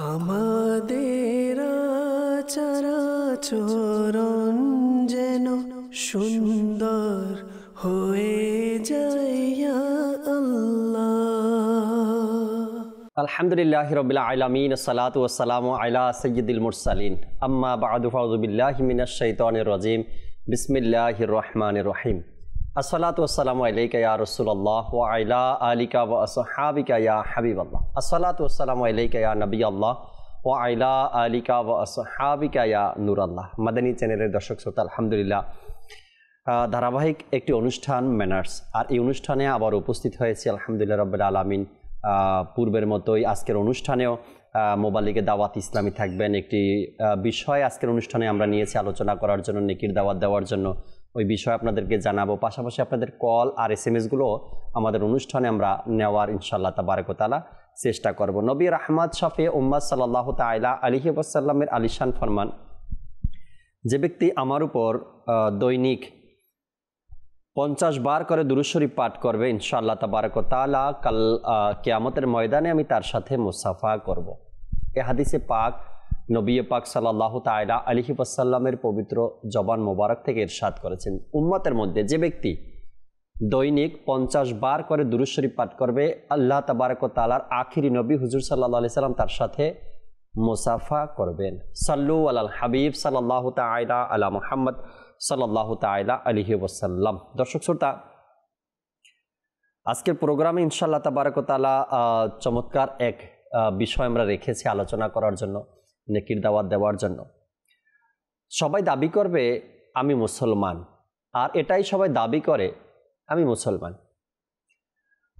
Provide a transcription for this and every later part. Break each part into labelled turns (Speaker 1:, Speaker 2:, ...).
Speaker 1: আমাদের আচরণ যেন সুন্দর হয়ে যায় আল্লাহ।
Speaker 2: আলহামদুলিল্লাহি রাব্বিল আলামিন, আসসালাতু ওয়াসসালামু আলা সাইয়্যিদিল মুরসালিন, আম্মা বা'দু, ফাউযু বিল্লাহি মিনাশ শাইতানির রাজীম, বিসমিল্লাহির রহমানির রহিম। আসসালাতু ওয়াসসালামু আলাইকা ইয়া রাসূলুল্লাহ ওয়া আলা আলিকা ওয়া আসহাবিকা ইয়া হাবিবাল্লাহ। আসসালাতু ওয়াসসালামু আলাইকা ইয়া নবিয়াল্লাহ ওয়া আলা আলিকা ওয়া আসহাবিকা ইয়া নূরাল্লাহ। মাদানী চ্যানেলের দর্শক শ্রোতা, আলহামদুলিল্লাহ ধারাবাহিক একটি অনুষ্ঠান ম্যানার্স, আর এই অনুষ্ঠানে আবার উপস্থিত হয়েছে আলহামদুলিল্লাহ রাব্বিল আলামিন। পূর্বের মতোই আজকের অনুষ্ঠানেও মোবালিগে দাওয়াত ইসলামী থাকবেন। একটি বিষয় আজকের অনুষ্ঠানে আমরা নিয়েছি আলোচনা করার জন্য, নেকির দাওয়াত দেওয়ার জন্য। ওই বিষয় আপনাদেরকে জানাবো, পাশাপাশি আপনাদের কল আর SMS-গুলো আমাদের অনুষ্ঠানে আমরা নেওয়ার ইনশাআল্লাহ তাবারক ওয়া তাআলা চেষ্টা করব। নবী রাহমাত শাফি উম্মাত সাল্লাল্লাহু তাআলা আলাইহি ওয়াসাল্লামের আলিশান ফরমান, যে ব্যক্তি আমার উপর দৈনিক 50 বার করে দুরূদ শরীফ পাঠ করবে, ইনশাআল্লাহ তাবারক ওয়া তাআলা কাল কিয়ামতের ময়দানে আমি তার সাথে মুসাফা করব। এই হাদিসে পাক নবী পাক সাল্লাল্লাহু তাআলা আলাইহি ওয়াসাল্লামের পবিত্র জবান মোবারক থেকে ইরশাদ করেছেন, উম্মতের মধ্যে যে ব্যক্তি দৈনিক 50 বার করে দুরূদ শরীফ পাঠ করবে, আল্লাহ তাবারক ওয়া তাআলার আখিরি নবী হুজুর সাল্লাল্লাহু আলাইহি সাল্লাম তার সাথে মুসাফা করবেন। সাল্লু আলাল হাবিব সাল্লাল্লাহু তাআলা আলা মুহাম্মদ সাল্লাল্লাহু তাআলা আলাইহি ওয়াসাল্লাম। দর্শক শ্রোতা, আজকের প্রোগ্রামে ইনশাআল্লাহ তাবারক ওয়া তাআলা চমৎকার এক বিষয় আমরা রেখেছি আলোচনা করার জন্য, নেকির দাওয়াত দেওয়ার জন্য। সবাই দাবি করবে আমি মুসলমান, আর এটাই সবাই দাবি করে আমি মুসলমান।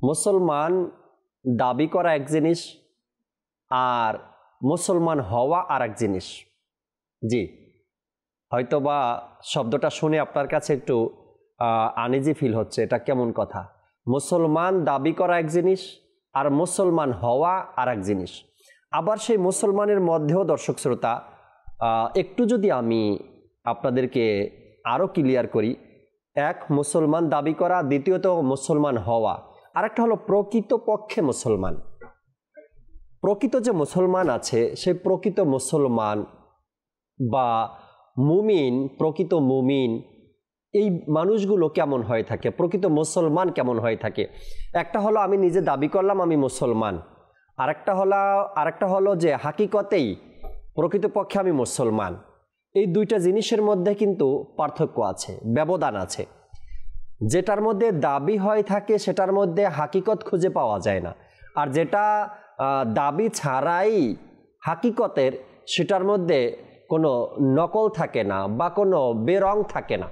Speaker 2: মুসলমান দাবি করা এক জিনিস, আর মুসলমান হওয়া আর এক জিনিস। জি, হয়তোবা শব্দটা শুনে আপনার কাছে একটু আনইজি ফিল হচ্ছে, এটা কেমন কথা? মুসলমান দাবি করা এক জিনিস, আর মুসলমান হওয়া আর এক জিনিস। আবার সেই মুসলমানের মধ্যেও দর্শক শ্রোতা একটু যদি আমি আপনাদেরকে আরও ক্লিয়ার করি, এক মুসলমান দাবি করা, দ্বিতীয়ত মুসলমান হওয়া, আরেকটা হলো প্রকৃতপক্ষে মুসলমান। প্রকৃত যে মুসলমান আছে, সেই প্রকৃত মুসলমান বা মুমিন, প্রকৃত মুমিন, এই মানুষগুলো কেমন হয়ে থাকে, প্রকৃত মুসলমান কেমন হয়ে থাকে। একটা হলো আমি নিজে দাবি করলাম আমি মুসলমান, আরেকটা হলো যে হাকিকতেই প্রকৃতপক্ষে আমি মুসলমান। এই দুইটা জিনিসের মধ্যে কিন্তু পার্থক্য আছে, ব্যবধান আছে। যেটার মধ্যে দাবি হয়ে থাকে সেটার মধ্যে হাকিকত খুঁজে পাওয়া যায় না, আর যেটা দাবি ছাড়াই হাকিকতের, সেটার মধ্যে কোনো নকল থাকে না বা কোনো বেরং থাকে না।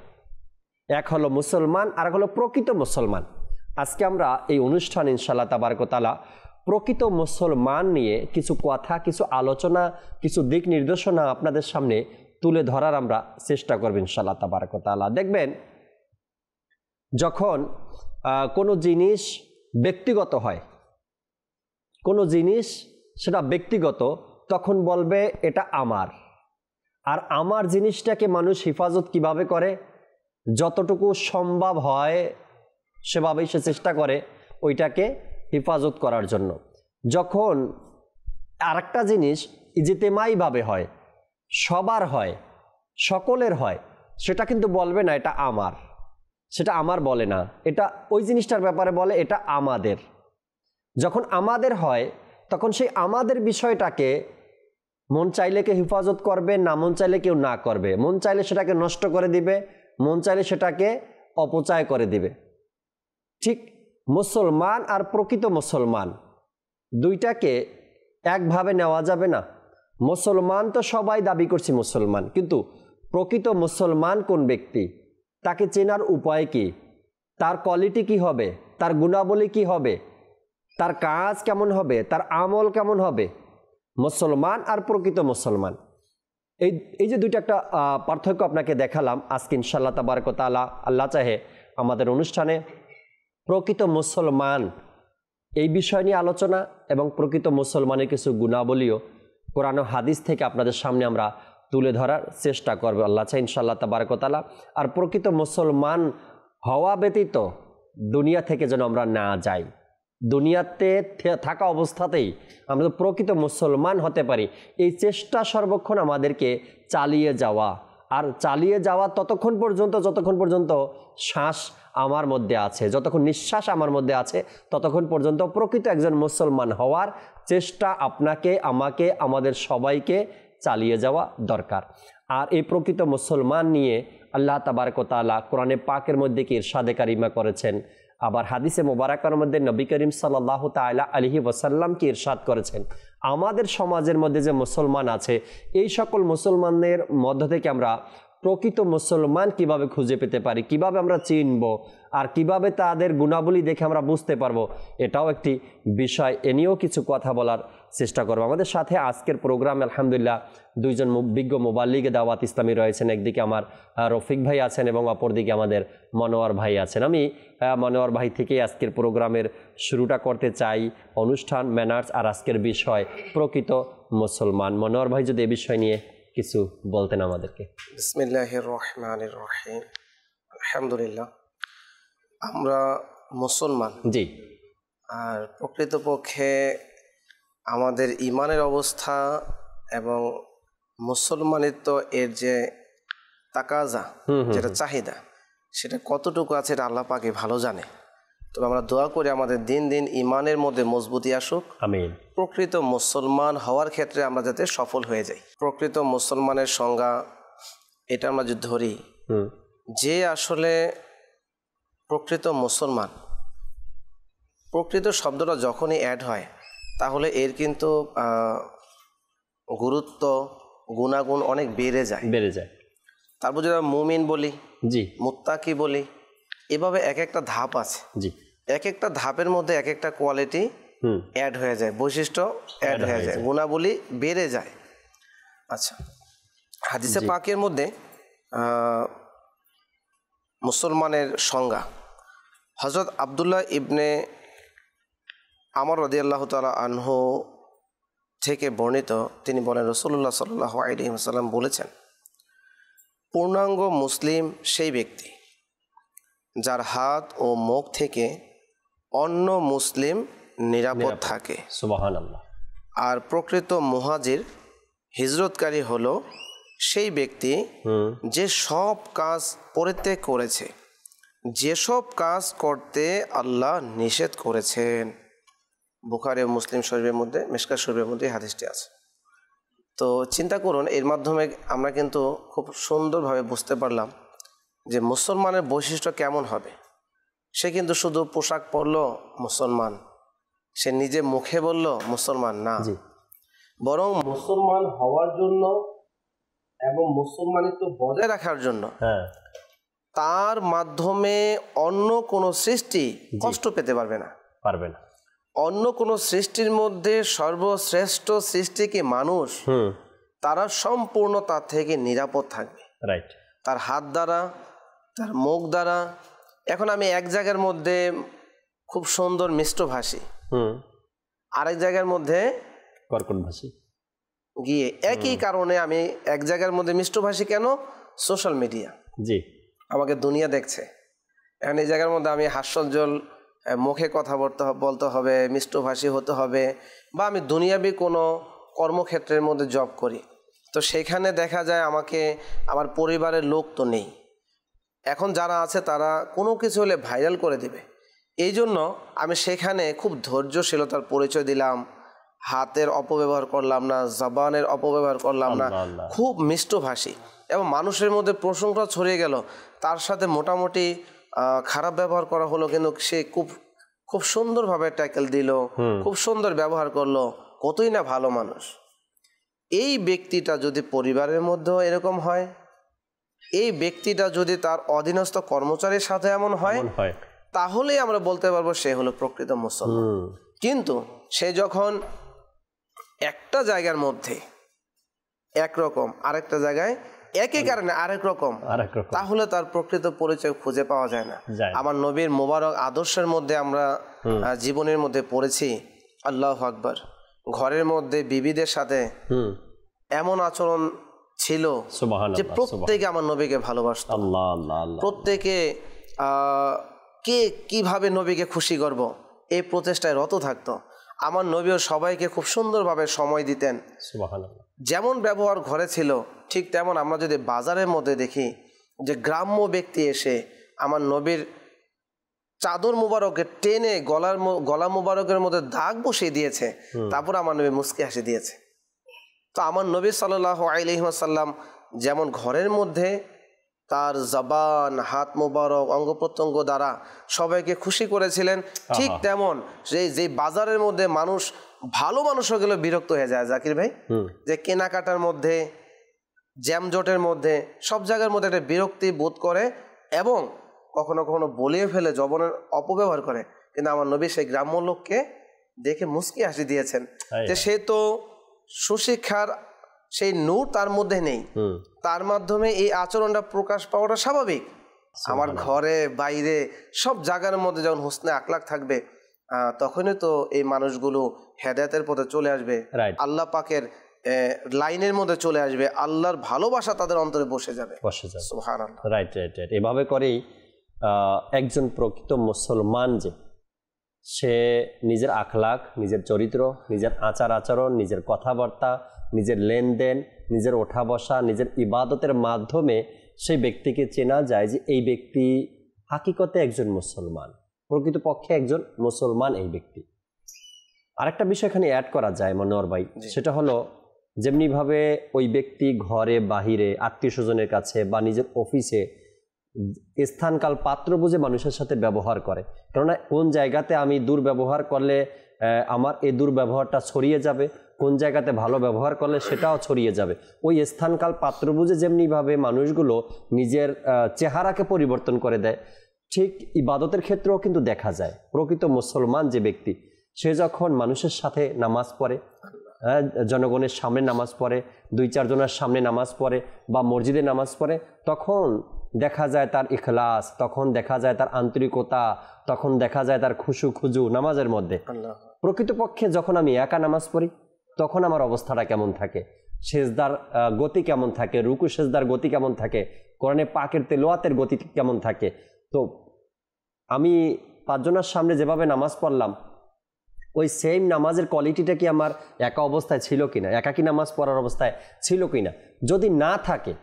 Speaker 2: এক হলো মুসলমান, আর এক হলো প্রকৃত মুসলমান। আজকে আমরা এই অনুষ্ঠান ইনশাআল্লাহ তাবারক ওয়া তাআলা প্রকৃত মুসলমান নিয়ে কিছু কথা, কিছু আলোচনা, কিছু দিক নির্দেশনা আপনাদের সামনে তুলে ধরার আমরা চেষ্টা করব ইনশাআল্লাহ তাবারক ওয়া তাআলা। দেখবেন, যখন কোনো জিনিস ব্যক্তিগত হয়, কোনো জিনিস সেটা ব্যক্তিগত, তখন বলবে এটা আমার। আর আমার জিনিসটাকে মানুষ হেফাজত কিভাবে করে? যতটুকু সম্ভব হয় সেভাবেই সে চেষ্টা করে ওইটাকে হেফাজত করার জন্য। যখন আরেকটা জিনিস ইজতেমাইভাবে হয়, সবার হয়, সকলের হয়, সেটা কিন্তু বলবে না এটা আমার, সেটা আমার বলে না, এটা ওই জিনিসটার ব্যাপারে বলে এটা আমাদের। যখন আমাদের হয়, তখন সেই আমাদের বিষয়টাকে মন চাইলে কেউ হেফাজত করবে, না মন চাইলে কেউ না করবে। মন চাইলে সেটাকে নষ্ট করে দিবে, মন চাইলে সেটাকে অপচয় করে দিবে। ঠিক মুসলমান আর প্রকৃত মুসলমান দুইটাকে একভাবে নেওয়া যাবে না। মুসলমান তো সবাই দাবি করছি মুসলমান, কিন্তু প্রকৃত মুসলমান কোন ব্যক্তি, তাকে চেনার উপায় কি, তার কোয়ালিটি কি হবে, তার গুণাবলী কি হবে, তার কাজ কেমন হবে, তার আমল কেমন হবে। মুসলমান আর প্রকৃত মুসলমান, এই যে দুইটা একটা পার্থক্য আপনাকে দেখালাম। আজকে ইনশাআল্লাহ তাবারক ওয়া তাআলা আল্লাহ চাহে আমাদের অনুষ্ঠানে প্রকৃত মুসলমান এই বিষয় নিয়ে আলোচনা এবং প্রকৃত মুসলমানের কিছু গুণাবলীও কোরআন ও হাদিস থেকে আপনাদের সামনে আমরা তুলে ধরার চেষ্টা করব আল্লাহ চাহে ইনশাআল্লাহ তাবারক ওয়া তাআলা। আর প্রকৃত মুসলমান হওয়া ব্যতীত দুনিয়া থেকে যেন আমরা না যাই, দুনিয়াতে থাকা অবস্থাতেই আমরা প্রকৃত মুসলমান হতে পারি, এই চেষ্টা সর্বক্ষণ আমাদেরকে চালিয়ে যাওয়া। আর চালিয়ে যাওয়া ততক্ষণ পর্যন্ত যতক্ষণ পর্যন্ত শ্বাস আমার মধ্যে আছে, যতক্ষণ নিঃশ্বাস আমার মধ্যে আছে, ততক্ষণ পর্যন্ত প্রকৃত একজন মুসলমান হওয়ার চেষ্টা আপনাকে, আমাকে, আমাদের সবাইকে চালিয়ে যাওয়া দরকার। আর এই প্রকৃত মুসলমান নিয়ে আল্লাহ তাবারক ওয়া তাআলা কোরআনে পাকের মধ্যে কি ইরশাদে কারিমা করেছেন, আবার হাদিসে মোবারকার মধ্যে নবী করিম সাল্লাল্লাহু তাআলা আলাইহি ওয়াসাল্লাম কি ইরশাদ করেছেন। আমাদের সমাজের মধ্যে যে মুসলমান আছে, এই সকল মুসলমানদের মধ্য থেকে আমরা প্রকৃত মুসলমান কিভাবে খুঁজে পেতে পারি, কিভাবে আমরা চিনব, আর কিভাবে তাদের গুণাবলী দেখে আমরা বুঝতে পারবো, এটাও একটি বিষয়। এ নিয়েও কিছু কথা বলার চেষ্টা করব। আমাদের সাথে আজকের প্রোগ্রামে আলহামদুলিল্লাহ দুইজন বিজ্ঞ মুবাল্লিগে দাওয়াত ইসলামী রয়েছেন। একদিকে আমার রফিক ভাই আছেন এবং অপরদিকে আমাদের মনোয়ার ভাই আছেন। আমি মনোয়ার ভাই থেকেই আজকের প্রোগ্রামের শুরুটা করতে চাই। অনুষ্ঠান, ম্যানার্স আর আজকের বিষয় প্রকৃত মুসলমান। মনোয়ার ভাই যদি এ বিষয় নিয়ে কিছু বলতেন আমাদেরকে।
Speaker 3: বিসমিল্লাহির রহমানির রহিম। আলহামদুলিল্লাহ, আমরা মুসলমান।
Speaker 2: জি।
Speaker 3: আর প্রকৃতপক্ষে আমাদের ইমানের অবস্থা এবং মুসলমানিত্ব এর যে তাকাজা, যেটা চাহিদা, সেটা কতটুকু আছে এটা আল্লাহ পাকই ভালো জানে। তবে আমরা দোয়া করি আমাদের দিন দিন ইমানের মধ্যে মজবুতি আসুক, আমিন। প্রকৃত মুসলমান হওয়ার ক্ষেত্রে আমরা যাতে সফল হয়ে যাই। প্রকৃত মুসলমানের সংজ্ঞা এটা আমরা যদি ধরি, যে আসলে প্রকৃত মুসলমান, প্রকৃত শব্দটা যখনই অ্যাড হয় তাহলে এর কিন্তু গুরুত্ব, গুণাগুণ অনেক বেড়ে যায়। তারপর যেটা মুমিন বলি, জি, মুত্তাকি বলি, এভাবে এক একটা ধাপ আছে। জি, এক একটা ধাপের মধ্যে এক একটা কোয়ালিটি অ্যাড হয়ে যায়, বৈশিষ্ট্য অ্যাড হয়ে যায়, গুণাবলী বেড়ে যায়। আচ্ছা, হাদিসে পাকের মধ্যে মুসলমানের সংজ্ঞা হযরত আব্দুল্লাহ ইবনে আমর রাদিয়াল্লাহু তাআলা আনহু থেকে বর্ণিত। তিনি বলেন, রাসূলুল্লাহ সাল্লাল্লাহু আলাইহি ওয়াসাল্লাম বলেছেন, পূর্ণাঙ্গ মুসলিম সেই ব্যক্তি যার হাত ও মুখ থেকে অন্য মুসলিম নিরাপদ থাকে। সুবহানাল্লাহ। আর প্রকৃত মুহাজির, হিজরতকারী হলো সেই ব্যক্তি যে সব কাজ পরিত্যাগ করেছে, যেসব কাজ করতে আল্লাহ নিষেধ করেছেন। বুখারী ও মুসলিম শরীফের মধ্যে, মিশকাত শরীফের মধ্যে হাদিসটি আছে। তো চিন্তা করুন, এর মাধ্যমে আমরা কিন্তু খুব সুন্দরভাবে বুঝতে পারলাম যে মুসলমানের বৈশিষ্ট্য কেমন হবে। সে কিন্তু শুধু পোশাক পরলো মুসলমান, সে নিজে মুখে বলল মুসলমান না, বরং মুসলমান হওয়ার জন্য এবং মুসলমানিত্ব বজায় রাখার জন্য তার মাধ্যমে অন্য কোনো সৃষ্টি কষ্ট পেতে পারবে না। অন্য কোনো সৃষ্টির মধ্যে সর্বশ্রেষ্ঠ সৃষ্টি কি মানুষ, তারা সম্পূর্ণ তার থেকে নিরাপদ থাকবে। রাইট। তার হাত দ্বারা, তার মুখ দ্বারা। এখন আমি এক জায়গার মধ্যে খুব সুন্দর মিষ্টভাষী, আরেক জায়গার মধ্যে কর্কটভাষী গিয়ে একই কারণে আমি এক জায়গার মধ্যে মিষ্টভাষী কেন? সোশ্যাল মিডিয়া, জি, আমাকে দুনিয়া দেখছে। এখন এই জায়গার মধ্যে আমি হাস্যোজ্জ্বল মুখে কথা বলতে হবে, মিষ্টভাষী হতে হবে, বা আমি দুনিয়াবি কোনো কর্মক্ষেত্রের মধ্যে জব করি, তো সেখানে দেখা যায় আমাকে আমার পরিবারের লোক তো নেই। এখন যারা আছে তারা কোনো কিছু হলে ভাইরাল করে দিবে। এই জন্য আমি সেখানে খুব ধৈর্যশীলতার পরিচয় দিলাম, হাতের অপব্যবহার করলাম না, জবানের অপব্যবহার করলাম না, খুব মিষ্টভাষী, এবং মানুষের মধ্যে প্রশংসা ছড়িয়ে গেল। তার সাথে মোটামুটি খারাপ ব্যবহার করা হলো, কিন্তু সে খুব সুন্দরভাবে ট্যাকেল দিল, খুব সুন্দর ব্যবহার করলো, কতই না ভালো মানুষ। এই ব্যক্তিটা যদি পরিবারের মধ্যেও এরকম হয়, এই ব্যক্তিটা যদি তার অধীনস্থ কর্মচারীর সাথে এমন হয়, তাহলেই আমরা বলতে পারবো সে হলো প্রকৃত মুসলমান। কিন্তু সে যখন একটা জায়গার মধ্যে একরকম, আরেকটা জায়গায় একই কারণে আরেক রকম, তাহলে তার প্রকৃত পরিচয় খুঁজে পাওয়া যায় না। আমার নবীর মোবারক আদর্শের মধ্যে আমরা জীবনের মধ্যে পড়েছি, আল্লাহু আকবার, ঘরের মধ্যে বিবিদের সাথে এমন আচরণ ছিল যে প্রত্যেকে আমার নবীকে ভালোবাসত। প্রত্যেকে কে কিভাবে নবীকে খুশি করব, এই প্রচেষ্টায় রত থাকতো। আমার নবীও সবাইকে খুব সুন্দরভাবে সময় দিতেন।
Speaker 2: সুবহানাল্লাহ।
Speaker 3: যেমন ব্যবহার ঘরে ছিল ঠিক তেমন আমরা যদি বাজারের মধ্যে দেখি যে গ্রাম্য ব্যক্তি এসে আমার নবীর চাদর মুবারকে টেনে গলা মুবারকের মধ্যে দাগ বসিয়ে দিয়েছে, তারপর আমার নবী মুস্কি হাসি দিয়েছে। তো আমার নবী সাল্লাল্লাহু আলাইহি ওয়াসাল্লাম যেমন ঘরের মধ্যে তার জবান, হাত মুবারক, অঙ্গ প্রত্যঙ্গ দ্বারা সবাইকে খুশি করেছিলেন, ঠিক তেমন যে বাজারের মধ্যে মানুষ, ভালো মানুষও গেলে বিরক্ত হয়ে যায় জাকির ভাই, যে কেনাকাটার মধ্যে, জ্যামজটের মধ্যে, সব জায়গার মধ্যে একটা বিরক্তি বোধ করে এবং কখনো কখনো বলিয়ে ফেলে, জবানের অপব্যবহার করে। কিন্তু আমার নবী সেই গ্রাম্য লোককে দেখে মুস্কি হাসি দিয়েছেন যে সে তো সুশিক্ষার সেই নূর তার মধ্যে নেই, তার মাধ্যমে এই আচরণটা প্রকাশ পাওয়াটা স্বাভাবিক। আমার ঘরে বাইরে সব জায়গার মধ্যে যখন হুসনে আখলাক থাকবে তখনই তো এই মানুষগুলো হেদায়েতের পথে চলে আসবে, আল্লাহ পাকের লাইনের মধ্যে চলে আসবে, আল্লাহর ভালোবাসা তাদের অন্তরে বসে যাবে। সুবহানাল্লাহ।
Speaker 2: Right right right. এভাবে করেই একজন প্রকৃত মুসলমান যে সে নিজের আখলাক, নিজের চরিত্র, নিজের আচার আচরণ, নিজের কথাবার্তা, নিজের লেনদেন, নিজের ওঠা বসা, নিজের ইবাদতের মাধ্যমে সেই ব্যক্তিকে চেনা যায় যে এই ব্যক্তি হাকিকতে একজন মুসলমান, প্রকৃতপক্ষে একজন মুসলমান এই ব্যক্তি। আরেকটা বিষয় এখানে অ্যাড করা যায় মনোয়ার ভাই, সেটা হলো যেমনিভাবে ওই ব্যক্তি ঘরে বাহিরে আত্মীয় স্বজনের কাছে বা নিজের অফিসে স্থানকাল পাত্র বুঝে মানুষের সাথে ব্যবহার করে, কেননা কোন জায়গাতে আমি দুর্ব্যবহার করলে আমার এই দুর্ব্যবহারটা ছড়িয়ে যাবে, কোন জায়গাতে ভালো ব্যবহার করলে সেটাও ছড়িয়ে যাবে। ওই স্থানকাল পাত্র বুঝে যেমনিভাবে মানুষগুলো নিজের চেহারাকে পরিবর্তন করে দেয়, ঠিক ইবাদতের ক্ষেত্রেও কিন্তু দেখা যায় প্রকৃত মুসলমান যে ব্যক্তি সে যখন মানুষের সাথে নামাজ পড়ে, জনগণের সামনে নামাজ পড়ে, 2-4 জনের সামনে নামাজ পড়ে বা মসজিদে নামাজ পড়ে, তখন দেখা যায় তার ইখলাস, তখন দেখা যায় তার আন্তরিকতা, তখন দেখা যায় তার খুশু খুজু নামাজের মধ্যে। প্রকৃতপক্ষে যখন আমি একা নামাজ পড়ি তখন আমার অবস্থাটা কেমন থাকে, সেজদার গতি কেমন থাকে, রুকু সেজদার গতি কেমন থাকে, কোরআনে পাকের তেলাওয়াতের গতি কেমন থাকে। তো আমি 5 জনের সামনে যেভাবে নামাজ পড়লাম ওই সেম নামাজের কোয়ালিটিটা কি আমার একা অবস্থায় ছিল কিনা, একাকী নামাজ পড়ার অবস্থায় ছিল কিনা, যদি না থাকে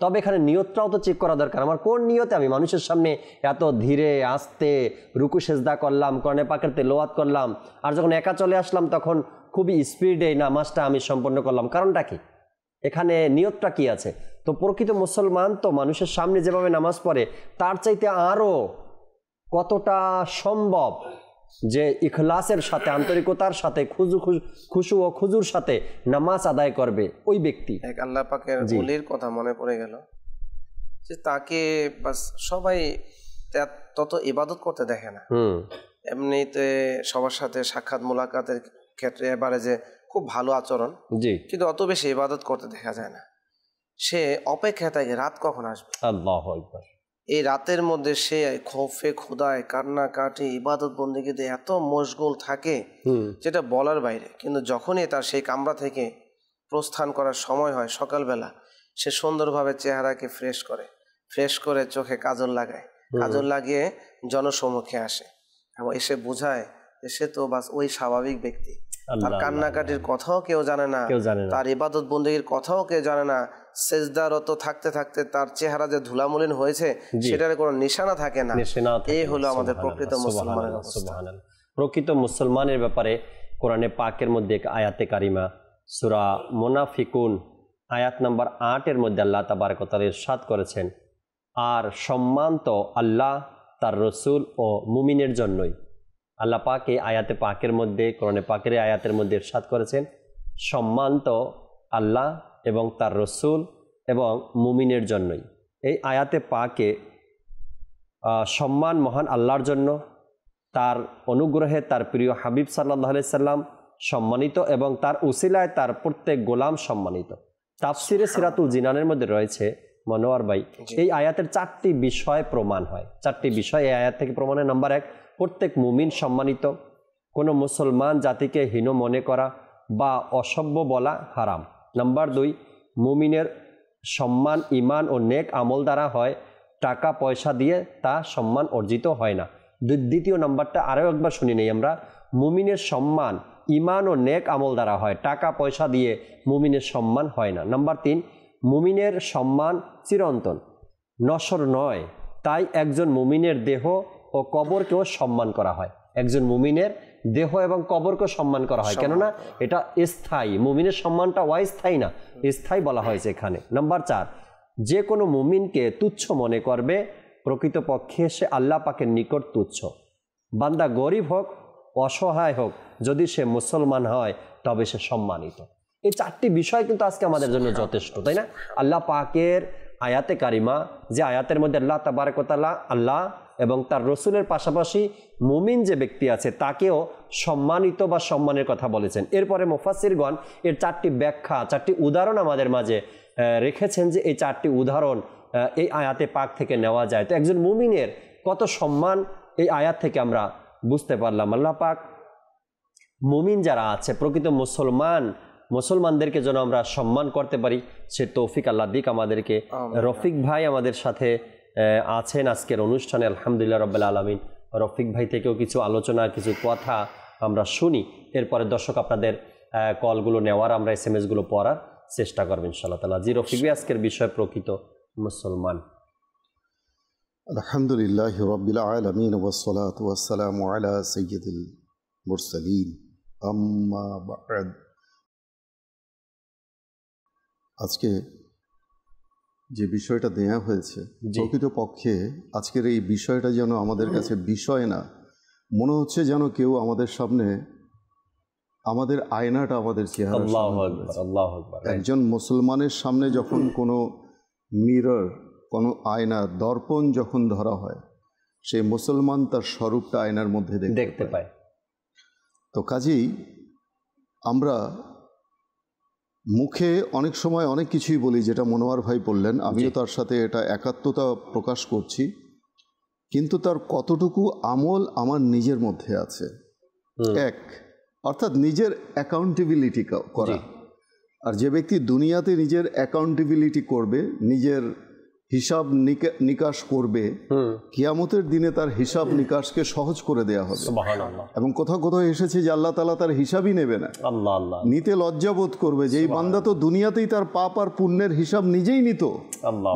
Speaker 2: তবে এখানে নিয়তটাও তো চেক করা দরকার। আমার কোন নিয়তে আমি মানুষের সামনে এত ধীরে আস্তে রুকু সেজদা করলাম, কোরআনে পাকের তেলাওয়াত করলাম, আর যখন একা চলে আসলাম তখন খুবই স্পিডে নামাজটা আমি সম্পন্ন করলাম, কারণটা কি, এখানে নিয়তটা কি আছে। তো প্রকৃত মুসলমান তো মানুষের সামনে যেভাবে নামাজ পড়ে তার চাইতে আরও কতটা সম্ভব যে ইখলাসের সাথে, আন্তরিকতার সাথে, খুশু ও খুজুর সাথে নামাজ আদায় করবে ওই ব্যক্তি।
Speaker 3: এক আল্লাহ পাকের ওলির কথা মনে পড়ে গেল যে তাকে বাস সবাই তত ইবাদত করতে দেখে না, এমনিতে সবার সাথে সাক্ষাৎ মোলাকাতের ক্ষেত্রে এবারে যে খুব ভালো আচরণ, কিন্তু অত বেশি ইবাদত করতে দেখা যায় না। সে অপেক্ষা থাকে রাত কখন আসবে,
Speaker 2: আল্লাহু আকবার।
Speaker 3: এই রাতের মধ্যে সে খৌফে খোদায় কান্নাকাটি ইবাদত বন্দেগীতে এত মশগুল থাকে যেটা বলার বাইরে। কিন্তু যখনই তার সেই কামরা থেকে প্রস্থান করার সময় হয় সকালবেলা, সে সুন্দরভাবে চেহারাকে ফ্রেশ করে চোখে কাজল লাগায়, কাজল লাগিয়ে জনসম্মুখে আসে এবং এসে বোঝায় যে সে তো বাস ওই স্বাভাবিক ব্যক্তি, তার কান্নাকাটির কথাও কেউ জানে না, তার ইবাদত বন্দেগীর কথাও কেউ জানে না, সেজদারত থাকতে থাকতে তার চেহারা যে ধুলামলিন হয়েছে সেটার কোনো নিশানা থাকে না। এই হলো আমাদের প্রকৃত মুসলমানের অবস্থা।
Speaker 2: প্রকৃত মুসলমানের ব্যাপারে কোরআনে পাকের মধ্যে এক আয়াতে কারিমা সূরা মুনাফিকুন আয়াত নাম্বার 8 মধ্যে আল্লাহ তাবারক ওয়া তাআলা ইরশাদ করেছেন, আর সম্মান তো আল্লাহ, তার রসুল ও মুমিনের জন্যই। আল্লাহ পাক এই আয়াতে পাকের মধ্যে, কোরআনে পাকের আয়াতের মধ্যে ইরশাদ করেছেন সম্মান তো আল্লাহ এবং তার রসুল এবং মুমিনের জন্যই। এই আয়াতে পাকে সম্মান মহান আল্লাহর জন্য, তার অনুগ্রহে তার প্রিয় হাবিব সাল্লাল্লাহু আলাইহি সাল্লাম সম্মানিত এবং তার উসিলায় তার প্রত্যেক গোলাম সম্মানিত। তাফসিরে সিরাতুল জিনানের মধ্যে রয়েছে মনোয়ার ভাই, এই আয়াতের 4টি বিষয় প্রমাণ হয়। 4টি বিষয় এই আয়াত থেকে প্রমাণের নাম্বার 1, প্রত্যেক মুমিন সম্মানিত, কোনো মুসলমান জাতিকে হীন মনে করা বা অসভ্য বলা হারাম। নাম্বার 2, মুমিনের সম্মান ইমান ও নেক আমল দ্বারা হয়, টাকা পয়সা দিয়ে তা সম্মান অর্জিত হয় না। দ্বিতীয় নাম্বারটা আরও একবার শুনি নেই আমরা, মুমিনের সম্মান ইমান ও নেক আমল দ্বারা হয়, টাকা পয়সা দিয়ে মুমিনের সম্মান হয় না। নাম্বার 3, মুমিনের সম্মান চিরন্তন, নশ্বর নয়, তাই একজন মুমিনের দেহ ও কবরকেও সম্মান করা হয়। একজন মুমিনের দেহ এবং কবরকে সম্মান করা হয়, কেননা এটা স্থায়ী। মুমিনের সম্মানটা অস্থায়ী না, স্থায়ী বলা হয়েছে এখানে। নাম্বার 4, যে কোনো মুমিনকে তুচ্ছ মনে করবে প্রকৃতপক্ষে সে আল্লাহ পাকের নিকট তুচ্ছ। বান্দা গরিব হোক অসহায় হোক, যদি সে মুসলমান হয় তবে সে সম্মানিত। এই 4টি বিষয় কিন্তু আজকে আমাদের জন্য যথেষ্ট, তাই না? আল্লাহ পাকের আয়াতে কারিমা, যে আয়াতের মধ্যে আল্লাহ তাবারক ওয়া তাআলা আল্লাহ এবং তার রসুলের পাশাপাশি মুমিন যে ব্যক্তি আছে তাকেও সম্মানিত বা সম্মানের কথা বলেছেন। এরপরে মুফাসসিরগণ এর 4টি ব্যাখ্যা, 4টি উদাহরণ আমাদের মাঝে রেখেছেন, যে এই 4টি উদাহরণ এই আয়াতে পাক থেকে নেওয়া যায়। তো একজন মুমিনের কত সম্মান এই আয়াত থেকে আমরা বুঝতে পারলাম। আল্লাহ পাক মুমিন যারা আছে, প্রকৃত মুসলমানদেরকে যেন আমরা সম্মান করতে পারি, সে তৌফিক আল্লাহ দিক আমাদেরকে। রফিক ভাই আমাদের সাথে আছেন আজকের অনুষ্ঠানে, আলহামদুলিল্লাহ রাব্বিল আলামিন। রফিক ভাই থেকেও কিছু আলোচনা, কিছু কথা আমরা শুনি। এরপরে দর্শক আপনাদের কলগুলো নেওয়ার, আমরা SMS-গুলো পড়ার চেষ্টা করবেন ইনশাআল্লাহ তাআলা। জি রফিক ভাই, আজকের বিষয় প্রকৃত মুসলমান।
Speaker 4: আলহামদুলিল্লাহি রাব্বিল আলামিন ওয়াসসালাতু ওয়াসসালামু আলা সাইয়্যিদিল মুরসালিন, আম্মা বা'দ। আজকে যে বিষয়টা দেয়া হয়েছে, প্রকৃতপক্ষে আজকের এই বিষয়টা যেন আমাদের কাছে বিষয় না, মনে হচ্ছে যেন কেউ আমাদের সামনে আমাদের আয়নাটা আমাদের চেহারা।
Speaker 2: আল্লাহু আকবার, আল্লাহু আকবার।
Speaker 4: একজন মুসলমানের সামনে যখন কোনো মিরর, কোনো আয়না, দর্পণ যখন ধরা হয়, সেই মুসলমান তার স্বরূপটা আয়নার মধ্যে দেখতে পায়। তো কাজেই আমরা মুখে অনেক সময় অনেক কিছুই বলি, যেটা মনোয়ার ভাই বললেন, আমিও তার সাথে এটা একাত্মতা প্রকাশ করছি, কিন্তু তার কতটুকু আমল আমার নিজের মধ্যে আছে। অর্থাৎ নিজের অ্যাকাউন্টেবিলিটি করা। আর যে ব্যক্তি দুনিয়াতে নিজের অ্যাকাউন্টেবিলিটি করবে, নিজের হিসাব নিকাশ করবে, কিয়ামতের দিনে তার হিসাব নিকাশকে সহজ করে দেয়া হবে। এবং কোথাও কোথাও এসেছে যে আল্লাহ তাআলা তার হিসাবই নেবে না, নিতে লজ্জাবোধ করবে, যে এই বান্দা তো দুনিয়াতেই তার পাপ আর পুণ্যের হিসাব নিজেই নিত,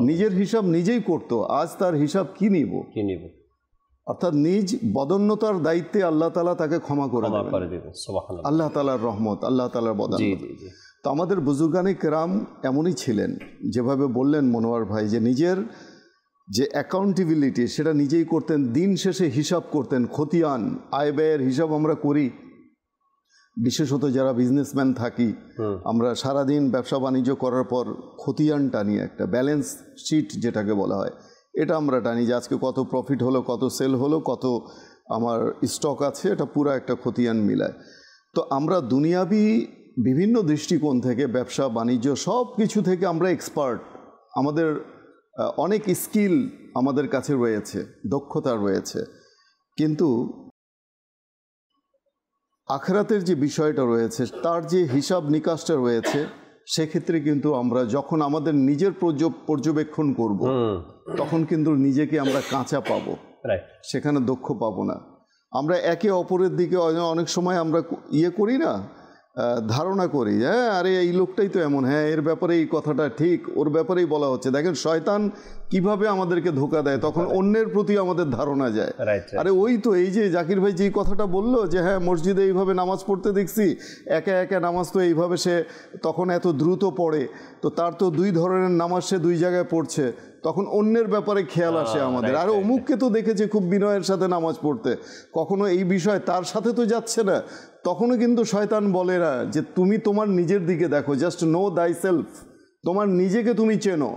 Speaker 4: নিজের হিসাব নিজেই করত, আজ তার হিসাব কি নিব। অর্থাৎ নিজ বদন্যতার দায়িত্বে আল্লাহ তাআলা তাকে ক্ষমা করে দেবেন। আল্লাহ তাআলার রহমত, আল্লাহ তাআলার বদানত। তো আমাদের বুজুর্গানে কেরাম এমনই ছিলেন, যেভাবে বললেন মনোয়ার ভাই, যে নিজের যে অ্যাকাউন্টেবিলিটি সেটা নিজেই করতেন, দিন শেষে হিসাব করতেন, খতিয়ান, আয় ব্যয়ের হিসাব আমরা করি। বিশেষত যারা বিজনেসম্যান থাকি, আমরা সারাদিন ব্যবসা বাণিজ্য করার পর খতিয়ানটা নিয়ে, একটা ব্যালেন্স শিট যেটাকে বলা হয়, এটা আমরা টানি, যে আজকে কত প্রফিট হলো, কত সেল হলো, কত আমার স্টক আছে, এটা পুরো একটা খতিয়ান মিলায়। তো আমরা দুনিয়াবি বিভিন্ন দৃষ্টিকোণ থেকে, ব্যবসা বাণিজ্য সব কিছু থেকে আমরা এক্সপার্ট, আমাদের অনেক স্কিল আমাদের কাছে রয়েছে, দক্ষতা রয়েছে। কিন্তু আখিরাতের যে বিষয়টা রয়েছে, তার যে হিসাব নিকাশটা রয়েছে, সেক্ষেত্রে কিন্তু আমরা যখন আমাদের নিজের পর্যবেক্ষণ করব, তখন কিন্তু নিজেকে আমরা কাঁচা পাবো, সেখানে দক্ষ পাবো না। আমরা একে অপরের দিকে অনেক সময় আমরা করি না, ধারণা করি, হ্যাঁ আরে এই লোকটাই তো এমন, হ্যাঁ এর ব্যাপারে এই কথাটা ঠিক, ওর ব্যাপারেই বলা হচ্ছে। দেখেন শয়তান কিভাবে আমাদেরকে ধোঁকা দেয়, তখন অন্যের প্রতি আমাদের ধারণা যায়, আরে ওই তো এই যে জাকির ভাই যে কথাটা বললো, যে হ্যাঁ মসজিদে এইভাবে নামাজ পড়তে দেখছি, একা একা নামাজ তো এইভাবে সে তখন এত দ্রুত পড়ে, তো তার তো 2 ধরনের নামাজ সে 2 জায়গায় পড়ছে, তখন অন্যের ব্যাপারে খেয়াল আসে আমাদের। আর অমুককে তো দেখেছে খুব বিনয়ের সাথে নামাজ পড়তে, কখনো এই বিষয় তার সাথে তো যাচ্ছে না, তখনও কিন্তু শয়তান বলে না যে তুমি তোমার নিজের দিকে দেখো, জাস্ট নো দাই সেলফ, তোমার নিজেকে তুমি চেনো।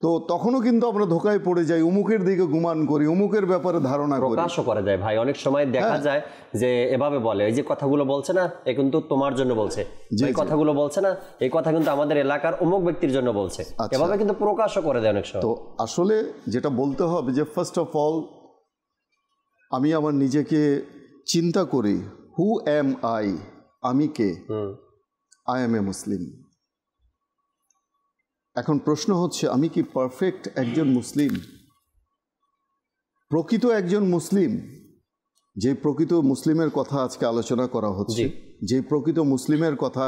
Speaker 4: তো তখনও কিন্তু আমরা ধোকায় পড়ে যাই, অমুকের দিকে গুমান করি, অমুকের ব্যাপারে ধারণা করি,
Speaker 2: প্রকাশও করে যায়। ভাই অনেক সময় দেখা যায় যে এভাবে বলে, এই যে কথাগুলো বলছে না, এ কিন্তু তোমার জন্য বলছে, এই কথাগুলো বলছে না, এই কথা কিন্তু আমাদের এলাকার অমুক ব্যক্তির জন্য বলছে, এভাবে কিন্তু প্রকাশও করে দেয় অনেক সময়।
Speaker 4: তো আসলে যেটা বলতে হবে যে ফার্স্ট অফ অল আমি আমার নিজেকে চিন্তা করি, হু অ্যাম আই, আমি কে, আই এম এ মুসলিম। এখন প্রশ্ন হচ্ছে, আমি কি পারফেক্ট একজন মুসলিম? প্রকৃত একজন মুসলিম, যে প্রকৃত মুসলিমের কথা আজকে আলোচনা করা হচ্ছে, যে প্রকৃত মুসলিমের কথা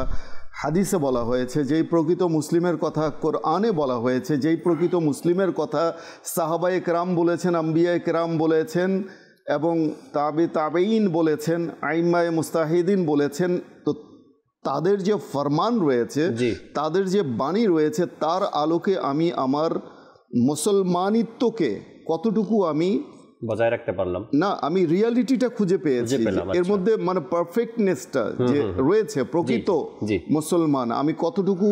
Speaker 4: হাদিসে বলা হয়েছে, যেই প্রকৃত মুসলিমের কথা কোরআনে বলা হয়েছে, যেই প্রকৃত মুসলিমের কথা সাহাবায়ে কেরাম বলেছেন, আম্বিয়ায়ে কেরাম বলেছেন এবং তাবেঈন বলেছেন, আইম্মায়ে মুস্তাহিদিন বলেছেন, তো তাদের যে ফরমান রয়েছে, তাদের যে বাণী রয়েছে, তার আলোকে আমি আমার মুসলমানিত্বকে কতটুকু আমি
Speaker 2: বজায় রাখতে পারলাম
Speaker 4: না, আমি রিয়ালিটিটা খুঁজে পেয়েছি, এর মধ্যে মানে পারফেক্টনেসটা যে রয়েছে, প্রকৃত মুসলমান আমি কতটুকু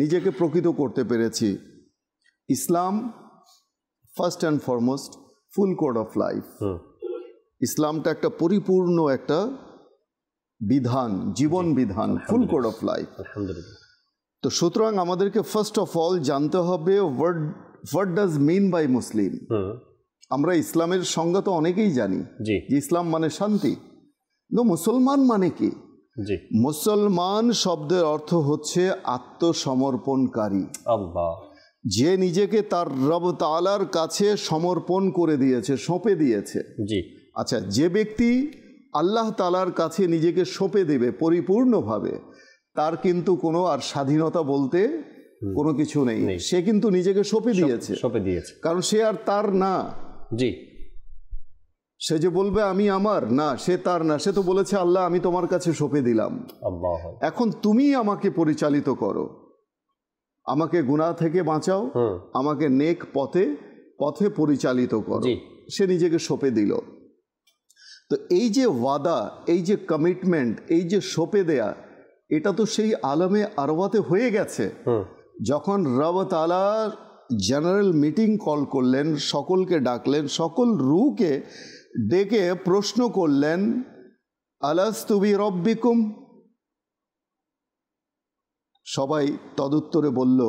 Speaker 4: নিজেকে প্রকৃত করতে পেরেছি। Islam first and foremost full code of life. ইসলামটা একটা পরিপূর্ণ একটা বিধান, জীবন বিধান, ফুল কোড অফ লাইফ। তো সুতরাং আমাদেরকে ফার্স্ট অফ অল জানতে হবে হোয়াট ডাজ মিন বাই মুসলিম। আমরা ইসলামের সংজ্ঞা তো অনেকেই জানি যে ইসলাম মানে শান্তি, কিন্তু মুসলমান মানে কি? মুসলমান শব্দের অর্থ হচ্ছে আত্মসমর্পণকারী, যে নিজেকে তার রব তাআলার কাছে সমর্পণ করে দিয়েছে, সঁপে দিয়েছে। আচ্ছা, যে ব্যক্তি আল্লাহ তাআলার কাছে নিজেকে সঁপে দেবে পরিপূর্ণভাবে, তার কিন্তু কোনো আর স্বাধীনতা বলতে কোনো কিছু নেই। সে কিন্তু নিজেকে সঁপে দিয়েছে, কারণ সে আর তার না। সে যে বলবে আমি আমার না, সে তার না, সে তো বলেছে আল্লাহ আমি তোমার কাছে সঁপে দিলাম, এখন তুমি আমাকে পরিচালিত করো, আমাকে গুনাহ থেকে বাঁচাও, আমাকে নেক পথে পরিচালিত করো। সে নিজেকে সঁপে দিল। তো এই যে ওয়াদা, এই যে কমিটমেন্ট, এই যে সঁপে দেয়া, এটা তো সেই আলমে আরওয়াতে হয়ে গেছে। যখন রব তাআলা জেনারেল মিটিং কল করলেন, সকলকে ডাকলেন, সকল রূহকে ডেকে প্রশ্ন করলেন, আলাস্তু বিরব্বিকুম? সবাই তদুত্তরে বলল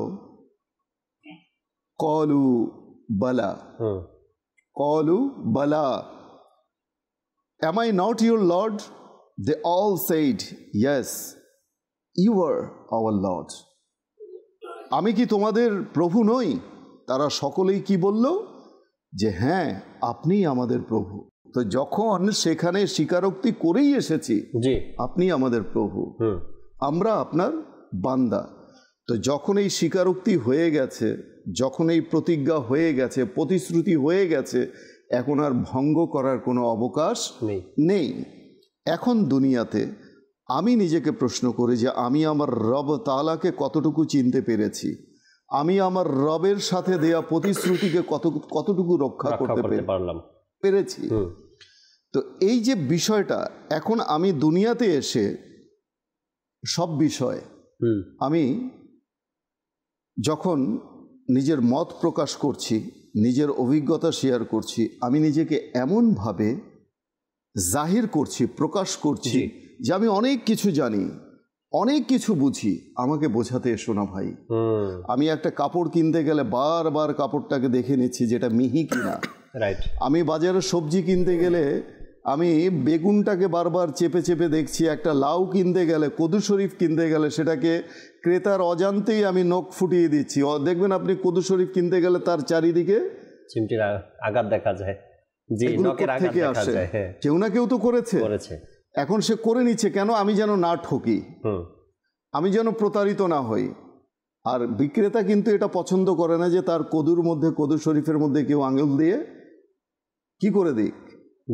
Speaker 4: কলু বালা, কলু বালা। Am I not your Lord? They all said, yes, you are our Lord. আমি কি তোমাদের প্রভু নই? তারা সকলেই কি বলল? যে হ্যাঁ, আপনি আমাদের প্রভু। তো যখন সেখানে স্বীকারোক্তি করেই এসেছি, আপনি আমাদের প্রভু, আমরা আপনার বান্দা, তো যখন এই স্বীকারোক্তি হয়ে গেছে, যখন এই প্রতিজ্ঞা হয়ে গেছে, প্রতিশ্রুতি হয়ে গেছে, এখন আর ভঙ্গ করার কোনো অবকাশ নেই। এখন দুনিয়াতে আমি নিজেকে প্রশ্ন করি যে আমি আমার রব তাআলাকে কতটুকু চিনতে পেরেছি, আমি আমার রবের সাথে দেয়া প্রতিশ্রুতিকে কতটুকু রক্ষা করতে পেরেছি। তো এই যে বিষয়টা, এখন আমি দুনিয়াতে এসে সব বিষয় আমি যখন নিজের মত প্রকাশ করছি, নিজের অভিজ্ঞতা শেয়ার করছি, আমি নিজেকে এমনভাবে জাহির করছি, প্রকাশ করছি যে আমি অনেক কিছু জানি, অনেক কিছু বুঝি। আমাকে বোঝাতে এসো না ভাই। আমি একটা কাপড় কিনতে গেলে বারবার কাপড়টাকে দেখে নিচ্ছি যেটা মিহি কিনা। আমি বাজারে সবজি কিনতে গেলে আমি বেগুনটাকে বারবার চেপে চেপে দেখছি। একটা লাউ কিনতে গেলে, কদু শরীফ কিনতে গেলে সেটাকে ক্রেতার অজান্তেই আমি নখ ফুটিয়ে দিচ্ছি। দেখবেন আপনি কদু শরীফ কিনতে গেলে তার চারিদিকে চিমটির আঘাত দেখা যায়, থেকে আসে, কেউ না কেউ তো করেছে। এখন সে করে নিচ্ছে কেন? আমি যেন না ঠকি, আমি যেন প্রতারিত না হই। আর বিক্রেতা কিন্তু এটা পছন্দ করে না যে তার কদুর মধ্যে, কদু শরীফের মধ্যে কেউ আঙুল দিয়ে কি করে দিক,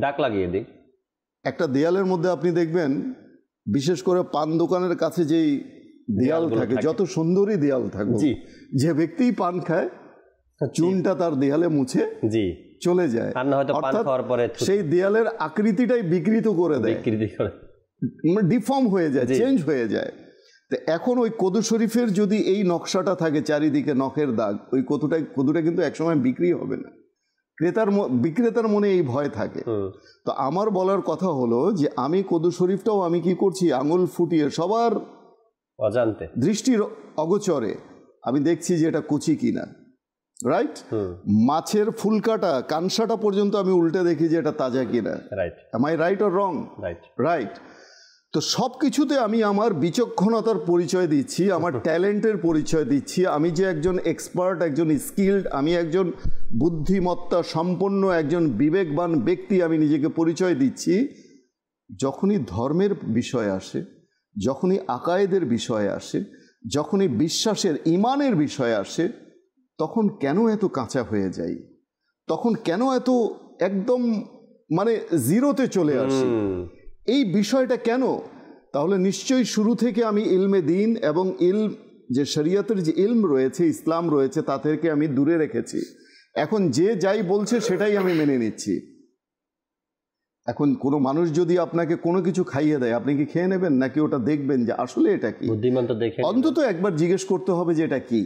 Speaker 4: দাগ লাগিয়ে দিক। একটা দেয়ালের মধ্যে আপনি দেখবেন, বিশেষ করে পান দোকানের কাছে যেই দেয়াল থাকে, যত সুন্দরী দেয়াল থাকুক, যে ব্যক্তিই পান খায় চুনটা তার দেয়ালে মুছে চলে যায়, সেই দেয়ালের আকৃতিটাই বিকৃত করে দেয়, ডিফর্ম হয়ে যায়, চেঞ্জ হয়ে যায়। তো এখন ওই কদু শরীফের যদি এই নকশাটা থাকে, চারিদিকে নখের দাগ, ওই কদুটা কিন্তু একসময় বিক্রি হবে না। বিক্রেতার মনে এই ভয় থাকে। তো আমার বলার কথা হলো যে আমি কদু শরীফটাও আমি কি করছি, আঙুল ফুটিয়ে সবার অজান্তে, দৃষ্টির অগোচরে আমি দেখছি যে এটা কুচি কিনা, রাইট? মাছের ফুলকাটা, কানসাটা পর্যন্ত আমি উল্টে দেখি যে এটা তাজা কিনা, right? Am I right or wrong? Right. তো সব কিছুতে আমি আমার বিচক্ষণতার পরিচয় দিচ্ছি, আমার ট্যালেন্টের পরিচয় দিচ্ছি, আমি যে একজন এক্সপার্ট, একজন স্কিল্ড, আমি একজন বুদ্ধিমত্তা সম্পন্ন একজন বিবেকবান ব্যক্তি আমি নিজেকে পরিচয় দিচ্ছি। যখনই ধর্মের বিষয় আসে, যখনই আকায়েদের বিষয় আসে, যখনই বিশ্বাসের ইমানের বিষয় আসে, তখন কেন এত কাঁচা হয়ে যাই, তখন কেন এত একদম মানে জিরোতে চলে আসি, এই বিষয়টা কেন? তাহলে নিশ্চয়ই শুরু থেকে আমি ইলমে দিন এবং যে শরিয়তের যে ইলম রয়েছে, ইসলাম রয়েছে, তা থেকে আমি দূরে রেখেছি। এখন যে যাই বলছে সেটাই আমি মেনে নিচ্ছি। এখন কোনো মানুষ যদি আপনাকে কোনো কিছু খাইয়ে দেয়, আপনি কি খেয়ে নেবেন নাকি ওটা দেখবেন যে আসলে এটা কি?
Speaker 2: বুদ্ধিমান তো দেখে
Speaker 4: অন্তত একবার জিজ্ঞেস করতে হবে যে এটা কি।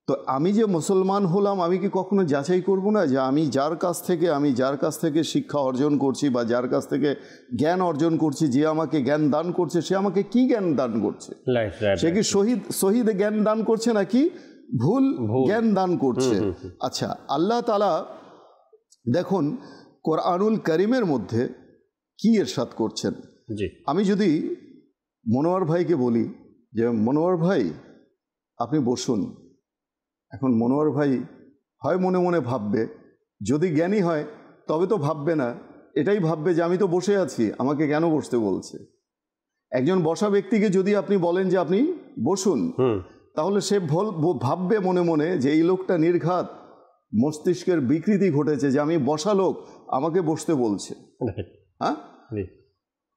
Speaker 4: তো আমি যে মুসলমান হলাম, আমি কি কখনো যাচাই করব না যে আমি যার কাছ থেকে শিক্ষা অর্জন করছি বা যার কাছ থেকে জ্ঞান অর্জন করছি, যে আমাকে জ্ঞান দান করছে, সে আমাকে কি জ্ঞান দান করছে? সে কি শহীদ জ্ঞান দান করছে নাকি ভুল জ্ঞান দান করছে? আচ্ছা, আল্লাহ তাআলা দেখুন কোরআনুল কারীমের মধ্যে কি ইরশাদ করছেন। আমি যদি মনোয়ার ভাইকে বলি যে মনোয়ার ভাই আপনি বসুন, এখন মনোয়ার ভাই হয় মনে মনে ভাববে, যদি জ্ঞানী হয় তবে তো ভাববে না, এটাই ভাববে যে আমি তো বসে আছি, আমাকে কেন বসতে বলছে। একজন বসা ব্যক্তিকে যদি আপনি বলেন যে আপনি বসুন, তাহলে সে ভাববে মনে মনে যে এই লোকটা নির্ঘাত মস্তিষ্কের বিকৃতি ঘটেছে, যে আমি বসা লোক, আমাকে বসতে বলছে। হ্যাঁ,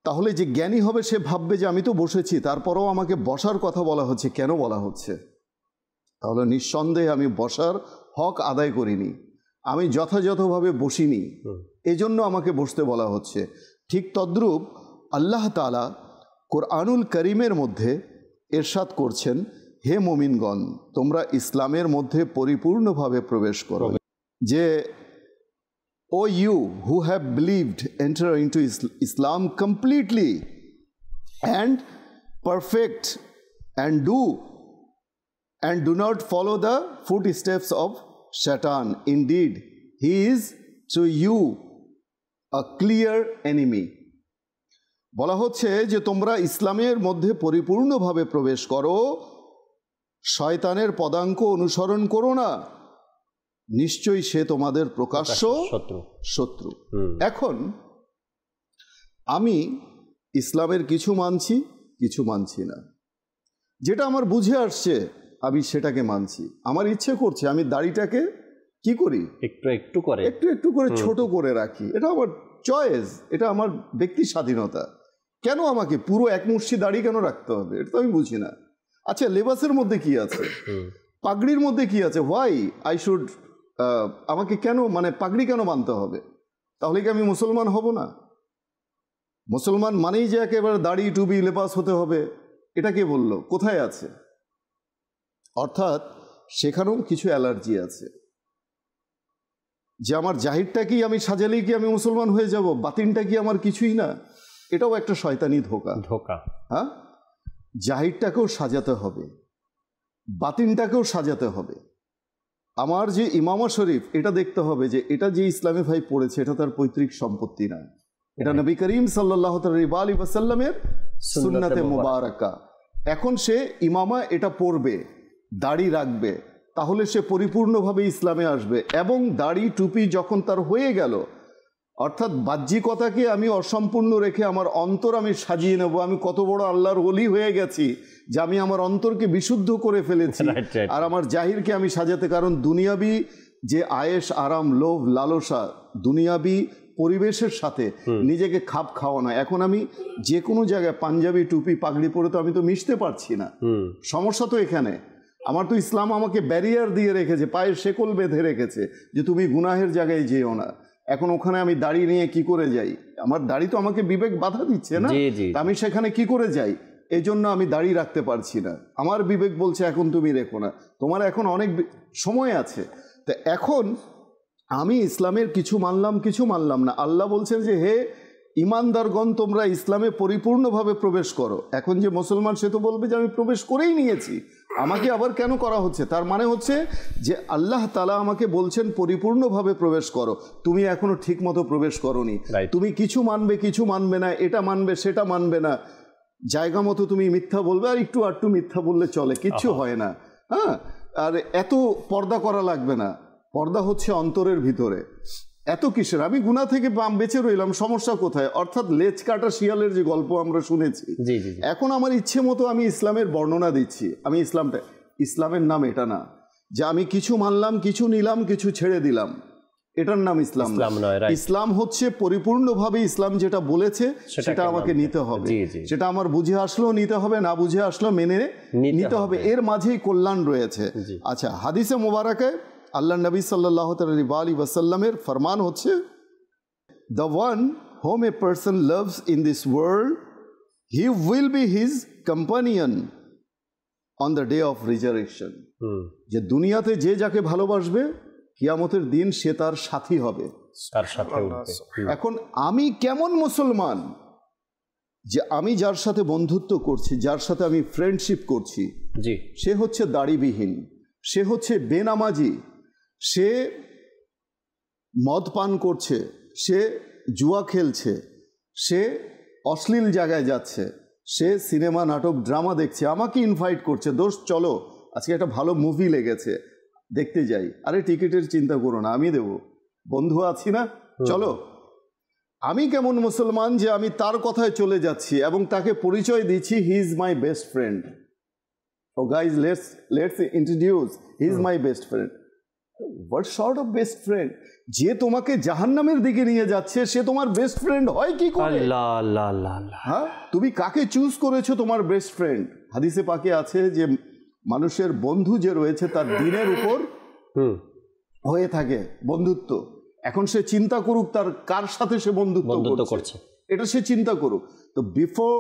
Speaker 4: তাহলে যে জ্ঞানী হবে সে ভাববে যে আমি তো বসেছি, তারপরেও আমাকে বসার কথা বলা হচ্ছে, কেন বলা হচ্ছে? তাহলে নিঃসন্দেহে আমি বসার হক আদায় করিনি, আমি যথাযথভাবে বসিনি, এজন্য আমাকে বসতে বলা হচ্ছে। ঠিক তদ্রূপ আল্লাহ তাআলা কোরআনুল কারীমের মধ্যে ইরশাদ করছেন, হে মুমিনগণ, তোমরা ইসলামের মধ্যে পরিপূর্ণভাবে প্রবেশ করো। যে O you who have believed enter into Islam completely and perfect and do not follow the footsteps of Satan. Indeed, he is to you a clear enemy. বলা হচ্ছে যে তোমরা ইসলামের মধ্যে পরিপূর্ণভাবে প্রবেশ করো, শয়তানের পদাঙ্ক অনুসরণ করো না, নিশ্চয়ই সে তোমাদের প্রকাশ্য শত্রু। এখন আমি ইসলামের কিছু মানছি, কিছু মানছি না। যেটা আমার বুঝে আসছে আমি সেটাকে মানছি। আমার ইচ্ছে করছে আমি দাড়িটাকে কি করি, একটু করে ছোট করে রাখি, এটা আমার চয়েস, এটা আমার ব্যক্তি স্বাধীনতা। কেন আমাকে পুরো এক মুষ্টি দাড়ি কেন রাখতে হবে, এটা তো আমি বুঝি না। আচ্ছা, লেবাসের মধ্যে কি আছে, পাগড়ির মধ্যে কি আছে, হোয়াই আই শুড, আমাকে কেন মানে পাগড়ি কেন বানতে হবে? তাহলে কি আমি মুসলমান হব না? মুসলমান মানেই যে একেবারে দাড়ি টুবি লেবাস হতে হবে, এটা কে বললো? কোথায় আছে? অর্থাৎ সেখানেও কিছু অ্যালার্জি আছে, যে আমার জাহিরটা কি আমি সাজালেই কি আমি মুসলমান হয়ে যাব, বাতিনটা কি আমার কিছুই না, এটাও একটা শয়তানি ধোঁকা। হ্যাঁ, জাহিরটাকেও সাজাতে হবে, বাতিনটাকেও সাজাতে হবে। আমার যে ইমামা শরীফ, এটা দেখতে হবে যে এটা যে ইসলামী ভাই পড়েছে এটা তার পৈতৃক সম্পত্তি না, এটা নবী করিম সাল্লাল্লাহু আলাইহি ওয়াসাল্লামের সুন্নাতে মুবারাকা। এখন সে ইমামা এটা পড়বে, দাড়ি রাখবে, তাহলে সে পরিপূর্ণভাবে ইসলামে আসবে। এবং দাড়ি টুপি যখন তার হয়ে গেল, অর্থাৎ বাহ্যিকতাকে আমি অসম্পূর্ণ রেখে আমার অন্তর আমি সাজিয়ে নেব, আমি কত বড় আল্লাহর ওলি হয়ে গেছি যে আমি আমার অন্তরকে বিশুদ্ধ করে ফেলেছি, আর আমার জাহিরকে আমি সাজাতে। কারণ দুনিয়াবি যে আয়েশ আরাম লোভ লালসা, দুনিয়াবি পরিবেশের সাথে নিজেকে খাপ খাওয়ানো। এখন আমি যে কোনো জায়গায় পাঞ্জাবি টুপি পাগড়ি পরে তো আমি তো মিশতে পারছি না। সমস্যা তো এখানে। আমার তো ইসলাম আমাকে ব্যারিয়ার দিয়ে রেখেছে, পায়ের শেকল বেঁধে রেখেছে যে তুমি গুনাহের জায়গায় যেও না। এখন ওখানে আমি দাড়ি নিয়ে কি করে যাই? আমার দাড়ি তো আমাকে বিবেক বাধা দিচ্ছে না, আমি সেখানে কি করে যাই? এই জন্য আমি দাড়ি রাখতে পারছি না। আমার বিবেক বলছে এখন তুমি রেখো না, তোমার এখন অনেক সময় আছে। তো এখন আমি ইসলামের কিছু মানলাম, কিছু মানলাম না। আল্লাহ বলছেন যে হে ইমানদারগণ, তোমরা ইসলামে পরিপূর্ণভাবে প্রবেশ করো। এখন যে মুসলমান সে তো বলবে যে আমি প্রবেশ করেই নিয়েছি, আমাকে আবার কেন করা হচ্ছে? তার মানে হচ্ছে যে আল্লাহ তাআলা আমাকে বলছেন পরিপূর্ণভাবে প্রবেশ করো, তুমি এখনো ঠিক মতো প্রবেশ করোনি। তুমি কিছু মানবে কিছু মানবে না, এটা মানবে সেটা মানবে না, জায়গা মতো তুমি মিথ্যা বলবে, আর একটু আটটু মিথ্যা বললে চলে, কিচ্ছু হয় না। হ্যাঁ, আর এত পর্দা করা লাগবে না, পর্দা হচ্ছে অন্তরের ভিতরে। এত কিসের, আমি গুনাহ থেকে বেঁচে রইলাম, সমস্যা কোথায়? অর্থাৎ লেজ কাটা শিয়ালের যে গল্প আমরা শুনেছি, এখন আমার ইচ্ছে মতো আমি ইসলামের বর্ণনা দিচ্ছি। আমি ইসলামের নাম এটা না যে আমি কিছু মানলাম, কিছু নিলাম, কিছু ছেড়ে দিলাম, এটার নাম ইসলাম নয়। ইসলাম হচ্ছে পরিপূর্ণভাবে ইসলাম যেটা বলেছে সেটা আমাকে নিতে হবে। সেটা আমার বুঝে আসলেও নিতে হবে, না বুঝে আসলেও মেনে নিতে হবে, এর মাঝেই কল্যাণ রয়েছে। আচ্ছা, হাদিসে মোবারকায় আল্লাহ নবী সাল্লাল্লাহু আলাইহি ওয়াসাল্লামের ফরমান হচ্ছে, the one home a person loves in this world, he will be his companion on the day of resurrection. যে দুনিয়াতে যে যাকে ভালোবাসবে, কিয়ামতের দিন সে তার সাথী হবে, তার সাথে উঠবে। এখন আমি কেমন মুসলমান যে আমি যার সাথে বন্ধুত্ব করছি, যার সাথে আমি ফ্রেন্ডশিপ করছি, সে হচ্ছে দাড়িবিহীন, সে হচ্ছে বেনামাজি, সে মদ পান করছে, সে জুয়া খেলছে, সে অশ্লীল জায়গায় যাচ্ছে, সে সিনেমা নাটক ড্রামা দেখছে, আমাকে ইনভাইট করছে, দোস্ত চলো আজকে একটা ভালো মুভি লেগেছে দেখতে যাই। আরে টিকিটের চিন্তা করো না, আমি দেব, বন্ধু আছি না, চলো। আমি কেমন মুসলমান যে আমি তার কথায় চলে যাচ্ছি এবং তাকে পরিচয় দিচ্ছি, he is my best friend. ও guys, let's introduce, he is my best friend. What sort of best friend? যে তোমাকে জাহান্নামের দিকে নিয়ে যাচ্ছে সে তোমার বেস্ট ফ্রেন্ড হয় কি করে? হ্যাঁ, তুমি কাকে চুজ করেছো তোমার বেস্ট ফ্রেন্ড? হাদিসে পাকে আছে যে মানুষের বন্ধু যে রয়েছে তার দিনের উপর হয়ে থাকে বন্ধুত্ব। এখন সে চিন্তা করুক তার কার সাথে সে বন্ধুত্ব করছে, এটা সে চিন্তা করুক। তো বিফোর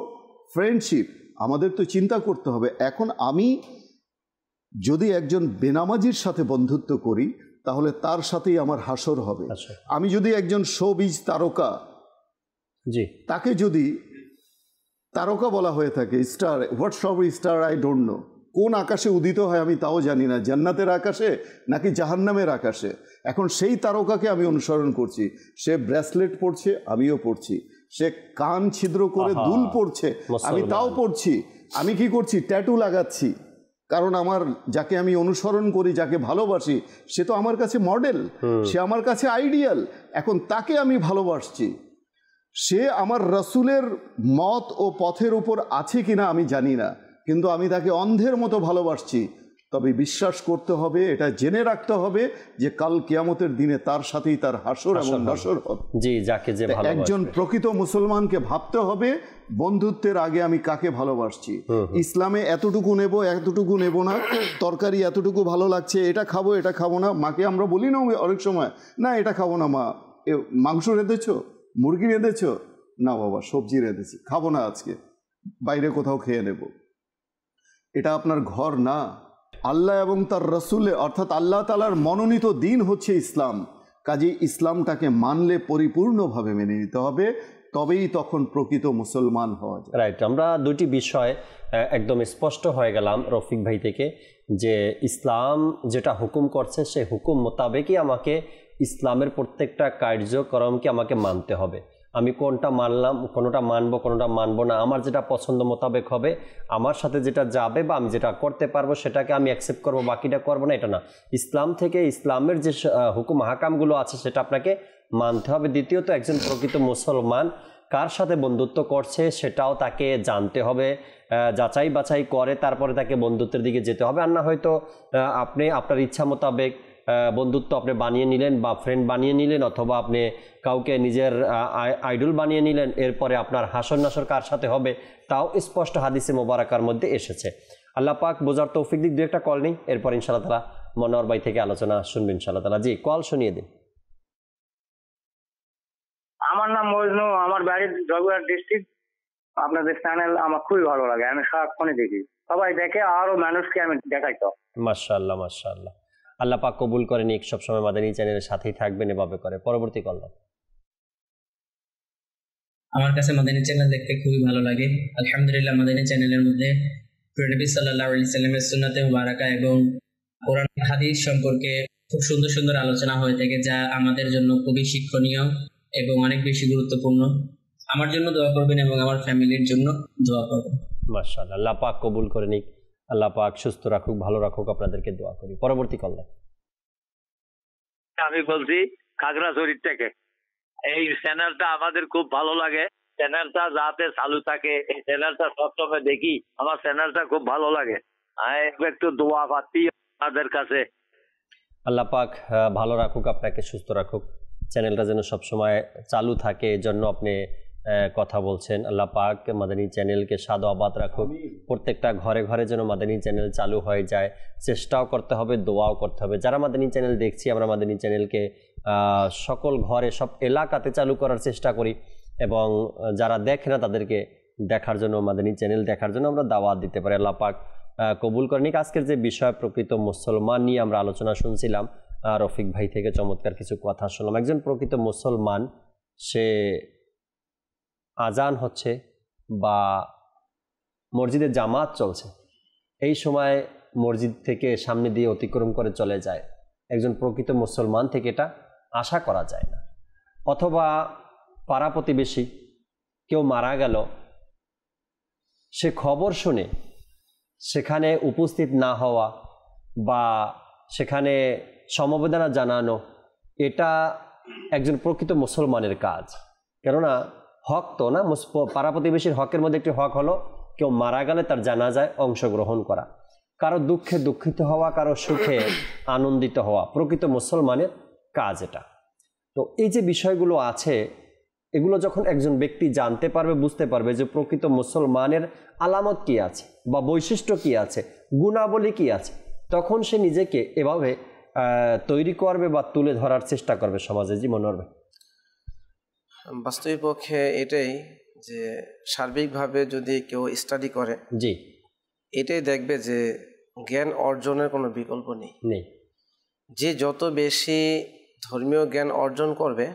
Speaker 4: ফ্রেন্ডশিপ আমাদের তো চিন্তা করতে হবে, এখন আমি যদি একজন বেনামাজির সাথে বন্ধুত্ব করি তাহলে তার সাথেই আমার হাসর হবে। আমি যদি একজন শোবিজ তারকা, তাকে যদি তারকা বলা হয়ে থাকে, স্টার, হোয়াট সব স্টার আই ডোন্ট নো, কোন আকাশে উদিত হয় আমি তাও জানি না, জান্নাতের আকাশে নাকি জাহান্নামের আকাশে। এখন সেই তারকাকে আমি অনুসরণ করছি, সে ব্রেসলেট পরছে আমিও পরছি, সে কান ছিদ্র করে দুল পরছে আমি তাও পরছি। আমি কি করছি? ট্যাটু লাগাচ্ছি, কারণ আমার যাকে আমি অনুসরণ করি, যাকে ভালোবাসি, সে তো আমার কাছে মডেল, সে আমার কাছে আইডিয়াল। এখন তাকে আমি ভালোবাসছি, সে আমার রাসূলের মত ও পথের উপর আছে কিনা আমি জানি না, কিন্তু আমি তাকে অন্ধের মতো ভালোবাসছি। তবে বিশ্বাস করতে হবে, এটা জেনে রাখতে হবে যে কাল কিয়ামতের দিনে তার সাথেই তার হাসর এবং নাসর হবে। একজন প্রকৃত মুসলমানকে ভাবতে হবে বন্ধুত্বের আগে আমি কাকে ভালোবাসছি। ইসলামে এতটুকু নেব, এতটুকু নেব না, তরকারি এতটুকু ভালো লাগছে, এটা খাবো এটা খাবো না। মাকে আমরা বলি না অনেক সময়, না এটা খাবো না মা, মাংস রেঁধেছো, মুরগি রেঁধেছো, না বাবা সবজি রেঁধেছি, খাবো না আজকে, বাইরে কোথাও খেয়ে নেব। এটা আপনার ঘর না, আল্লাহ এবং তার রসুলে অর্থাৎ আল্লাহ তাআলার মনোনীত দিন হচ্ছে ইসলাম। কাজেই ইসলামটাকে মানলে পরিপূর্ণভাবে মেনে নিতে হবে, তবেই তখন প্রকৃত মুসলমান হওয়া যায়।
Speaker 2: রাইট, আমরা দুটি বিষয় একদম স্পষ্ট হয়ে গেলাম রফিক ভাই থেকে, যে ইসলাম যেটা হুকুম করছে সে হুকুম মোতাবেকই আমাকে ইসলামের প্রত্যেকটা কার্যক্রমকে আমাকে মানতে হবে। আমি কোনটা মানলাম, কোনোটা মানবো, কোনোটা মানবো না, আমার যেটা পছন্দ মোতাবেক হবে, আমার সাথে যেটা যাবে বা আমি যেটা করতে পারবো সেটাকে আমি অ্যাকসেপ্ট করবো, বাকিটা করবো না, এটা না। ইসলাম থেকে ইসলামের যে হুকুম হাকামগুলো আছে সেটা আপনাকে মানতে হবে। দ্বিতীয়ত, একজন প্রকৃত মুসলমান কার সাথে বন্ধুত্ব করছে সেটাও তাকে জানতে হবে, যাচাই বাছাই করে তারপরে তাকে বন্ধুত্বের দিকে যেতে হবে। আর না হয়তো আপনি আপনার ইচ্ছা মোতাবেক বন্ধুত্ব আপনি বানিয়ে নিলেন বা ফ্রেন্ড বানিয়ে নিলেন, অথবা আপনি কাউকে নিজের আইডল বানিয়ে নিলেন, এরপরে আপনার হাসর নাসর কার সাথে হবে তাও স্পষ্ট হাদিসে মোবারকার মধ্যে এসেছে। আল্লাহ পাক বোঝার তৌফিক দিক, দু একটা কল নেই, এরপর ইনশাআল্লাহ তাআলা মনোয়ার ভাই থেকে আলোচনা শুনবেন ইনশাআল্লাহ তাআলা। জি, কল শুনিয়ে দিন।
Speaker 5: আমার নাম মজনু, আমার বাড়ি জয়পুরহাট ডিস্ট্রিক্ট। আপনাদের চ্যানেল আমার খুবই ভালো লাগে, আমি সারাক্ষণই দেখি, সবাই দেখে, আরো মানুষকে আমি দেখাই। তো মাশাআল্লাহ মাশাআল্লাহ, আল্লাহ পাক কবুল করেন, সবসময় মাদানী চ্যানেলের সাথেই থাকবেন এভাবে করে। পরবর্তী কল।
Speaker 6: আমার কাছে মাদানী চ্যানেল দেখতে খুবই ভালো লাগে। আলহামদুলিল্লাহ, মাদানী চ্যানেলের মধ্যে নবী সাল্লাল্লাহু আলাইহি সাল্লামের সুন্নাতে মুবারাকা এবং কোরআন হাদিস সম্পর্কে খুব সুন্দর সুন্দর আলোচনা হয়ে থাকে, যা আমাদের জন্য খুবই শিক্ষণীয় এবং অনেক বেশি গুরুত্বপূর্ণ। আমার জন্য দোয়া করবেন এবং আমার ফ্যামিলির জন্য দোয়া করবেন।
Speaker 2: মাশাআল্লাহ, আল্লাহ পাক কবুল করে নিক, আল্লাহ পাক সুস্থ রাখুক, ভালো রাখুক, আপনাদেরকে দোয়া করি। পরবর্তী কল।
Speaker 7: আমি বলছি খাগড়াছড়ি থেকে। এই চ্যানেলটা আমাদের খুব ভালো লাগে, চ্যানেলটা যাতে চালু থাকে, এই চ্যানেলটা সবসময় দেখি, আমার চ্যানেলটা খুব ভালো লাগে। একটু দোয়া পাচ্ছি আপনাদের কাছে।
Speaker 2: আল্লাহ পাক ভালো রাখুক, আপনাকে সুস্থ রাখুক, চ্যানেলটা যেন সবসময় চালু থাকে, এজন্য আপনি কথা বলছেন। আল্লাহ পাক মাদানী চ্যানেলকে সাদু আবাদ রাখুক, প্রত্যেকটা ঘরে ঘরে যেন মাদানী চ্যানেল চালু হয়ে যায়। চেষ্টাও করতে হবে, দোয়াও করতে হবে। যারা মাদানী চ্যানেল দেখছি, আমরা মাদানী চ্যানেলকে সকল ঘরে, সব এলাকাতে চালু করার চেষ্টা করি, এবং যারা দেখে না তাদেরকে দেখার জন্য, মাদানী চ্যানেল দেখার জন্য আমরা দাওয়াত দিতে পারি। আল্লাহ পাক কবুল করেন। আজকের যে বিষয় প্রকৃত মুসলমান নিয়ে আমরা আলোচনা শুনছিলাম, রফিক ভাই থেকে চমৎকার কিছু কথা শুনলাম। একজন প্রকৃত মুসলমান, সে আজান হচ্ছে বা মসজিদে জামাত চলছে, এই সময় মসজিদ থেকে সামনে দিয়ে অতিক্রম করে চলে যায়, একজন প্রকৃত মুসলমান থেকে এটা আশা করা যায় না। অথবা পাড়া প্রতিবেশী কেউ মারা গেল, সে খবর শুনে সেখানে উপস্থিত না হওয়া বা সেখানে সমবেদনা জানানো, এটা একজন প্রকৃত মুসলমানের কাজ। কেননা হক তো না, পাড়া প্রতিবেশীর হকের মধ্যে একটি হক হলো কেউ মারা গেলে তার জানাজায় অংশগ্রহণ করা, কারো দুঃখে দুঃখিত হওয়া, কারো সুখে আনন্দিত হওয়া, প্রকৃত মুসলমানের কাজ এটা। তো এই যে বিষয়গুলো আছে, এগুলো যখন একজন ব্যক্তি জানতে পারবে, বুঝতে পারবে যে প্রকৃত মুসলমানের আলামত কি আছে বা বৈশিষ্ট্য কি আছে, গুণাবলী কি আছে, তখন সে নিজেকে এভাবে তৈরি করবে বা তুলে ধরার চেষ্টা করবে সমাজে। জি মনে হবে
Speaker 3: বাস্তবিক পক্ষে এটাই যে সার্বিকভাবে যদি কেউ স্টাডি করে,
Speaker 2: জি,
Speaker 3: এটাই দেখবে যে জ্ঞান অর্জনের কোনো বিকল্প নেই। যে যত বেশি ধর্মীয় জ্ঞান অর্জন করবে,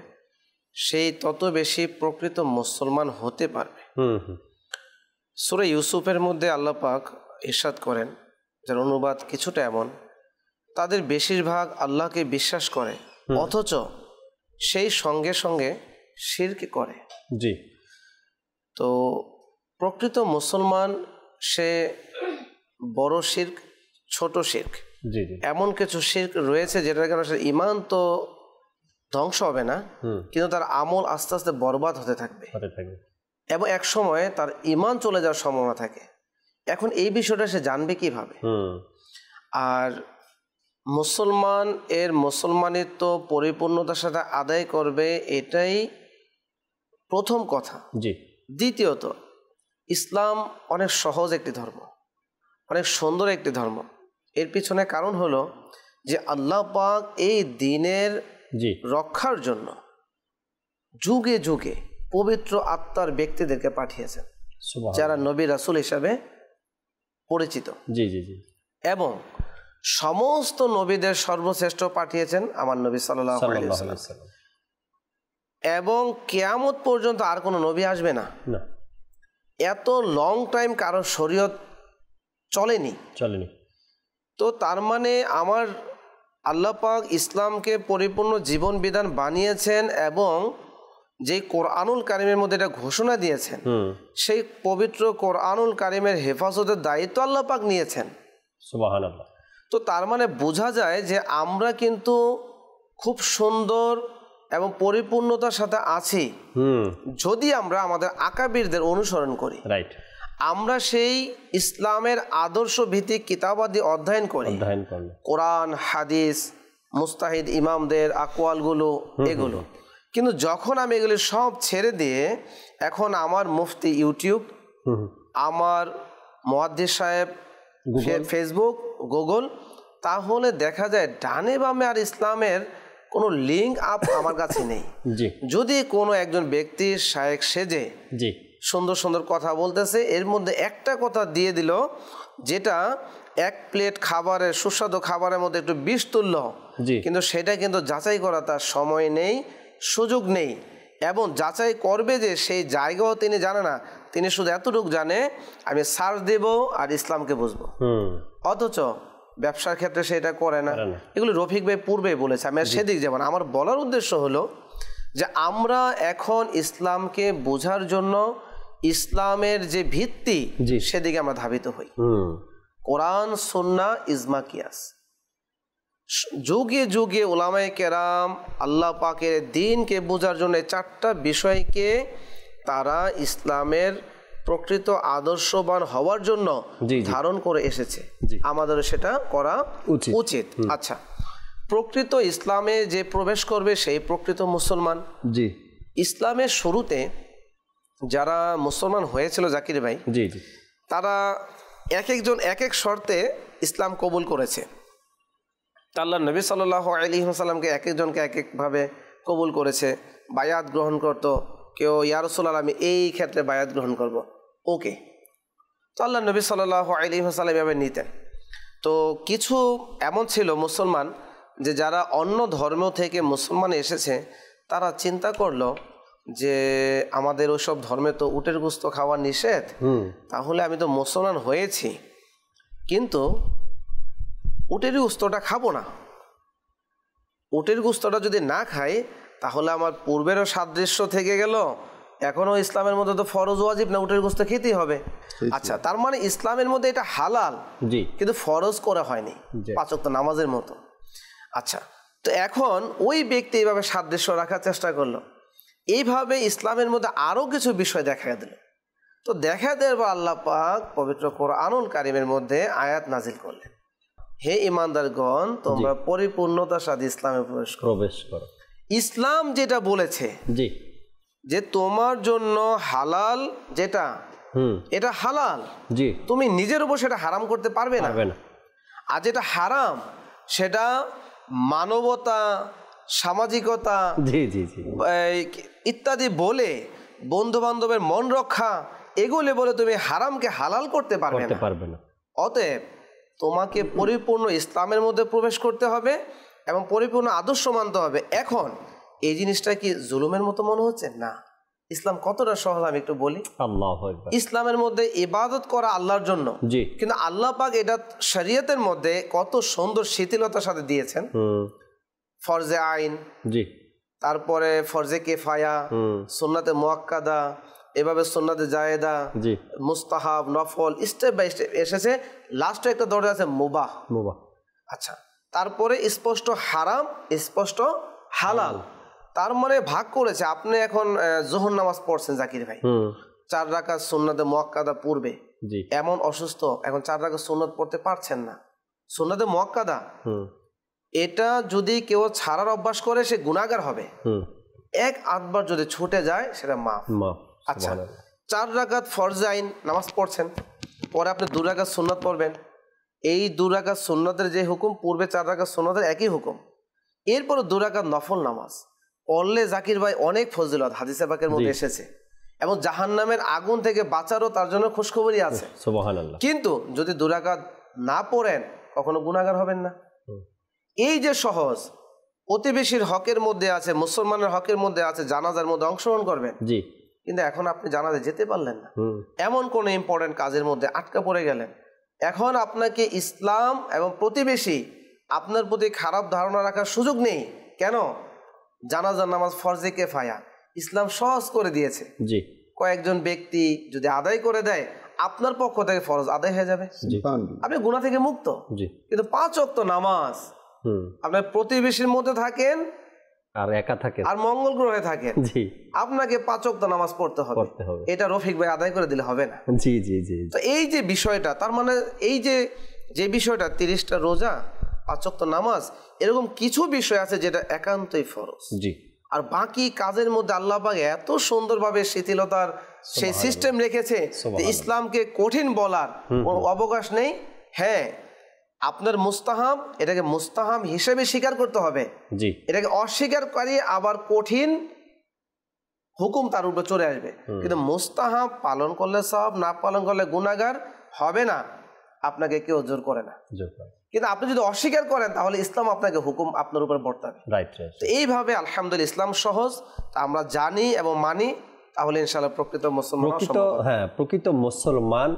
Speaker 3: সেই তত বেশি প্রকৃত মুসলমান হতে পারবে। সূরা ইউসুফের মধ্যে আল্লাহ পাক ইরশাদ করেন, যার অনুবাদ কিছুটা এমন, তাদের বেশিরভাগ আল্লাহকে বিশ্বাস করে অথচ সেই সঙ্গে সঙ্গে শিরক করে।
Speaker 2: জি,
Speaker 3: তো প্রকৃত মুসলমান সে বড় শিরক, ছোট শিরক, এমন কিছু শিরক রয়েছে যেটার কারণে ঈমান তো ধ্বংস হবে না, কিন্তু তার আমল আস্তে আস্তে বরবাদ হতে থাকবে এবং এক সময় তার ঈমান চলে যাওয়ার সম্ভাবনা থাকে। এখন এই বিষয়টা সে জানবে কিভাবে? আর মুসলমান এর মুসলমানিত্ব পরিপূর্ণতার সাথে আদায় করবে, এটাই প্রথম কথা। দ্বিতীয়ত, ইসলাম অনেক সহজ একটি ধর্ম, অনেক সুন্দর একটি ধর্ম। এর পিছনে কারণ হলো যে আল্লাহ পাক এই দ্বীনের রক্ষার জন্য যুগে যুগে পবিত্র আত্মার ব্যক্তিদেরকে পাঠিয়েছেন, যারা নবী রাসূল হিসাবে পরিচিত। এবং সমস্ত নবীদের সর্বশ্রেষ্ঠ পাঠিয়েছেন আমার নবী সাল্লাল্লাহু আলাইহি ওয়াসাল্লাম। এবং কিয়ামত পর্যন্ত আর কোনো নবী আসবে না। এত লং টাইম কারো শরীয়ত চলেনি। তো তার মানে আমার আল্লাহ পাক ইসলামকে পরিপূর্ণ জীবন বিধান বানিয়েছেন এবং যে কোরআনুল কারিমের মধ্যে এটা ঘোষণা দিয়েছেন, সেই পবিত্র কোরআনুল কারিমের হেফাজতের দায়িত্ব আল্লাহ পাক নিয়েছেন।
Speaker 2: সুবহানাল্লাহ।
Speaker 3: তো তার মানে বোঝা যায় যে আমরা কিন্তু খুব সুন্দর এবং পরিপূর্ণতার সাথে আছি যদি আমরা আমাদের আকাবিরদের অনুসরণ করি। আমরা সেই ইসলামের আদর্শ ভিত্তিক কিতাবাদি অধ্যয়ন করি, কোরআন, হাদিস, মুস্তাহিদ ইমামদের আকওয়ালগুলো, এগুলো। কিন্তু যখন আমি এগুলো সব ছেড়ে দিয়ে এখন আমার মুফতি ইউটিউব, আমার মুহাদ্দিস সাহেব ফেসবুক, গুগল, তাহলে দেখা যায় ডানে বামে আর ইসলামের কোনো লিঙ্ক আপ আমার কাছে নেই। যদি কোনো একজন ব্যক্তি শায়েখ সেজে সুন্দর সুন্দর কথা বলতেছে, এর মধ্যে একটা কথা দিয়ে দিল যেটা এক প্লেট খাবারের, সুস্বাদু খাবারের মধ্যে একটু বিষ তুলল, কিন্তু সেটা কিন্তু যাচাই করা তার সময় নেই, সুযোগ নেই, এবং যাচাই করবে যে সেই জায়গাও তিনি জানে না, তিনি শুধু এতটুকু জানে আমি সার্চ দেব আর ইসলামকে বুঝবো। অথচ ব্যবসার ক্ষেত্রে সেটা করে না। এগুলো রফিক ভাই পূর্বেই বলেছে, আমি আর সেদিক যাব না। আমার বলার উদ্দেশ্য হলো যে আমরা এখন ইসলামকে বোঝার জন্য ইসলামের যে ভিত্তি সেদিকে আমরা ধাবিত হই। কোরআন, সুন্নাহ, ইজমা, কিয়াস। যুগে যুগে উলামায়ে কেরাম আল্লাহ পাকের দ্বীনকে বোঝার জন্য 4টা বিষয়কে তারা ইসলামের প্রকৃত আদর্শবান হওয়ার জন্য ধারণ করে এসেছে। আমাদের সেটা করা উচিত। আচ্ছা, প্রকৃত ইসলামে যে প্রবেশ করবে সেই প্রকৃত মুসলমান।
Speaker 2: জি,
Speaker 3: ইসলামের শুরুতে যারা মুসলমান হয়েছিল জাকির ভাই,
Speaker 2: জি জি,
Speaker 3: তারা এক একজন এক এক শর্তে ইসলাম কবুল করেছে। আল্লাহ নবী সাল্লাল্লাহু আলাইহি ওয়াসাল্লামকে এক একজনকে এক একভাবে কবুল করেছে, বায়াত গ্রহণ করত। কেউ ইয়া রাসূলুল্লাহ আমি এই ক্ষেত্রে বায়াত গ্রহণ করব, ওকে। তো আল্লাহ নবী সাল্লাল্লাহু আলাইহি ওয়াসাল্লাম এভাবে নিতেন। তো কিছু এমন ছিল মুসলমান যে যারা অন্য ধর্ম থেকে মুসলমান এসেছে, তারা চিন্তা করলো যে আমাদের ওইসব ধর্মে তো উটের গোশত খাওয়া নিষেধ, তাহলে আমি তো মুসলমান হয়েছি, কিন্তু উটের গোশতটা খাবো না। উটের গোশতটা যদি না খাই তাহলে আমার পূর্বেরও সাদৃশ্য থেকে গেল, এখনও ইসলামের মধ্যে তো ফরজ ওয়াজিব না, উটের গোশত খেতেই হবে। আচ্ছা, তার মানে ইসলামের মধ্যে এটা হালাল, কিন্তু ফরজ করা হয়নি 5 ওয়াক্ত নামাজের মতো। আচ্ছা, তো এখন ওই ব্যক্তি এইভাবে সাদৃশ্য রাখার চেষ্টা করলো, এইভাবে ইসলামের মধ্যে আরও কিছু বিষয় দেখা দিল। তো দেখা দেওয়ার পর আল্লাহ পাক পবিত্র কোরআনুল কারীমের মধ্যে আয়াত নাজিল করলেন, হে ঈমানদারগণ তোমরা পরিপূর্ণতার সাথে ইসলামে প্রবেশ করো। ইসলাম যেটা বলেছে যে তোমার জন্য হালাল যেটা, এটা হালাল, তুমি নিজের উপর সেটা হারাম করতে পারবে না। আর যেটা হারাম সেটা মানবতা, সামাজিকতা ইত্যাদি বলে, বন্ধু বান্ধবের মন রক্ষা এগুলি বলে তুমি হারামকে হালাল করতে পারবে না। অতএব তোমাকে পরিপূর্ণ ইসলামের মধ্যে প্রবেশ করতে হবে এবং পরিপূর্ণ আদর্শ মানতে হবে। এখন এই জিনিসটা কি জুলুমের মতো মনে হচ্ছে? না, ইসলাম কতটা সহজ আমি একটু বলি। ইসলামের মধ্যে ইবাদত করা আল্লাহর জন্য, কিন্তু আল্লাহ পাক এটা শরীয়তের মধ্যে কত সুন্দর শিথিলতার সাথে দিয়েছেন। ফরজে আইন, তারপরে ফরজে কিফায়া, সুন্নাতে মুআক্কাদা, এভাবে সুন্নাতে জায়েদা, মুস্তাহাব, নফল, স্টেপ বাই স্টেপ এসেছে। লাস্টে একটা দরজা আছে মুবাহ। আচ্ছা, তারপরে স্পষ্ট হারাম, স্পষ্ট হালাল। তার মানে ভাগ করেছে। আপনি এখন যোহর নামাজ পড়ছেন জাকির ভাই, 4 রাকাত সুন্নাতে মুআক্কাদা পূর্বে, এমন অসুস্থ এখন 4 রাকাত সুন্নাত পড়তে পারছেন না, সুন্নাতে মুআক্কাদা, এটা যদি কেউ ছাড়ার অভ্যাস করে সে গুনাহগার হবে। 1-8 বার যদি ছুটে যায় সেটা মাফ। আচ্ছা, 4 রাকাত ফরজ আইন নামাজ পড়ছেন, পরে আপনি 2 রাকাত সুন্নাত পড়বেন। এই 2 রাকাত সুন্নাতের যে হুকুম, পূর্বে 4 রাকাত সুন্নাতের একই হুকুম। এরপরে 2 রাকাত নফল নামাজ পড়লে জাকির ভাই অনেক ফজিলত হাদিসে পাকের মধ্যে এসেছে, এবং জাহান্নামের আগুন থেকে বাঁচারও তার জন্য খুশখবরই আছে। সুবহানাল্লাহ। কিন্তু যদি 2 রাকাত না পড়েন কখনো গুনাহগার হবেন না। এই যে সহজ, প্রতিবেশীর হকের মধ্যে আছে, মুসলমানের হকের মধ্যে আছে, জানাজার মধ্যে অংশগ্রহণ করবেন, কিন্তু এখন আপনি জানাজা যেতে পারলেন না, এমন কোন ইম্পর্টেন্ট কাজের মধ্যে আটকা পড়ে গেলেন। এখন আপনাকে ইসলাম এবং প্রতিবেশী আপনার প্রতি খারাপ ধারণা রাখার সুযোগ নেই। কেন? জানাজার নামাজ ফরজে কিফায়া ইসলাম সহজ করে দিয়েছে। কয়েকজন ব্যক্তি যদি আদায় করে দেয় আপনার পক্ষ থেকে ফরজ আদায় হয়ে যাবে, আপনি গুনাহ থেকে মুক্ত। কিন্তু 5 ওয়াক্ত নামাজ আপনার প্রতিবেশীর মধ্যে থাকেন
Speaker 2: আর একা থাকেন
Speaker 3: আর মঙ্গল গ্রহে থাকেন, আপনাকে 5 ওয়াক্ত নামাজ পড়তে হবে। এটা রফিক ভাই আদায় করে দিলে হবে না। তো এই যে বিষয়টা, তার মানে এই যে বিষয়টা 30টা রোজা, 5 ওয়াক্ত নামাজ, এরকম কিছু বিষয় আছে যেটা একান্তই ফরজ। আর বাকি কাজের মধ্যে আল্লাহ পাক এত সুন্দরভাবে শিথিলতার সেই সিস্টেম রেখেছে যে ইসলামকে কঠিন বলার কোনো অবকাশ নেই। হ্যাঁ, আপনার মুস্তাহাব, এটাকে মুস্তাহাব হিসেবে স্বীকার করতে হবে। এটাকে অস্বীকারকারী আবার কঠিন হুকুম তার উপরে চলে আসবে। কিন্তু মুস্তাহাব পালন করলে সওয়াব, না পালন করলে গুনাহগার হবে না। আপনাকে কেউ জোর করে না। কিন্তু আপনি যদি অস্বীকার করেন তাহলে ইসলাম আপনাকে হুকুম আপনার উপর বর্তাবে। তো এইভাবে আলহামদুলিল্লাহ ইসলাম সহজ, আমরা জানি এবং মানি, তাহলে ইনশাআল্লাহ প্রকৃত মুসলমান
Speaker 2: প্রকৃত মুসলমান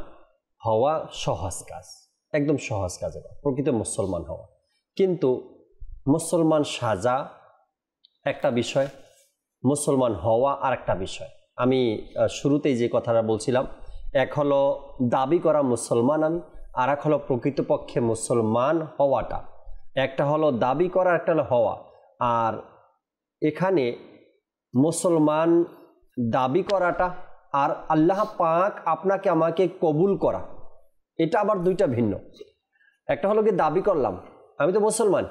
Speaker 2: হওয়া সহজ কাজ, একদম সহজ কাজ এটা প্রকৃত মুসলমান হওয়া। কিন্তু মুসলমান সাজা একটা বিষয়, মুসলমান হওয়া আর একটা বিষয়। আমি শুরুতেই যে কথাটা বলছিলাম, এক হলো দাবি করা মুসলমান আমি, আর এক হলো প্রকৃতপক্ষে মুসলমান হওয়াটা। একটা হলো দাবি করা, একটা হলো হওয়া। আর এখানে মুসলমান দাবি করাটা আর আল্লাহ পাক আপনাকে আমাকে কবুল করা, এটা আবার দুইটা ভিন্ন। একটা হলো কি দাবি করলাম আমি তো মুসলমান,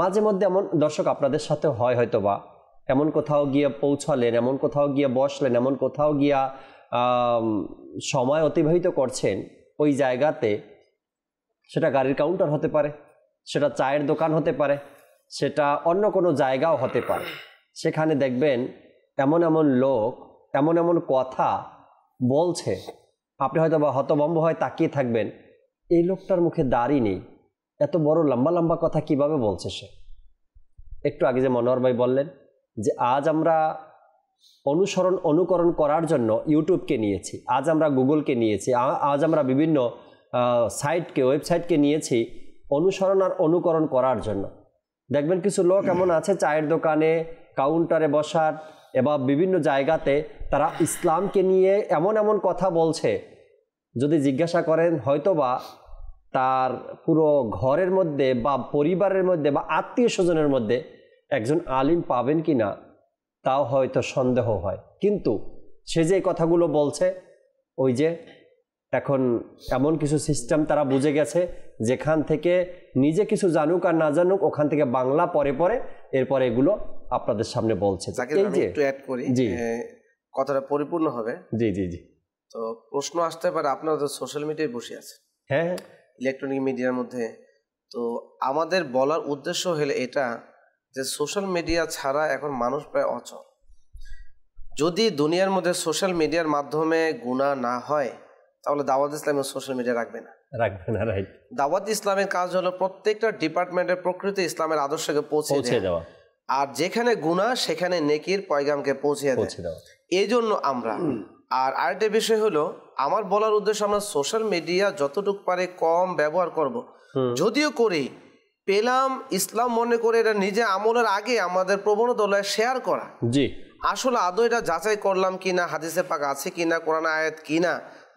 Speaker 2: মাঝে মধ্যে এমন দর্শক আপনাদের সাথে হয় হয়তো বা, এমন কোথাও গিয়ে পৌঁছালেন, এমন কোথাও গিয়ে বসলেন, এমন কোথাও গিয়া সময় অতিবাহিত করছেন ওই জায়গাতে, সেটা গাড়ির কাউন্টার হতে পারে, সেটা চায়ের দোকান হতে পারে, সেটা অন্য কোনো জায়গাও হতে পারে। সেখানে দেখবেন এমন এমন লোক এমন এমন কথা বলছে, আপনি হয়তো বা হতভম্ব হয়ে তাকিয়ে থাকবেন, এই লোকটার মুখে দাড়ি নেই, এত বড় লম্বা লম্বা কথা কিভাবে বলছে সে। একটু আগে যে মনোহর ভাই বললেন যে আজ আমরা অনুকরণ করার জন্য ইউটিউবকে নিয়েছি, আজ আমরা গুগলকে নিয়েছি, আজ আমরা বিভিন্ন ওয়েবসাইটকে নিয়েছি অনুসরণ আর অনুকরণ করার জন্য। দেখবেন কিছু লোক এমন আছে চায়ের দোকানে, কাউন্টারে বসার এবং বিভিন্ন জায়গাতে তারা ইসলামকে নিয়ে এমন এমন কথা বলছে, যদি জিজ্ঞাসা করেন হয়তোবা তার পুরো ঘরের মধ্যে বা পরিবারের মধ্যে বা আত্মীয় স্বজনের মধ্যে একজন আলিম পাবেন কি না তাও হয়তো সন্দেহ হয়। কিন্তু সে যে কথাগুলো বলছে, ওই যে এখন এমন কিছু সিস্টেম তারা বুঝে গেছে, যেখান থেকে নিজে কিছু জানুক আর না জানুক ওখান থেকে বাংলা পরে পরে এরপরে এগুলো আপনাদের সামনে বলছে।
Speaker 3: একটু অ্যাড করি, কথাটা পরিপূর্ণ হবে।
Speaker 2: জি জি জি।
Speaker 3: তো প্রশ্ন আসতে পারে, আপনারা তো সোশ্যাল মিডিয়ায় বসে আছেন,
Speaker 2: হ্যাঁ,
Speaker 3: ইলেকট্রনিক মিডিয়ার মধ্যে, তো আমাদের বলার উদ্দেশ্য হলো এটা যে সোশ্যাল মিডিয়া ছাড়া এখন মানুষ প্রায় অচল। যদি দুনিয়ার মধ্যে সোশ্যাল মিডিয়ার মাধ্যমে গুনাহ না হয় তাহলে দাওয়াত ইসলামের সোশ্যাল মিডিয়া রাখবে না।
Speaker 2: রাইট।
Speaker 3: দাওয়াত ইসলামের কাজ হলো প্রত্যেকটা ডিপার্টমেন্টের প্রকৃত ইসলামের আদর্শকে পৌঁছে দেওয়া, আর যেখানে গুনাহ সেখানে নেকির পয়গামকে পৌঁছে দেওয়া। এই জন্য আমরা, আর আরেকটা বিষয় হলো আমার বলার উদ্দেশ্য, আমরা সোশ্যাল মিডিয়া যতটুকু পারে কম ব্যবহার করব। যদিও করি পেলাম ইসলাম মনে করে এটা নিজে আমলের আগে আমাদের প্রবণতা হলো শেয়ার করা।
Speaker 2: জি,
Speaker 3: আসলে আদৌ এটা যাচাই করলাম কিনা, হাদিসে পাক আছে কিনা, কোরআন আয়াত কিনা,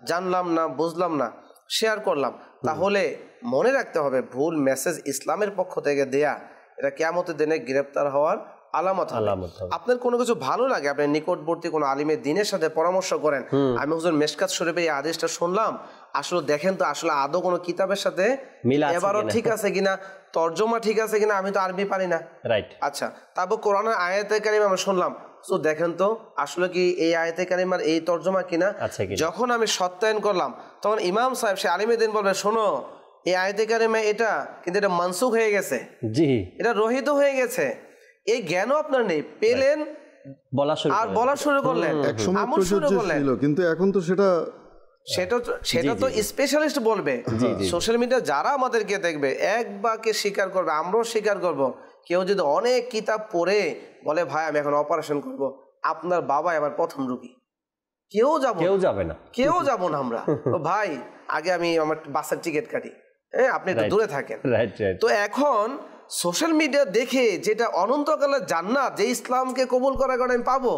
Speaker 3: জানলাম না, বুঝলাম না, শেয়ার করলাম। তাহলে মনে রাখতে হবে ভুল মেসেজ ইসলামের পক্ষ থেকে দেয়া এটা কিয়ামতের দিনে গ্রেফতার হওয়ার আলামত। আপনার কোনো কিছু ভালো লাগে, আপনি নিকটবর্তী কোনো আলিমের দিনের সাথে পরামর্শ করেন, আমি হুজুর মেশকাত শরীফে এই আদেশটা শুনলাম, আসলে দেখেন তো আসলে আদৌ কোনো কিতাবের সাথে এবারও ঠিক আছে কিনা, তর্জমা ঠিক আছে কিনা, আমি তো আরবি পারি না। রাইট, আচ্ছা, তারপর কোরআনের আয়াতে কারিমা আমরা শুনলাম, তো দেখেন তো আসলে কি এই আয়াতে কারিমার এই তর্জমা কিনা। যখন আমি সত্যায়ন করলাম তখন ইমাম সাহেব সে আলিমে দিন বলবে, শোনো এই আয়াতে কারিমা এটা কিন্তু এটা মানসুখ হয়ে গেছে, জি এটা রহিত হয়ে গেছে, এই জ্ঞানও আপনার নেই, পেলেন বলা শুরু করলেন, আমল শুরু করলেন,
Speaker 4: কিন্তু এখন তো
Speaker 3: সেটা তো স্পেশালিস্ট বলবে। সোশ্যাল মিডিয়া যারা আমাদেরকে দেখবে এক বাক্যে স্বীকার করবে, আমরাও স্বীকার করব। কেউ যদি অনেক কিতাব পড়ে বলে ভাই আমি এখন অপারেশন করব, আপনার বাবাই আমার প্রথম রোগী, কেউ যাবে না আমরা, তো ভাই আগে আমি আমার বাসের টিকিট কাটি, আপনি একটু দূরে থাকেন। তো এখন সোশ্যাল মিডিয়া দেখে যেটা অনন্তকালে জান্নাত, যে ইসলামকে কবুল করার কারণে আমি পাবো,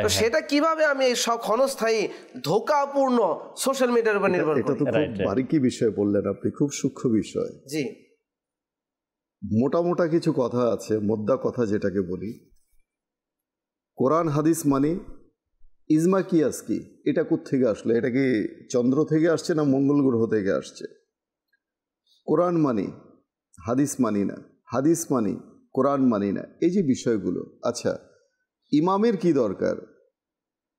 Speaker 3: তো সেটা কিভাবে আমি এই সব ক্ষণস্থায়ী ধোঁকাপূর্ণ সোশ্যাল মিডিয়ার উপর নির্ভর করি।
Speaker 4: এটা তো খুব বারিকি বিষয় বললেন আপনি, খুব সূক্ষ্ম বিষয়।
Speaker 3: জি,
Speaker 4: মোটা কিছু কথা আছে, মোদ্দা কথা যেটাকে বলি, কোরআন হাদিস মানি, ইজমা কিয়াস কি, এটা কোত্থেকে আসলো? এটা কি চন্দ্র থেকে আসছে না মঙ্গল গ্রহ থেকে আসছে? কোরআন মানি, হাদিস মানি না, হাদিস মানি, কোরআন মানি না, এই যে বিষয়গুলো। আচ্ছা, ইমামের কি দরকার,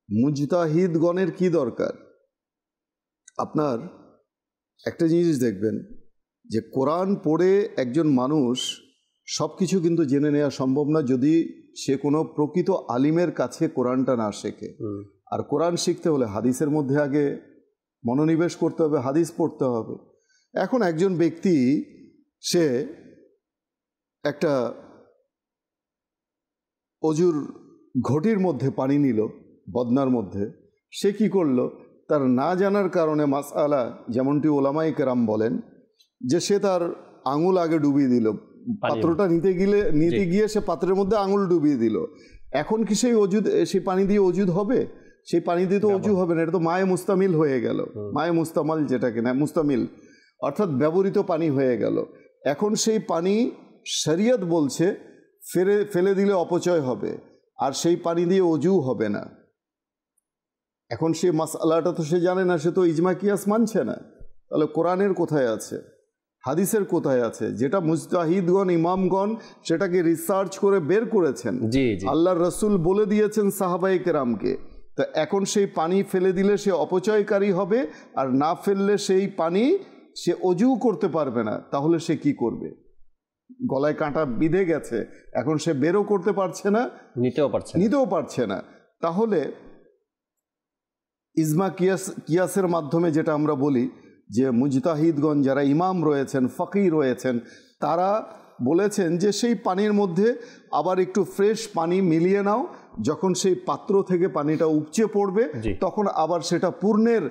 Speaker 4: মুজতাহিদগণের কি দরকার? আপনার একটা জিনিস দেখবেন যে কোরআন পড়ে একজন মানুষ সব কিছু কিন্তু জেনে নেওয়া সম্ভব না যদি সে কোনো প্রকৃত আলিমের কাছে কোরআনটা না শেখে। আর কোরআন শিখতে হলে হাদিসের মধ্যে আগে মনোনিবেশ করতে হবে, হাদিস পড়তে হবে। এখন একজন ব্যক্তি সে একটা অজুর ঘটির মধ্যে পানি নিল, বদনার মধ্যে, সে কি করলো, তার না জানার কারণে মাসআলা, যেমনটি ওলামায়ে কেরাম বলেন যে সে তার আঙুল আগে ডুবিয়ে দিল, পাত্রটা নিতে গিয়ে সে পাত্রের মধ্যে আঙুল ডুবিয়ে দিল। এখন কি সেই পানি দিয়ে অজুদ হবে? সেই পানি দিয়ে তো অজু হবে না, এটা তো মায়ে মুস্তামিল হয়ে গেল, মায়ে মুস্তামাল যেটাকে না, মুস্তামিল অর্থাৎ ব্যবহৃত পানি হয়ে গেল। এখন সেই পানি শরীয়ত বলছে ফেলে দিলে অপচয় হবে, আর সেই পানি দিয়ে অজু হবে না। এখন সেই মাসআলাটা তো সে জানে না, সে তো ইজমা কিয়াস মানছে না। তাহলে কোরআনের কোথায় আছে, হাদিসের কোথায় আছে? যেটা মুজতাহিদগণ, ইমামগণ সেটাকে রিসার্চ করে বের করেছেন, আল্লাহর রাসূল বলে দিয়েছেন সাহাবায়ে কেরামকে। তো এখন সেই পানি ফেলে দিলে সে অপচয়কারী হবে, আর না ফেললে সেই পানি সে অজু করতে পারবে না। তাহলে সে কি করবে? গলায় কাঁটা বিঁধে গেছে, এখন সে বেরও করতে পারছে না, নিতেও পারছে না। তাহলে ইজমা কিয়াসের মাধ্যমে যেটা আমরা বলি যে মুজতাহিদগণ যারা ইমাম রয়েছেন, ফকি রয়েছেন, তারা বলেছেন যে সেই পানির মধ্যে আবার একটু ফ্রেশ পানি মিলিয়ে নাও, যখন সেই পাত্র থেকে পানিটা উপচে পড়বে তখন আবার সেটা পূর্ণের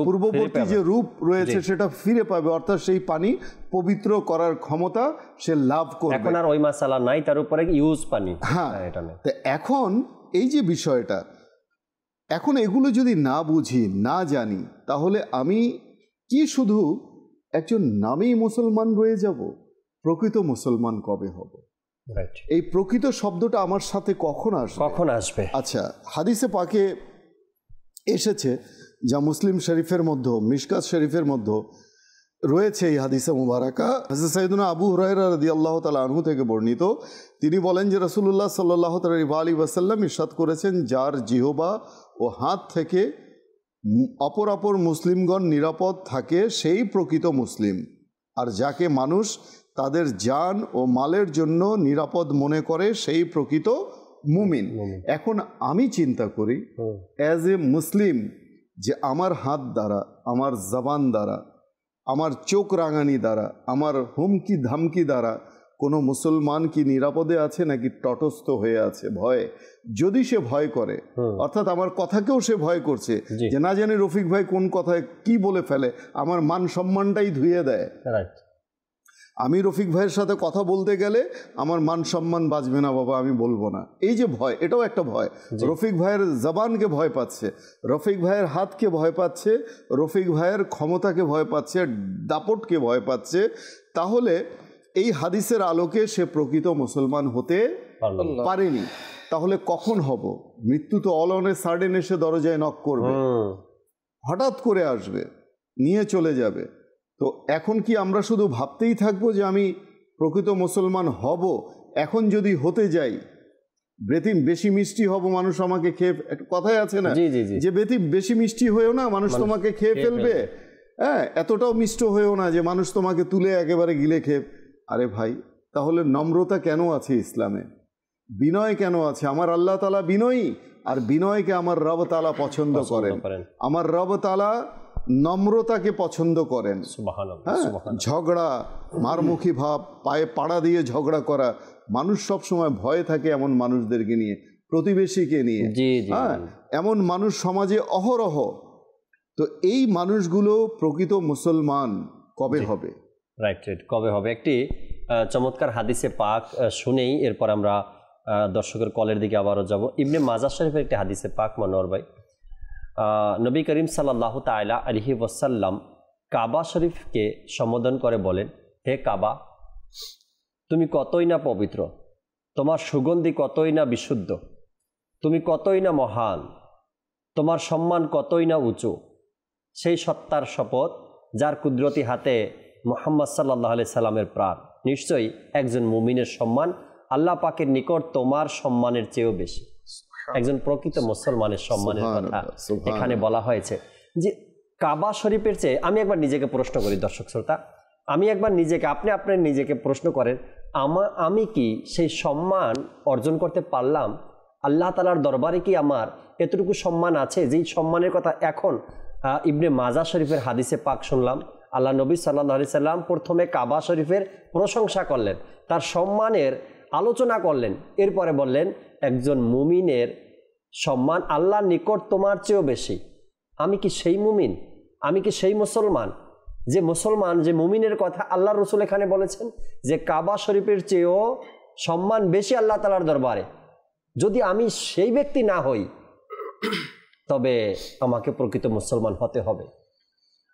Speaker 4: পূর্ববর্তী যে রূপ রয়েছে সেটা ফিরে পাবে, অর্থাৎ সেই পানি পবিত্র করার ক্ষমতা সে লাভ করবে।
Speaker 2: এখন আর ওই মাসালা নাই, তার উপরে ইউজ পানি।
Speaker 4: হ্যাঁ, তো এখন এই যে বিষয়টা, এখন এগুলো যদি না বুঝি, না জানি, তাহলে আমি কি শুধু একজন নামেই মুসলমান রয়ে যাব? প্রকৃত মুসলমান কবে হব? এই প্রকৃত শব্দটা আমার সাথে কখন আসবে? আচ্ছা, হাদিসে পাকে এসেছে, যা মুসলিম শরীফের মধ্যে, মিশকাত শরীফের মধ্যে রয়েছে এই হাদিসে মুবারাকা। হযরত সাইয়েদুনা আবু হুরায়রা রাদিয়াল্লাহু তাআলা আনহু থেকে বর্ণিত, তিনি বলেন যে রাসূলুল্লাহ সাল্লাল্লাহু আলাইহি ওয়াসাল্লাম ইরশাদ করেছেন, যার জিহবা ও হাত থেকে অপর মুসলিমগণ নিরাপদ থাকে সেই প্রকৃত মুসলিম, আর যাকে মানুষ তাদের জান ও মালের জন্য নিরাপদ মনে করে সেই প্রকৃত মুমিন। এখন আমি চিন্তা করি অ্যাজ এ মুসলিম যে আমার হাত দ্বারা, আমার জবান দ্বারা, আমার চোখ রাঙানি দ্বারা, আমার হুমকি ধামকি দ্বারা কোনো মুসলমান কি নিরাপদে আছে নাকি তটস্থ হয়ে আছে ভয়ে? যদি সে ভয় করে, অর্থাৎ আমার কথাকেও সে ভয় করছে যে না জানি রফিক ভাই কোন কথায় কি বলে ফেলে, আমার মান সম্মানটাই ধুয়ে দেয়, আমি রফিক ভাইয়ের সাথে কথা বলতে গেলে আমার মান সম্মান বাঁচবে না বাবা, আমি বলবো না। এই যে ভয়, এটাও একটা ভয়। রফিক ভাইয়ের জবানকে ভয় পাচ্ছে, রফিক ভাইয়ের হাতকে ভয় পাচ্ছে, রফিক ভাইয়ের ক্ষমতাকে ভয় পাচ্ছে, দাপটকে ভয় পাচ্ছে। তাহলে এই হাদিসের আলোকে সে প্রকৃত মুসলমান হতে পারেনি। তাহলে কখন হব? মৃত্যু তো অল অন এ সাডেন এসে দরজায় নক করবে, হঠাৎ করে আসবে, নিয়ে চলে যাবে। তো এখন কি আমরা শুধু ভাবতেই থাকবো যে আমি প্রকৃত মুসলমান হব? এখন যদি হতে যাই, বেশি মিষ্টি হব, মানুষ আমাকে খেয়ে, একটা কথাই আছে না যে বেশি মিষ্টি হয়েও না, মানুষ তোমাকে খেয়ে ফেলবে। হ্যাঁ, এতটাও মিষ্ট হয়েও না যে মানুষ তোমাকে তুলে একেবারে গিলে খেয়ে। আরে ভাই, তাহলে নম্রতা কেন আছে ইসলামে? বিনয় কেন আছে? আমার আল্লাহ তাআলা বিনয়ী, আর বিনয়কে আমার রব তাআলা পছন্দ করেন। আমার রব তাআলা নম্রতাকে পছন্দ করেন। ঝগড়া, মারমুখী ভাব, পায়ে পাড়া দিয়ে ঝগড়া করা, মানুষ সব সময় ভয় থাকে এমন মানুষদেরকে নিয়ে, প্রতিবেশীকে নিয়ে। হ্যাঁ, এমন মানুষ সমাজে অহরহ। তো এই মানুষগুলো প্রকৃত মুসলমান কবে হবে?
Speaker 2: রাইট, কবে হবে? একটি চমৎকার হাদিসে পাক শুনেই এরপর আমরা দর্শকের কলের দিকে আবারও যাব। ইবনে মাজাহ শরীফের একটি হাদিসে পাক, মনোয়ার ভাই, নবী করিম সাল্লাল্লাহু তাআলা আলাইহি ওয়াসাল্লাম কাবা শরীফকে সম্বোধন করে বলেন, হে কাবা, তুমি কতই না পবিত্র, তোমার সুগন্ধি কতই না বিশুদ্ধ, তুমি কতই না মহান, তোমার সম্মান কতই না উঁচু। সেই সত্তার শপথ যার কুদরতি হাতে মুহাম্মদ সাল্লাল্লাহু আলাইহি সাল্লামের প্রাণ, নিশ্চয়ই একজন মুমিনের সম্মান আল্লাহ পাকের নিকট তোমার সম্মানের চেয়েও বেশি। একজন প্রকৃত মুসলমানের সম্মানের কথা এখানে বলা হয়েছে। যে কাবা শরীফের চেয়ে, আমি একবার নিজেকে প্রশ্ন করি, দর্শক শ্রোতা, আমি একবার নিজেকে, আপনি আপনার নিজেকে প্রশ্ন করেন, আমি কি সেই সম্মান অর্জন করতে পারলাম? আল্লাহ তাআলার দরবারে কি আমার এতটুকু সম্মান আছে যেই সম্মানের কথা এখন ইবনে মাজা শরীফের হাদিসে পাক শুনলাম, আল্লাহ নবী সাল্লাল্লাহু আলাইহি সাল্লাম প্রথমে কাবা শরীফের প্রশংসা করলেন, তার সম্মানের আলোচনা করলেন, এরপরে বললেন একজন মুমিনের সম্মান আল্লাহর নিকট তোমার চেয়েও বেশি। আমি কি সেই মুমিন? আমি কি সেই মুসলমান যে মুমিনের কথা আল্লাহ রসুল এখানে বলেছেন যে কাবা শরীফের চেয়েও সম্মান বেশি আল্লাহ তাআলার দরবারে? যদি আমি সেই ব্যক্তি না হই তবে আমাকে প্রকৃত মুসলমান হতে হবে।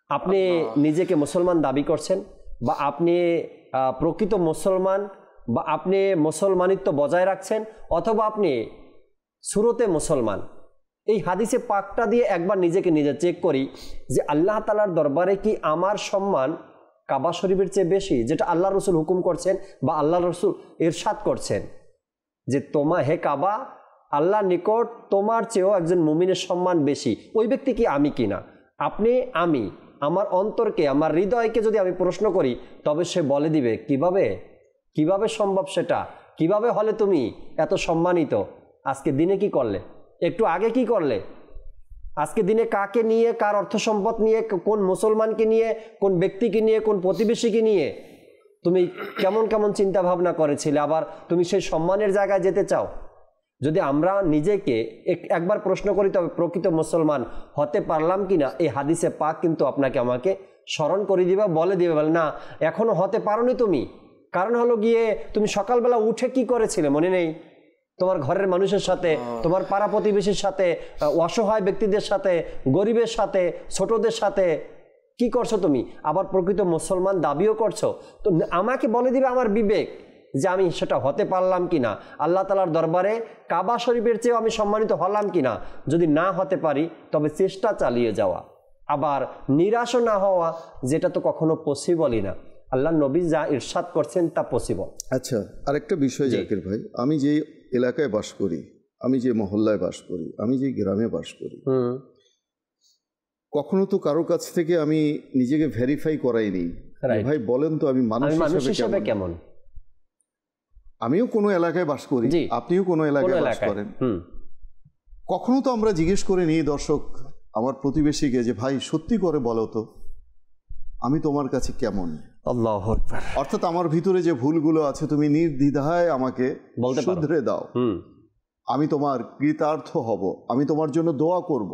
Speaker 2: আপনি নিজেকে মুসলমান দাবি করছেন, বা আপনি প্রকৃত মুসলমান, বা আপনি মুসলমানিত্ব বজায় রাখছেন, অথবা আপনি সুরতে মুসলমান। এই হাদিসে পাকটা দিয়ে একবার নিজেকে নিজে চেক করি যে আল্লাহ তাআলার দরবারে কি আমার সম্মান কাবা শরীফের চেয়ে বেশি, যেটা আল্লাহ রসুল হুকুম করছেন বা আল্লাহ রসুল ইরশাদ করছেন যে হে কাবা, আল্লাহর নিকট তোমার চেয়েও একজন মুমিনের সম্মান বেশি। ওই ব্যক্তি কি আমি কিনা? আমি আমার অন্তরকে, আমার হৃদয়কে যদি আমি প্রশ্ন করি, তবে সে বলে দিবে কিভাবে সম্ভব সেটা? কিভাবে হলে তুমি এত সম্মানিত? আজকে দিনে কি করলে? একটু আগে কি করলে? আজকে দিনে কাকে নিয়ে, কার অর্থ সম্পদ নিয়ে, কোন মুসলমানকে নিয়ে, কোন ব্যক্তিকে নিয়ে, কোন প্রতিবেশীকে নিয়ে তুমি কেমন কেমন চিন্তা ভাবনা করেছিলে? আবার তুমি সেই সম্মানের জায়গায় যেতে চাও? যদি আমরা নিজেকে একবার প্রশ্ন করি, তবে প্রকৃত মুসলমান হতে পারলাম কিনা, এই হাদিসে পাক কিন্তু আপনাকে আমাকে স্মরণ করে দিবে, বলে দিবে, বলে না এখনো হতে পারোনি তুমি। কারণ হলো গিয়ে তুমি সকালবেলা উঠে কি করেছিলে মনে নেই? তোমার ঘরের মানুষের সাথে, তোমার পাড়া প্রতিবেশীর সাথে, অসহায় ব্যক্তিদের সাথে, গরিবের সাথে, ছোটদের সাথে কি করছো তুমি? আবার প্রকৃত মুসলমান দাবিও করছো। তো আমাকে বলে দিবে আমার বিবেক যে আমি সেটা হতে পারলাম কিনা, আল্লাহ তাআলার দরবারে কাবা শরীফের চেয়েও আমি সম্মানিত হলাম কিনা। যদি না হতে পারি তবে চেষ্টা চালিয়ে যাওয়া, আবার নিরাশও না হওয়া, যেটা তো কখনো পসিবলই না। আল্লাহ নবী যা ইরশাদ করছেন তা পসিবল।
Speaker 4: আচ্ছা, আরেকটা বিষয় জাকির ভাই, আমি যে এলাকায় বাস করি, আমি যে মহল্লায় বাস করি, আমি যে গ্রামে বাস করি, কখনো তো কারো কাছ থেকে আমি নিজেকে ভেরিফাই করাইনি। ভাই বলেন তো আমি মানুষ হিসেবে কেমন? আমিও কোনো এলাকায় বাস করি, আপনিও কোনো এলাকায় বাস করেন। কখনো তো আমরা জিজ্ঞেস করে নিই দর্শক, আমার প্রতিবেশীকে, যে ভাই সত্যি করে বলো তো আমি তোমার কাছে কেমন?
Speaker 2: আল্লাহু আকবার।
Speaker 4: অর্থাৎ আমার ভিতরে যে ভুলগুলো আছে তুমি নির্দ্বিধায় আমাকে শুধরে দাও, আমি তোমার কৃতার্থ হব, আমি তোমার জন্য দোয়া করব,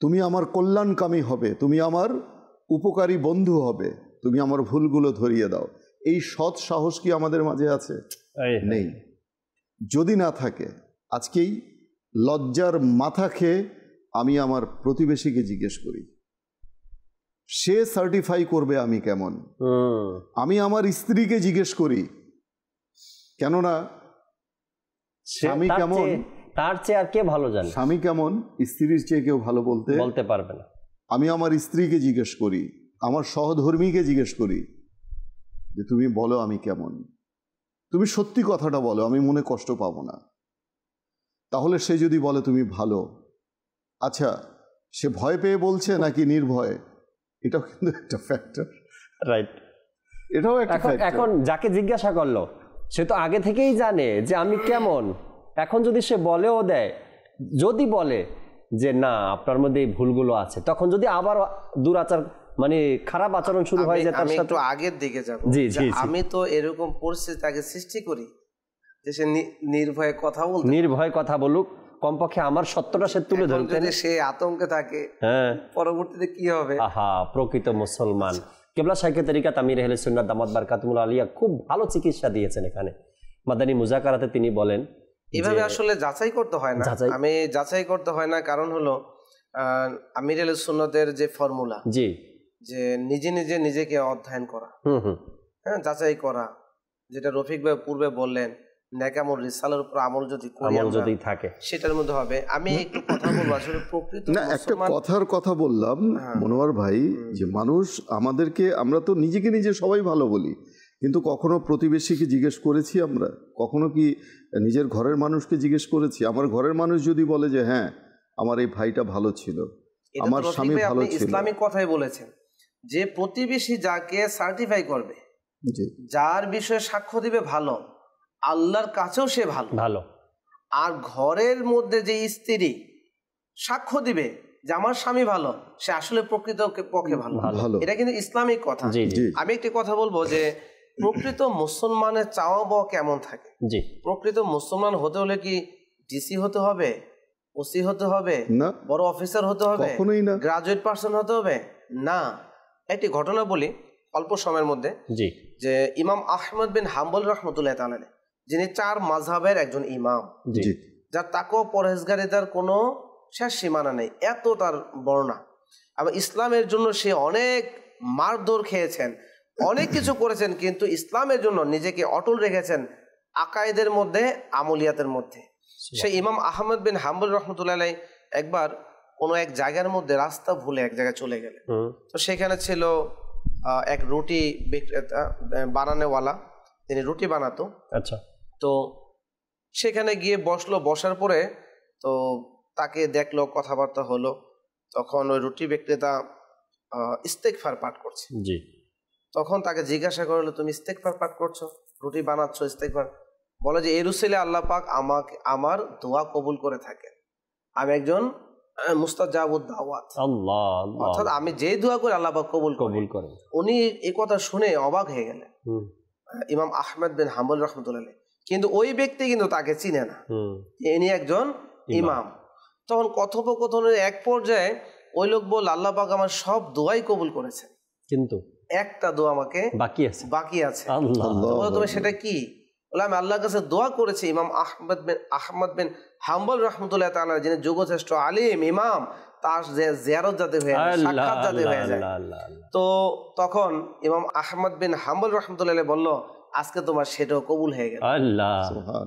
Speaker 4: তুমি আমার কল্যাণকামী হবে, তুমি আমার উপকারী বন্ধু হবে, তুমি আমার ভুলগুলো ধরিয়ে দাও। এই সৎ সাহস কি আমাদের মাঝে আছে? নেই। যদি না থাকে, আজকেই লজ্জার মাথা খেয়ে আমি আমার প্রতিবেশীকে জিজ্ঞেস করি, সে সার্টিফাই করবে আমি কেমন। আমি আমার স্ত্রীকে জিজ্ঞেস করি, কেননা স্বামী কেমন
Speaker 2: তার চেয়ে আর কে ভালো জানে,
Speaker 4: স্বামী কেমন স্ত্রীর চেয়ে কেউ ভালো বলতে
Speaker 2: পারবে না।
Speaker 4: আমি আমার স্ত্রীকে জিজ্ঞেস করি, আমার সহধর্মীকে জিজ্ঞেস করি যে তুমি বলো আমি কেমন, তুমি সত্যি কথাটা বলো, আমি মনে কষ্ট পাবো না। তাহলে সে যদি বলে তুমি ভালো, আচ্ছা সে ভয় পেয়ে বলছে নাকি নির্ভয়ে, এটাও কিন্তু একটা ফ্যাক্টর, রাইট? এটাও একটা ফ্যাক্টর।
Speaker 2: এখন যাকে জিজ্ঞাসা করলো সে তো আগে থেকেই জানে যে আমি কেমন। এখন যদি সে বলেও দেয়, যদি বলে যে না আপনার মধ্যে এই ভুলগুলো আছে, তখন যদি আবার দুরাচার মানে খারাপ আচরণ শুরু হয়, যে তার সাথে
Speaker 3: একটু আগের দিকে যাব। আমি তো এরকম পরিস্থিতি আগে সৃষ্টি করি যে সে নির্ভয়ে কথা বলুক, কমপক্ষে আমার সত্যটা সে তুলে ধরতে। সে আতঙ্কে থাকে, পরবর্তীতে কি হবে?
Speaker 2: প্রকৃত মুসলমান। কেবলা শাইখে তরিকাত আমির আহলে সুন্নাত দামাত বারকাতুহুল আলিয়া খুব ভালো চিকিৎসা দিয়েছেন এখানে। মাদানী মুজাকারাতে তিনি বলেন
Speaker 3: এভাবে আসলে যাচাই করতে হয় না, আমি যাচাই করতে হয় না, কারণ হলো আমির আহলে সুন্নাতের যে ফর্মুলা, যে নিজে নিজে নিজেকে অধ্যয়ন করা, যাচাই করা, যেটা রফিক ভাই পূর্বে বললেন, নেকামল রিসালার উপর আমল যদি থাকে সেটার মধ্যে হবে। আমি একটু কথা বলবো আসলে প্রকৃত
Speaker 4: না, একটা কথার কথা বললাম মনোয়ার ভাই, যে মানুষ আমাদেরকে, আমরা তো নিজেকে নিজে সবাই ভালো বলি, কিন্তু কখনো প্রতিবেশীকে জিজ্ঞেস করেছি আমরা? কখনো কি নিজের ঘরের মানুষকে জিজ্ঞেস করেছি? আমার ঘরের মানুষ যদি বলে যে হ্যাঁ আমার এই ভাইটা ভালো ছিল, আমার স্বামী ভালো ছিল,
Speaker 3: ইসলামিক কথাই বলেছেন যে প্রতিবেশী যাকে সার্টিফাই করবে, যার বিষয়ে সাক্ষ্য দিবে ভালো, আল্লাহর কাছেও সে ভালো। আর ঘরের মধ্যে যে স্ত্রী সাক্ষ্য দিবে যে আমার স্বামী ভালো, সে আসলে প্রকৃত পক্ষে ভালো। এটা কিন্তু ইসলামিক কথা। আমি একটি কথা বলবো যে প্রকৃত মুসলমানের চাওয়া পাওয়া কেমন থাকে। প্রকৃত মুসলমান হতে হলে কি ডিসি হতে হবে, ওসি হতে হবে, বড় অফিসার হতে হবে, গ্রাজুয়েট পার্সন হতে হবে? না। একটি ঘটনা বলি অল্প সময়ের মধ্যে, যে ইমাম আহমদ বিন হাম্বল রহমতুল্লাহ তাআলা, যিনি 4 মাযহাবের একজন ইমাম, যার তাকওয়া পরহেজগারিতার কোনো শেষ সীমানা নেই, এত তার বর্ণনা। আবার ইসলামের জন্য সে অনেক মারধর খেয়েছেন, অনেক কিছু করেছেন, কিন্তু ইসলামের জন্য নিজেকে অটল রেখেছেন আকায়েদের মধ্যে, আমলিয়াতের মধ্যে। সেই ইমাম আহমদ বিন হাম্বল রহমতুল্লাহ আলাইহি একবার কোনো এক জায়গার মধ্যে রাস্তা ভুলে এক জায়গায় চলে গেলেন। তো সেখানে ছিল এক রুটি বানানোওয়ালা, তিনি রুটি বানাতো। আচ্ছা। তো সেখানে গিয়ে বসলো, বসার পরে তো তাকে দেখলো, কথাবার্তা হলো। তখন ওই রুটি বিক্রেতা ইস্তেগফার পাঠ করছে। জি। তখন তাকে জিজ্ঞাসা করলো, তুমি ইস্তেগফার পাঠ করছো, রুটি বানাচ্ছ, ইস্তেগফার? বলে যে এর উসিলায় আল্লাহ পাক আমাকে আমার দোয়া কবুল করে থাকেন, আমি একজন মুস্তাজাবুদ দাওয়াত। অর্থাৎ আমি যে দোয়া করি আল্লাহ পাক কবুল করেন। উনি এই কথা শুনে অবাক হয়ে গেলেন, ইমাম আহমদ বিন হাম্বল রহমতুল্লাহ। কিন্তু ওই ব্যক্তি কিন্তু তাকে চিনে না, ইনি একজন ইমাম। তখন কথোপকথনের এক পর্যায়ে ওই লোক বলল, আল্লাহ পাক আমার সব দোয়াই কবুল করেছেন, কিন্তু একটা দোয়া আমাকে বাকি আছে। তবে সেটা কি? বলে আমি আল্লাহর কাছে দোয়া করেছি ইমাম আহমদ বিন হাম্বল রহমতুল্লাহ তাআলা, যিনি যুগশ্রেষ্ঠ আলিম ইমাম, তার জিয়ারত যাতে হয়ে যায়, সাক্ষাৎ যাতে হয়ে যায়। তো তখন ইমাম আহমদ বিন হাম্বল রহমতুল্লাহ বলল, আজকে তোমার সেটাও কবুল হয়ে গেল।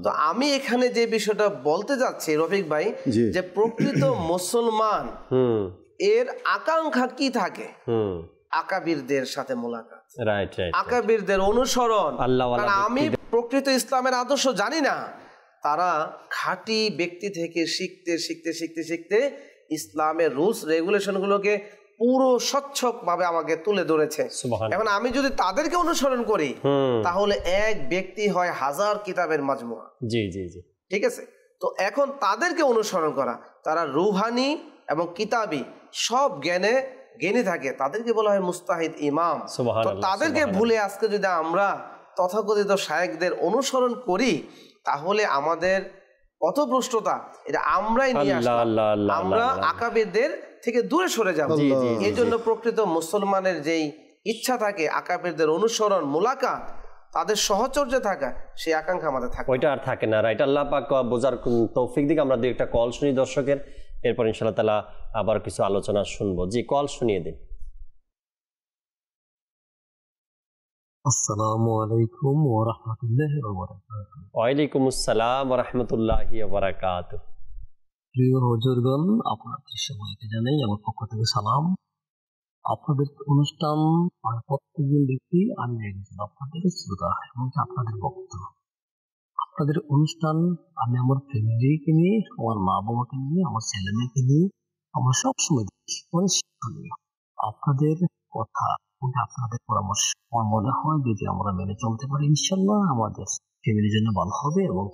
Speaker 3: তো আমি এখানে যে বিষয়টা বলতে যাচ্ছি রফিক ভাই, যে প্রকৃত মুসলমান এর আকাঙ্ক্ষা কি থাকে? আকাবিরদের সাথে মোলাকাত, আকাবিরদের অনুসরণ। কারণ আমি প্রকৃত ইসলামের আদর্শ জানি না, তারা খাঁটি ব্যক্তি থেকে শিখতে শিখতে শিখতে শিখতে ইসলামের রুলস রেগুলেশন গুলোকে পুরো স্বচ্ছভাবে আমাকে তুলে ধরেছে। এখন আমি যদি তাদেরকে অনুসরণ করি, তাহলে এক ব্যক্তি হয় 1000 কিতাবের মাজমুয়া। জি জি জি, ঠিক আছে। তো এখন তাদেরকে অনুসরণ করা, তারা রুহানি এবং কিতাবি সব জ্ঞানী থাকে, তাদেরকে বলা হয় মুস্তাহিদ ইমাম। তো তাদেরকে ভুলে আজকে যদি আমরা তথাকথিত শায়েখদের অনুসরণ করি, তাহলে আমাদের পথভ্রষ্টতা এটা আমরাই নিয়ে আসলাম, আমরা আকাবিরদের থেকে দূরে সরে যাব। এই জন্য প্রকৃত মুসলমানের যেই ইচ্ছা থাকে আকাবিরদের অনুসরণ, মুলাকাত, তাদের সহচর্যে থাকা, সেই আকাঙ্ক্ষা আমাদের থাকে,
Speaker 2: ওইটা আর থাকে না। রাইট, আল্লাহ পাক বোঝার তৌফিক দিক। আমরা দুই একটা কল শুনি দর্শকের, এরপর ইনশাআল্লাহ তাআলা আবার কিছু আলোচনা শুনবো। জি, কল শুনিয়ে দিন।
Speaker 8: আসসালামু আলাইকুম ওয়া রাহমাতুল্লাহি ওয়া বারাকাতুহু।
Speaker 2: ওয়া আলাইকুম আসসালাম ওয়া রাহমাতুল্লাহি ওয়া বারাকাতুহু।
Speaker 8: প্রিয় হুজুরগণ, আপনাদের সবাইকে জানাই আমার পক্ষ থেকে সালাম। আপনাদের অনুষ্ঠান প্রত্যেকদিন দেখি, আমি একজন আপনাদের শ্রোতা এবং আপনাদের ভক্ত। আপনাদের অনুষ্ঠান আমি আমার ফ্যামিলিকে নিয়ে, আমার মা বাবাকে নিয়ে, আমার ছেলে মেয়েকে নিয়ে আমরা সবসময় দেখি, অনেক শিক্ষণীয়। আপনাদের কথা, আপনাদের পরামর্শ আমার মনে হয় যদি আমরা মেনে চলতে পারি, ইনশাল্লাহ আমাদের ফ্যামিলির জন্য ভালো হবে এবং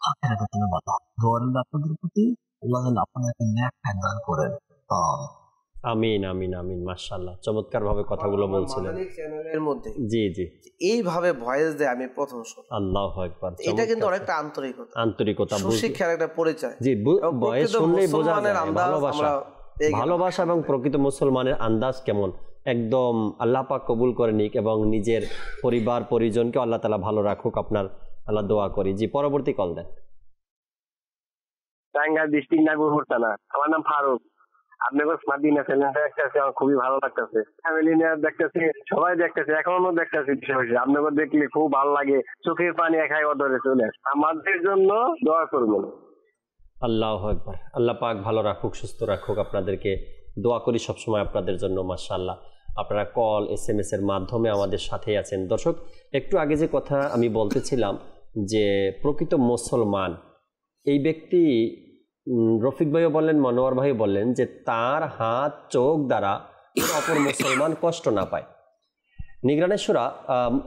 Speaker 8: আখিরাতের জন্য ভালো হবে। দোয়া রইল আপনাদের প্রতি, আল্লাহ যেন আপনাদেরকে নেক হায়াত দান করেন।
Speaker 2: আমিন আমিন আমিন। মাশাআল্লাহ, চমৎকার ভাবে কথাগুলো বলছিলেন।
Speaker 3: চ্যানেলের মধ্যে
Speaker 2: জি জি
Speaker 3: এইভাবে ভয়েস দেয় আমি প্রথম শুনি।
Speaker 2: আল্লাহু আকবার।
Speaker 3: এটা কিন্তু অনেকটা আন্তরিকতা, সুশিক্ষার একটা পরিচয়।
Speaker 2: জি, ভয়েস শুনলেই বোঝা যায় ভালোবাসা এবং প্রকৃত মুসলমানের আন্দাজ কেমন। একদম আল্লাহ পাক কবুল করে নিক এবং নিজের পরিবার পরিজনকে আল্লাহ তাআলা ভালো রাখুক, আপনার আল্লাহ দোয়া করি। জি, পরবর্তী কল দেন।
Speaker 9: টাঙ্গাইল ডিস্ট্রিক্ট নাগরপুর থানা। আমার নাম ফারুক। আপনাদের মাদিনা চ্যানেলটা দেখতেছি, আমার খুবই ভালো লাগতেছে। ফ্যামিলি নিয়ে দেখতেছি, সবাই দেখতেছে, এখনো দেখতেছি। আপনাকে দেখলে খুব ভালো লাগে, চোখের পানি একাই অদরে চলে আসে। আমাদের জন্য দোয়া করবেন।
Speaker 2: আল্লাহু আকবার। আল্লাহ পাক ভালো রাখুক, সুস্থ রাখুক, আপনাদেরকে দোয়া করি সবসময় আপনাদের জন্য। মাশাআল্লাহ, আপনারা কল SMS এর মাধ্যমে আমাদের সাথেই আছেন। দর্শক, একটু আগে যে কথা আমি বলতেছিলাম যে প্রকৃত মুসলমান এই ব্যক্তি, রফিক ভাইও বললেন, মনোয়ার ভাই বললেন যে তার হাত চোখ দ্বারা অপর মুসলমান কষ্ট না পায়। নিগরানের সূরা,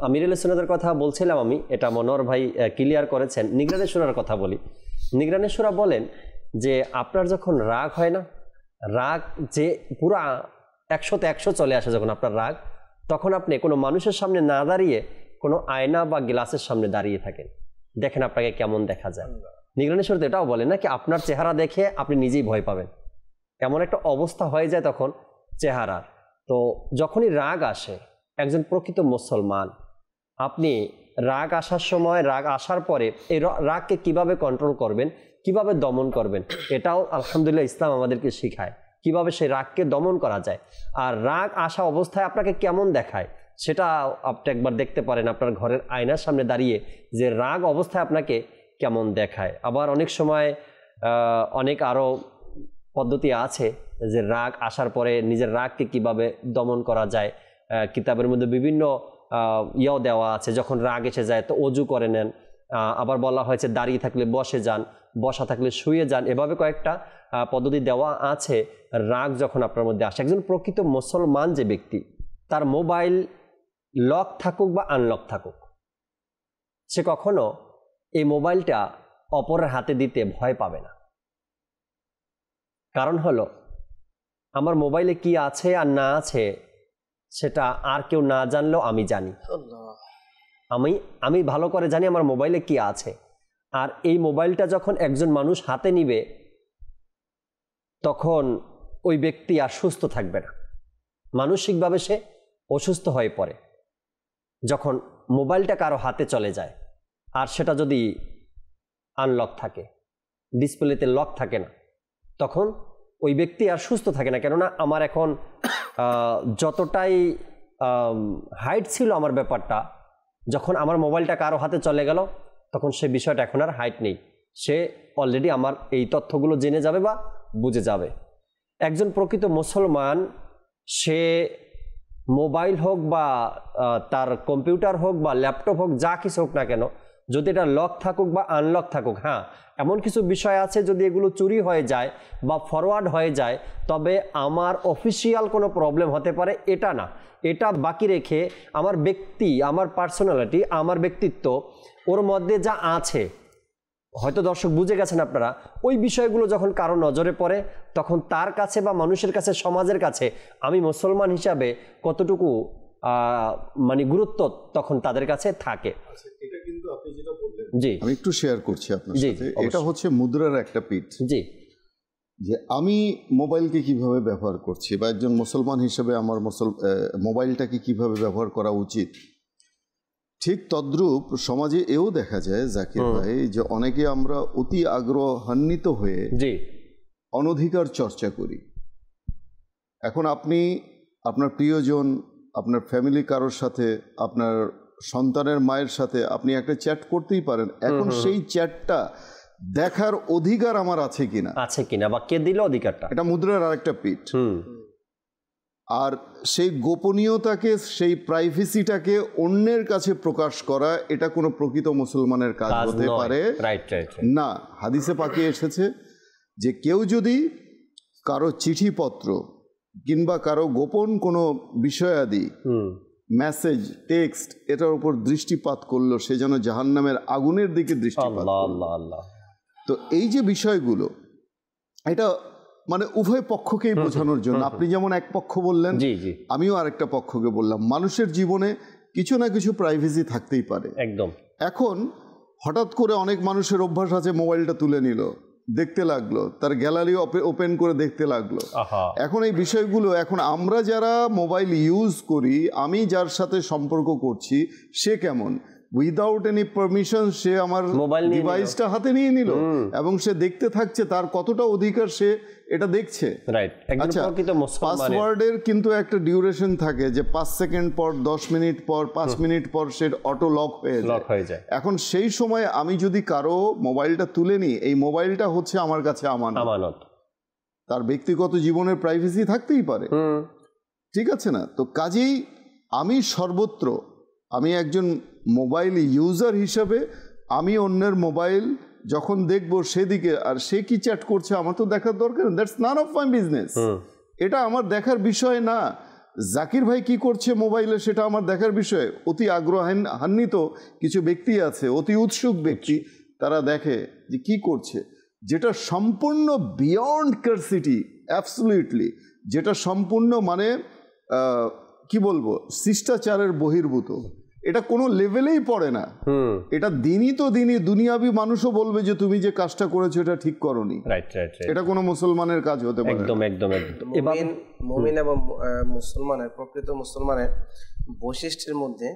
Speaker 2: আমিরুল সুন্নাতের কথা বলছিলাম আমি, এটা মনোয়ার ভাই ক্লিয়ার করেছেন। নিগরানের সূরার কথা বলি। নিগরানের সূরা বলেন যে আপনার যখন রাগ হয় না, রাগ যে পুরা 100-তে 100 চলে আসে যখন আপনার রাগ, তখন আপনি কোনো মানুষের সামনে না দাঁড়িয়ে কোনো আয়না বা গ্লাসের সামনে দাঁড়িয়ে থাকেন, দেখেন আপনাকে কেমন দেখা যায়। নিগরানি শরীয়ত এটাও বলে না কি আপনার চেহারা দেখে আপনি নিজেই ভয় পাবেন, এমন একটা অবস্থা হয়ে যায় তখন চেহারার। তো যখনই রাগ আসে, একজন প্রকৃত মুসলমান আপনি রাগ আসার সময়, রাগ আসার পরে এই রাগকে কিভাবে কন্ট্রোল করবেন, কিভাবে দমন করবেন, এটাও আলহামদুলিল্লাহ ইসলাম আমাদেরকে শেখায় কিভাবে সেই রাগকে দমন করা যায়। আর রাগ আসা অবস্থায় আপনাকে কেমন দেখায় সেটা আপনি একবার দেখতে পারেন আপনার ঘরের আয়নার সামনে দাঁড়িয়ে, যে রাগ অবস্থায় আপনাকে কেমন দেখায়। আবার অনেক সময় অনেক আরও পদ্ধতি আছে যে রাগ আসার পরে নিজের রাগকে কিভাবে দমন করা যায়। কিতাবের মধ্যে বিভিন্ন ইয়েও দেওয়া আছে, যখন রাগ এসে যায় তো অজু করে নেন, আবার বলা হয়েছে দাঁড়িয়ে থাকলে বসে যান, বসা থাকলে শুয়ে যান, এভাবে কয়েকটা পদ্ধতি দেওয়া আছে রাগ যখন আপনার মধ্যে আসে। একজন প্রকৃত মুসলমান যে ব্যক্তি, তার মোবাইল লক থাকুক বা আনলক থাকুক, সে কখনো এই মোবাইলটা অপরের হাতে দিতে ভয় পাবে না। কারণ হলো আমার মোবাইলে কি আছে আর না আছে সেটা আর কেউ না জানলেও আমি জানি। আমি ভালো করে জানি আমার মোবাইলে কি আছে। আর এই মোবাইলটা যখন একজন মানুষ হাতে নিবে তখন ওই ব্যক্তি আর সুস্থ থাকবে না, মানসিকভাবে সে অসুস্থ হয়ে পড়ে। যখন মোবাইলটা কারো হাতে চলে যায় আর সেটা যদি আনলক থাকে, ডিসপ্লেতে লক থাকে না, তখন ওই ব্যক্তি আর সুস্থ থাকে না। কেননা আমার এখন যতটাই হাইট ছিল আমার ব্যাপারটা, যখন আমার মোবাইলটা কারো হাতে চলে গেল তখন সে বিষয়টা এখন আর হাইট নেই, সে অলরেডি আমার এই তথ্যগুলো জেনে যাবে বা বুঝে যাবে। একজন প্রকৃত মুসলমান সে মোবাইল হোক বা তার কম্পিউটার হোক বা ল্যাপটপ হোক, যা কিছু হোক না কেন, যদি এটা লক থাকুক বা আনলক থাকুক, হ্যাঁ এমন কিছু বিষয় আছে যদি এগুলো চুরি হয়ে যায় বা ফরওয়ার্ড হয়ে যায় তবে আমার অফিসিয়াল কোনো প্রবলেম হতে পারে, এটা না। এটা বাকি রেখে আমার ব্যক্তি, আমার পার্সোনালিটি, আমার ব্যক্তিত্ব, ওর মধ্যে যা আছে, হয়তো দর্শক বুঝে গেছেন আপনারা, ওই বিষয়গুলো যখন কারো নজরে পড়ে তখন তার কাছে বা মানুষের কাছে, সমাজের কাছে আমি মুসলমান হিসাবে কতটুকু মানে গুরুত্ব তখন তাদের কাছে থাকে।
Speaker 4: এটা কিন্তু আপনি যেটা বললেন,
Speaker 2: জি
Speaker 4: আমি একটু শেয়ার করছি আপনার সাথে। এটা হচ্ছে মুদ্রার একটা পিঠ।
Speaker 2: জি,
Speaker 4: যে আমি মোবাইলকে কিভাবে ব্যবহার করছি বা একজন মুসলমান হিসেবে আমার মোবাইলটাকে কিভাবে ব্যবহার করা উচিত, ঠিক তদ্রূপ সমাজে এও দেখা যায় জাকির ভাই, যে অনেকে আমরা অতি আগ্রহান্বিত হয়ে অনধিকার চর্চা করি। এখন আপনি আপনার প্রিয়জন, আপনার ফ্যামিলি কারোর সাথে, আপনার সন্তানের মায়ের সাথে আপনি একটা চ্যাট করতেই পারেন। এখন সেই চ্যাটটা দেখার অধিকার আমার আছে কিনা
Speaker 2: বা কে দিল অধিকারটা,
Speaker 4: এটা মুদ্রার আরেকটা পিঠ। আর সেই গোপনীয়তাকে, সেই প্রাইভেসিটাকে অন্যের কাছে প্রকাশ করা, এটা কোনো প্রকৃত মুসলমানের কাজ হতে পারে না। হাদিসে পাকে এসেছে যে কেউ যদি কারো চিঠিপত্র কিংবা কারো গোপন কোনো বিষয়াদি, মেসেজ, টেক্সট, এটার উপর দৃষ্টিপাত করলো, সে যেন জাহান্নামের আগুনের দিকে দৃষ্টিপাত করলো। তো এই যে বিষয়গুলো, এটা মানে উভয় পক্ষকেই বোঝানোর জন্য। আপনি যেমন এক পক্ষ বললেন, আমিও আরেকটা পক্ষকে বললাম। মানুষের জীবনে কিছু না কিছু প্রাইভেসি থাকতেই পারে।
Speaker 2: একদম।
Speaker 4: এখন হঠাৎ করে অনেক মানুষের অভ্যাস আছে, মোবাইলটা তুলে নিল, দেখতে লাগলো, তার গ্যালারি ওপেন করে দেখতে লাগলো। এখন এই বিষয়গুলো, এখন আমরা যারা মোবাইল ইউজ করি, আমি যার সাথে সম্পর্ক করছি, সে কেমন, উইদাউট এনি পারমিশন সে আমার ডিভাইসটা হাতে নিয়ে নিল এবং সে দেখতে থাকছে, তার কতটা অধিকার সে এটা দেখছে। আচ্ছা, পাসওয়ার্ডের কিন্তু একটা ডিউরেশন থাকে যে 5 সেকেন্ড পর, 10 মিনিট পর, 5 মিনিট পর সে অটো লক হয়ে যায়। এখন সেই সময় আমি যদি কারো মোবাইলটা তুলে নিই, এই মোবাইলটা হচ্ছে আমার কাছে আমানত, তার ব্যক্তিগত জীবনের প্রাইভেসি থাকতেই পারে, ঠিক আছে না? তো কাজেই আমি সর্বত্র, আমি একজন মোবাইল ইউজার হিসাবে আমি অন্যের মোবাইল যখন দেখবো সেদিকে, আর সে কি চ্যাট করছে আমার তো দেখার দরকার, that's none of my business. এটা আমার দেখার বিষয় না। জাকির ভাই কি করছে মোবাইলে সেটা আমার দেখার বিষয়। অতি আগ্রহান্বিত কিছু ব্যক্তি আছে, অতি উৎসুক ব্যক্তি, তারা দেখে যে কি করছে। যেটা সম্পূর্ণ বিয়ন্ড কার্সিটি, অ্যাবসলিউটলি, যেটা সম্পূর্ণ মানে কি বলবো শিষ্টাচারের বহির্ভূত, এটা কোনো লেভেলেই পড়ে না। এটা দিনই তো দিনই দুনিয়াবি মানুষও বলবে যে তুমি যে কাজটা করেছো এটা ঠিক করোনি। এটা কোনো মুসলমানের কাজ হতে পারে
Speaker 2: একদম একদম একদম।
Speaker 3: মুমিন এবং মুসলমানের, প্রকৃত মুসলমানের বৈশিষ্ট্যের মধ্যে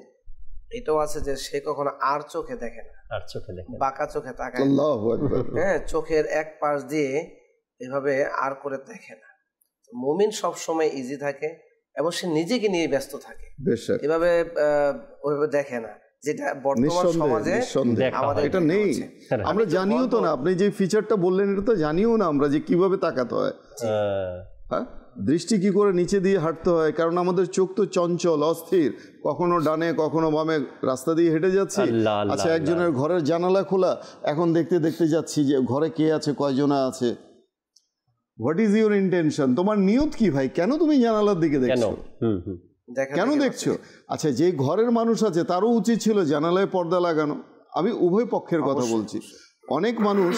Speaker 3: এটাও আছে যে সে কখনো আর চোখে দেখে না,
Speaker 2: আর চোখে দেখে
Speaker 3: বাঁকা চোখে তাকায়, হ্যাঁ, চোখের এক পাশ দিয়ে এভাবে আর করে দেখে না। মুমিন সব সময় ইজি থাকে এবং সে নিজেকে নিয়ে ব্যস্ত থাকে, এভাবে ওইভাবে দেখে না, যেটা বর্তমান সমাজে আমাদের
Speaker 4: এটা নেই। আমরা জানিও তো না, আপনি যে ফিচারটা বললেন এটা তো জানিও না আমরা যে কিভাবে তাকাতে হয়, হ্যাঁ, দৃষ্টি কি করে নিচে দিয়ে হাঁটতে হয়, কারণ আমাদের চোখ তো চঞ্চল, অস্থির, কখনো ডানে কখনো বামে রাস্তা দিয়ে হেঁটে যাচ্ছি। আচ্ছা, একজনের ঘরের জানালা খোলা, এখন দেখতে দেখতে যাচ্ছি যে ঘরে কে আছে, কয়জনা আছে। What is your intention? তোমার নিয়ত কি ভাই? কেন তুমি জানালার দিকে দেখছো? কেন দেখছো? আচ্ছা, যে ঘরের মানুষ আছে তারও উচিত ছিল জানালায় পর্দা লাগানো। আমি উভয় পক্ষের কথা বলছি। অনেক মানুষ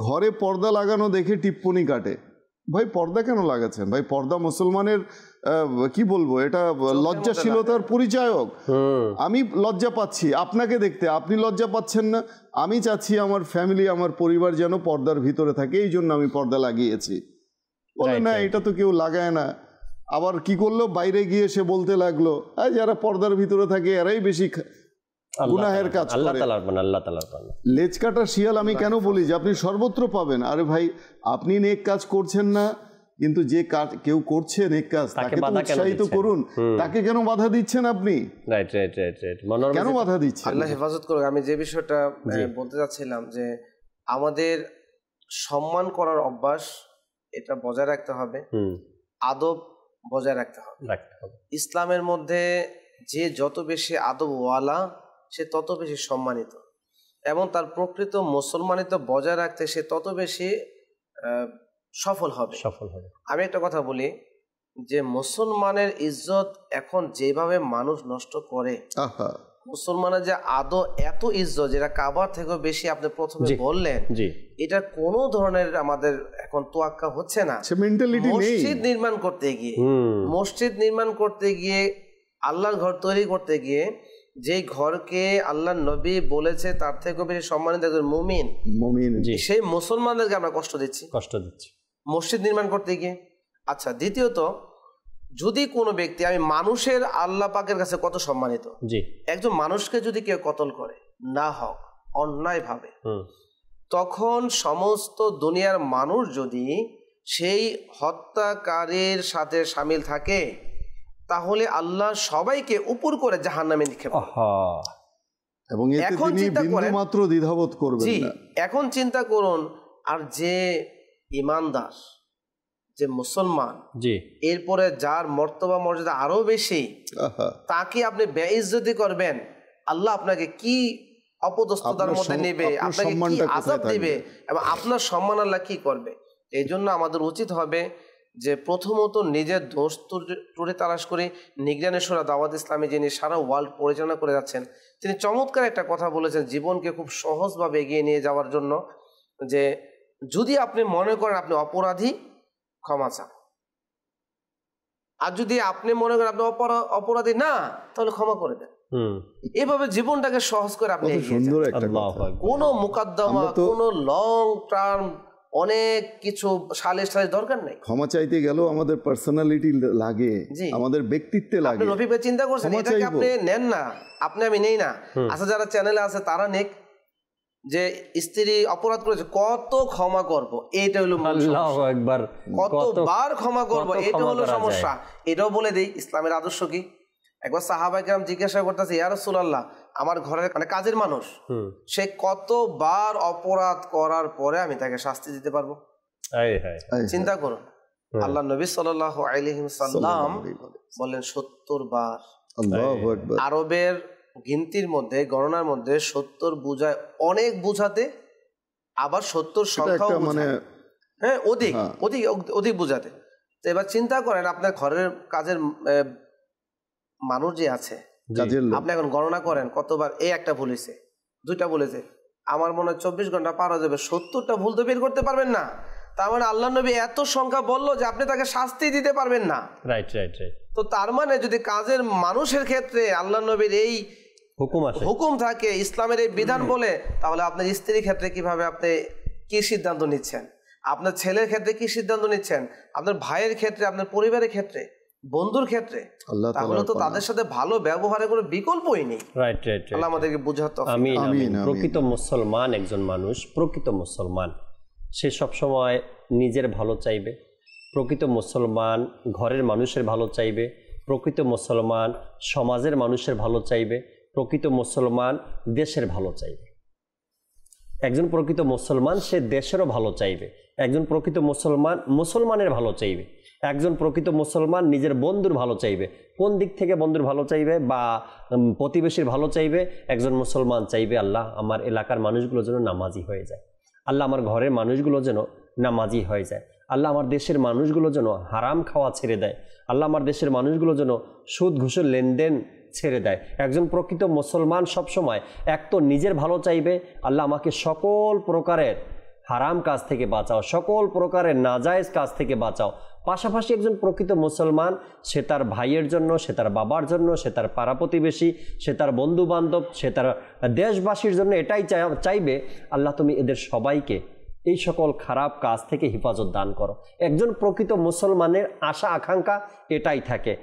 Speaker 4: ঘরে পর্দা লাগানো দেখে টিপ্পনি কাটে, ভাই পর্দা কেন লাগাচ্ছেন? ভাই পর্দা মুসলমানের কি বলবো, এটা লজ্জাশীলতার পরিচায়ক। আমি লজ্জা পাচ্ছি আপনাকে দেখতে, আপনি লজ্জা পাচ্ছেন না। আমি চাচ্ছি আমার ফ্যামিলি, আমার পরিবার যেন পর্দার ভিতরে থাকে, এই জন্য আমি পর্দা লাগিয়েছি। বলে না, এটা তো কেউ লাগায় না। আবার কি করলো, বাইরে গিয়ে সে বলতে লাগলো যারা পর্দার ভিতরে থাকে এরাই বেশি গুনাহের কাজ করে। লেজ কাটা শিয়াল আমি কেন বলি যে আপনি সর্বত্র পাবেন। আরে ভাই, আপনি নেক কাজ করছেন না, কিন্তু যে কাজ কেউ করছে নেক কাজ তাকে তো উৎসাহিত করুন, তাকে কেন বাধা দিচ্ছেন আপনি? কেন বাধা দিচ্ছেন?
Speaker 3: আল্লাহ হেফাজত করুক। আমি যে বিষয়টা বলতে চাচ্ছিলাম যে আমাদের সম্মান করার অভ্যাস এটা বজায় রাখতে হবে, আদব বজায় রাখতে হবে। ইসলামের মধ্যে যে যত বেশি আদবওয়ালা সে তত বেশি সম্মানিত, এবং তার প্রকৃত মুসলমানিত বজায় রাখতে সে তত বেশি সফল হবে। আমি একটা কথা বলি যে মুসলমানের ইজ্জত এখন যেভাবে মানুষ নষ্ট করে, মুসলমানের যে আদৌ এত ইজ্জত যেটা কাবার থেকেও বেশি আপনি প্রথমে বললেন, এটা কোনো ধরনের আমাদের এখন তোয়াক্কা হচ্ছে না। মসজিদ নির্মাণ করতে গিয়ে আল্লাহর ঘর তৈরি করতে গিয়ে যে ঘরকে আল্লাহ নবী বলেছে তার থেকেও বেশি সম্মানিত একজন মুমিন, সেই মুসলমানদেরকে আমরা কষ্ট দিচ্ছি মসজিদ নির্মাণ করতে গিয়ে। আচ্ছা, দ্বিতীয়ত, যদি কোনো ব্যক্তি, আমি মানুষের আল্লাহ পাকের কাছে কত সম্মানিত, একজন মানুষকে যদি কেউ কতল করে না হক অন্যায় ভাবে, তখন সমস্ত দুনিয়ার মানুষ যদি সেই হত্যাকারীর সাথে শামিল থাকে, তাহলে আল্লাহ সবাইকে উপর করে জাহান্নামে নিক্ষেপ করে।
Speaker 4: এবং এখন বিন্দুমাত্র দ্বিধাবোধ করবেন না।
Speaker 3: এখন চিন্তা করুন, আর যে ইমানদার, যে মুসলমান, এরপরে যার মর্তবা মর্যাদা আরো বেশি, তাকে আপনি বেইজ্জতি করবেন, আল্লাহ আপনাকে কি অপদস্থতার মধ্যে নেবে, আপনাকে কি আযাব দিবে, এবং আপনার সম্মান আল্লাহ কি করবে। এই জন্য আমাদের উচিত হবে যে প্রথমত নিজের দোষ ত্রুটি তালাশ করে নিগরানি শুরা দাওয়াত ইসলামী, যিনি সারা ওয়ার্ল্ড পরিচালনা করে যাচ্ছেন, তিনি চমৎকার একটা কথা বলেছেন জীবনকে খুব সহজভাবে এগিয়ে নিয়ে যাওয়ার জন্য, যে যদি আপনি মনে করেন আপনি অপরাধী, ক্ষমা চান, আর যদি আপনি মনে করেন আপনি অপরাধী না, তাহলে ক্ষমা করে দেন। এভাবে জীবনটাকে সহজ করে আপনি কোনো মুকদ্দমা, কোনো লং টার্ম অনেক কিছু সালিশ দরকার নেই।
Speaker 4: ক্ষমা চাইতে গেলেও আমাদের পার্সোনালিটি লাগে, আমাদের ব্যক্তিত্বে লাগে।
Speaker 3: আপনি রফিক ভাই চিন্তা করছেন, এটাকে আপনি নেন না, আপনি আমি নেই না। আচ্ছা, যারা চ্যানেলে আছে তারা নেক, যে স্ত্রী অপরাধ করেছে কত ক্ষমা করব, এইটা হলো কতবার ক্ষমা করব, এটা হলো সমস্যা। এটাও বলে দেই ইসলামের আদর্শ কি। একবার সাহাবায়ে কেরাম জিজ্ঞাসা করতেছে, ইয়া রাসূলুল্লাহ, আমার ঘরের মানে কাজের মানুষ, সে কতবার অপরাধ করার পরে আমি তাকে শাস্তি দিতে পারবো? চিন্তা করুন, আল্লাহ নবী সাল্লাল্লাহু আলাইহি ওয়াসাল্লাম বলেন 70 বার। আরবের গিনতির মধ্যে, গণনার মধ্যে 70 বুঝায় অনেক বুঝাতে, আবার 70 সংখ্যাও মানে হ্যাঁ অধিক অধিক অধিক বুঝাতে। তো এবার চিন্তা করেন, আপনার ঘরের কাজের মানুষ যে আছে, আপনি এখন গণনা করেন কতবার এই একটা ভুলেছে, দুইটা বলেছে, আমার মনে হয় 24 ঘন্টা পার হয়ে যাবে, 70টা ভুল তো বের করতে পারবেন না। তার মানে আল্লাহ নবী এত সংখ্যা বললো যে আপনি তাকে শাস্তি দিতে পারবেন না।
Speaker 2: Right right right.
Speaker 3: তো তার মানে যদি কাজের মানুষের ক্ষেত্রে আল্লাহ নবীর এই হুকুম থাকে, ইসলামের এই বিধান বলে, তাহলে আপনার স্ত্রীর ক্ষেত্রে কিভাবে আপনি কি সিদ্ধান্ত নিচ্ছেন, আপনার ছেলের ক্ষেত্রে কি সিদ্ধান্ত নিচ্ছেন, আপনার ভাইয়ের ক্ষেত্রে, আপনার পরিবারের ক্ষেত্রে, বন্ধুর ক্ষেত্রে, তাহলে তো তাদের সাথে ভালো ব্যবহারের কোনো বিকল্পই নেই।
Speaker 2: Right right.
Speaker 3: আল্লাহ আমাদেরকে বুঝাতে।
Speaker 2: আমিন আমিন। প্রকৃত মুসলমান একজন মানুষ, প্রকৃত মুসলমান সে সবসময় নিজের ভালো চাইবে, প্রকৃত মুসলমান ঘরের মানুষের ভালো চাইবে, প্রকৃত মুসলমান সমাজের মানুষের ভালো চাইবে, প্রকৃত মুসলমান দেশের ভালো চাইবে। একজন প্রকৃত মুসলমান সে দেশেরও ভালো চাইবে, একজন প্রকৃত মুসলমান মুসলমানের ভালো চাইবে, একজন প্রকৃত মুসলমান নিজের বন্ধুর ভালো চাইবে। কোন দিক থেকে বন্ধুর ভালো চাইবে বা প্রতিবেশীর ভালো চাইবে? একজন মুসলমান চাইবে আল্লাহ আমার এলাকার মানুষগুলো যেন নামাজি হয়ে যায়, আল্লাহ আমার ঘরের মানুষগুলো যেন নামাজি হয়ে যায়, আল্লাহ আমার দেশের মানুষগুলো যেন হারাম খাওয়া ছেড়ে দেয়, আল্লাহ আমার দেশের মানুষগুলো যেন সুদ ঘুষের লেনদেন ছেড়ে দেয়। একজন প্রকৃত মুসলমান সবসময় এক তো নিজের ভালো চাইবে, আল্লাহ আমাকে সকল প্রকারের হারাম কাজ থেকে বাঁচাও, সকল প্রকারের নাজায়েজ কাজ থেকে বাঁচাও। পাশাপাশি একজন প্রকৃত মুসলমান সে তার ভাইয়ের জন্য, সে তার বাবার জন্য, সে তার পাড়া প্রতিবেশী, সে তার বন্ধু বান্ধব, সে তার দেশবাসীর জন্য এটাই চাইবে আল্লাহ তুমি এদের সবাইকে এই সকল খারাপ কাজ থেকে হেফাজত দান করো। একজন প্রকৃত মুসলমানের আশা আকাঙ্ক্ষা এটাই থাকে।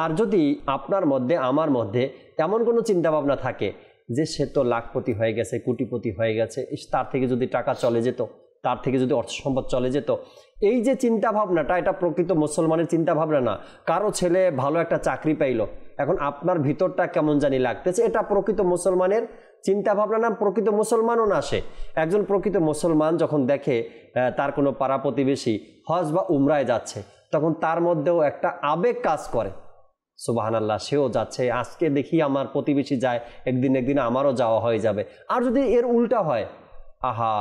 Speaker 2: আর যদি আপনার মধ্যে আমার মধ্যে এমন কোনো চিন্তাভাবনা থাকে যে সে তো লাখপতি হয়ে গেছে, কোটিপতি হয়ে গেছে, তার থেকে যদি টাকা চলে যেত, তার থেকে যদি অর্থ সম্পদ চলে যেত, এই যে চিন্তাভাবনাটা এটা প্রকৃত মুসলমানের চিন্তাভাবনা না। কারো ছেলে ভালো একটা চাকরি পাইলো, এখন আপনার ভিতরটা কেমন জানি লাগতেছে, এটা প্রকৃত মুসলমানের চিন্তাভাবনা না, প্রকৃত মুসলমানও না। সে একজন প্রকৃত মুসলমান যখন দেখে তার কোনো পাড়া প্রতিবেশী হজ বা উমরায় যাচ্ছে, তখন তার মধ্যেও একটা আবেগ কাজ করে, সুবহানাল্লাহ সেও যাচ্ছে, আজকে দেখি আমার প্রতিবেশী যায়, একদিন আমারও যাওয়া হয়ে যাবে। আর যদি এর উল্টা হয়, আহা